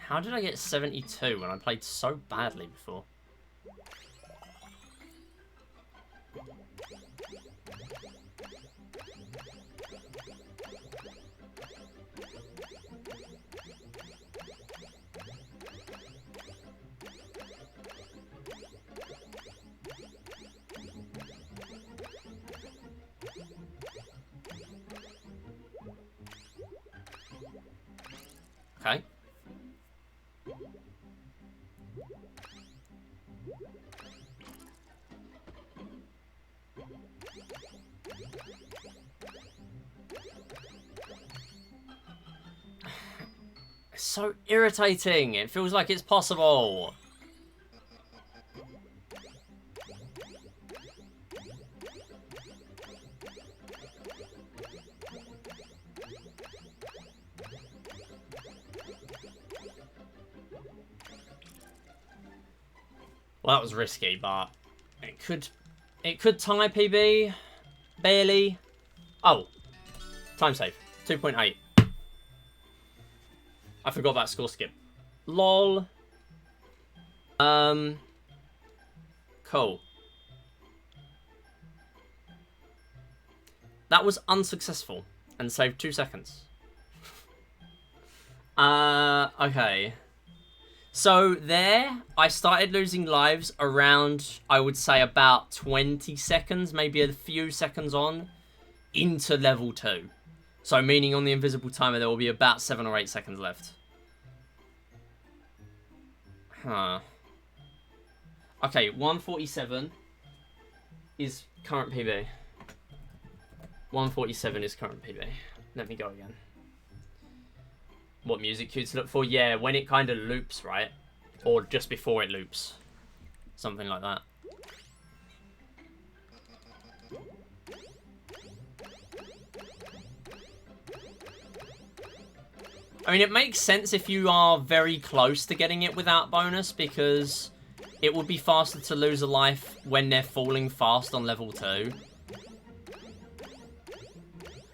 How did I get 72 when I played so badly before? Okay. It's so irritating. It feels like it's possible. Well, that was risky, but it could tie PB. Barely. Oh. Time save. 2.8. I forgot about score skip. Lol. Cool. That was unsuccessful and saved 2 seconds. Okay. So there, I started losing lives around, I would say, about 20 seconds, maybe a few seconds on, into level 2. So meaning on the invisible timer, there will be about 7 or 8 seconds left. Huh. Okay, 147 is current PB. 147 is current PB. Let me go again. What music cue to look for? Yeah, when it kind of loops, right? Or just before it loops. Something like that. I mean, it makes sense if you are very close to getting it without bonus, because it would be faster to lose a life when they're falling fast on level 2.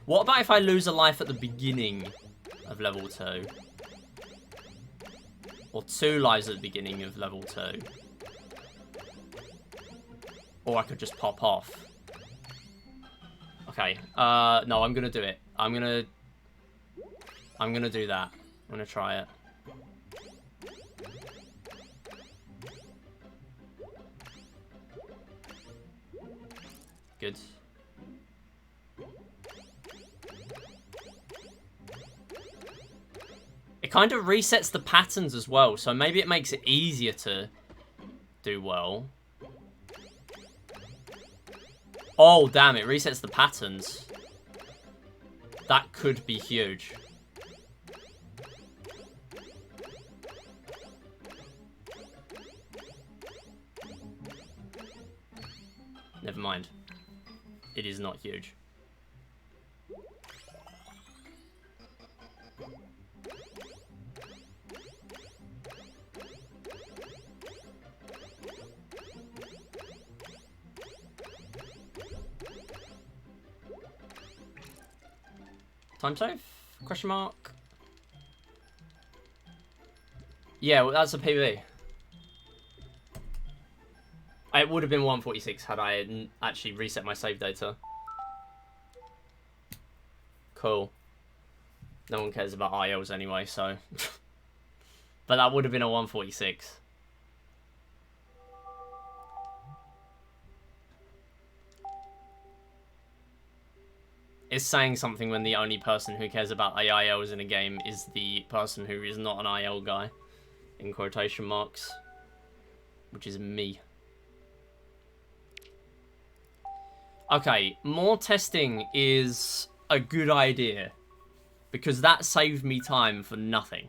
What about if I lose a life at the beginning of level 2? Or 2 lives at the beginning of level 2? Or I could just pop off. Okay, no, I'm gonna do it. I'm gonna do that. I'm gonna try it. Good. It kind of resets the patterns as well, so maybe it makes it easier to do well. Oh, damn, it resets the patterns. That could be huge. Never mind. It is not huge. Time save? Question mark? Yeah, well, that's a PB. It would have been 146 had I actually reset my save data. Cool. No one cares about ILs anyway, so... But that would have been a 146. It's saying something when the only person who cares about ILs in a game is the person who is not an IL guy. In quotation marks. Which is me. Okay, more testing is a good idea. Because that saved me time for nothing.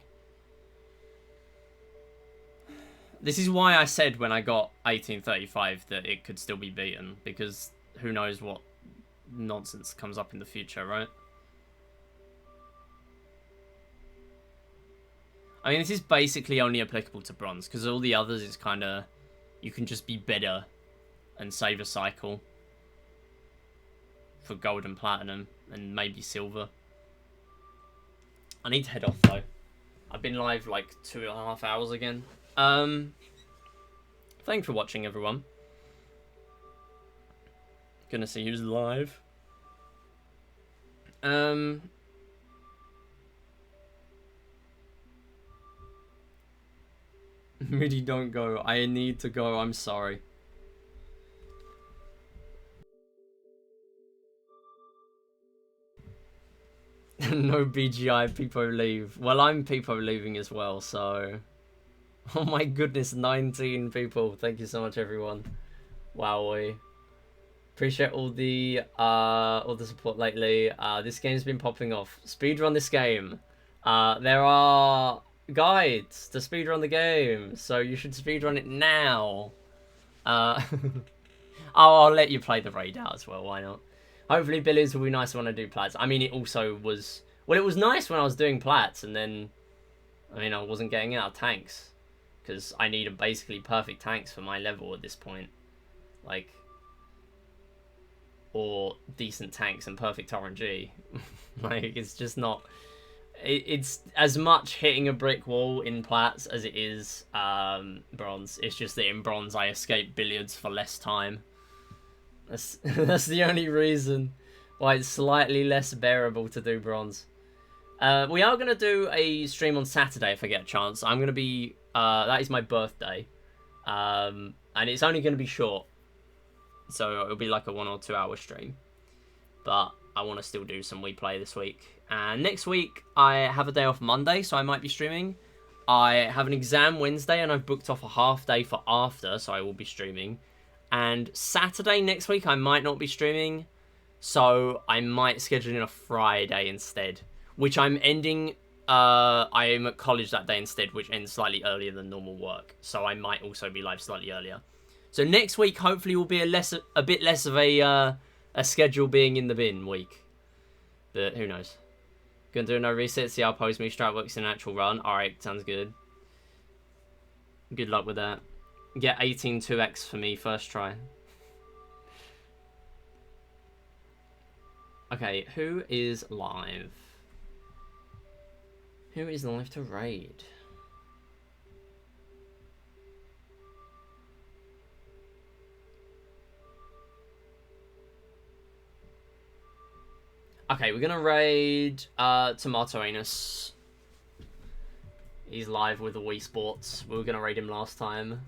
This is why I said when I got 1835 that it could still be beaten. Because who knows what nonsense comes up in the future, right? I mean, this is basically only applicable to bronze, because all the others is kind of... You can just be better and save a cycle for gold and platinum, and maybe silver. I need to head off, though. I've been live like 2.5 hours again. Thanks for watching, everyone. Gonna see who's live. Moody, don't go. I need to go. I'm sorry. No BGI, Peepo leave. Well, I'm Peepo leaving as well, so... Oh my goodness, 19 people. Thank you so much, everyone. Wowee. Appreciate all the support lately. This game's been popping off. Speedrun this game. There are guides to speedrun the game, so you should speedrun it now. I'll let you play the raid out as well, why not? Hopefully Billy's will be nice when I do plats. I mean, it also was... Well, it was nice when I was doing plats, and then... I mean, I wasn't getting out of tanks. Because I need basically perfect tanks for my level at this point. Like... Or decent tanks and perfect RNG. Like, it's just not... It's as much hitting a brick wall in plats as it is bronze. It's just that in bronze I escape billiards for less time. That's the only reason why it's slightly less bearable to do bronze. We are going to do a stream on Saturday if I get a chance. I'm going to be... that is my birthday. And it's only going to be short. So it'll be like a 1 or 2 hour stream. But I want to still do some We Play this week. And next week, I have a day off Monday, so I might be streaming. I have an exam Wednesday, and I've booked off a half day for after, so I will be streaming. And Saturday next week, I might not be streaming, so I might schedule in a Friday instead. Which I'm ending... I am at college that day instead, which ends slightly earlier than normal work. So I might also be live slightly earlier. So next week, hopefully, will be a bit less of a schedule being in the bin week. But who knows? Gonna do no reset, see how post me strat works in an actual run. Alright, sounds good. Good luck with that. Get 18 2x for me first try. Okay, who is live? Who is live to raid? Okay, we're gonna raid Tomato Anus. He's live with the Wii Sports. We were gonna raid him last time.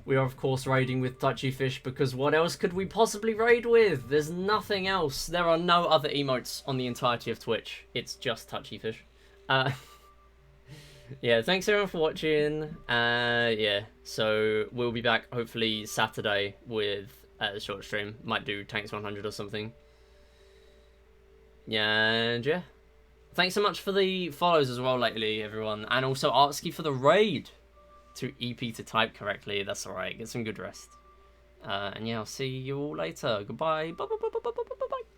We are of course raiding with Touchy Fish because what else could we possibly raid with? There's nothing else. There are no other emotes on the entirety of Twitch. It's just Touchy Fish. Yeah, thanks everyone for watching. Yeah, so we'll be back hopefully Saturday with a short stream. Might do Tanks 100 or something. And yeah. Thanks so much for the follows as well lately, everyone. And also Artsky for the raid. To EP to type correctly. That's alright. Get some good rest. And yeah, I'll see you all later. Goodbye. Bye bye bye bye bye bye bye bye.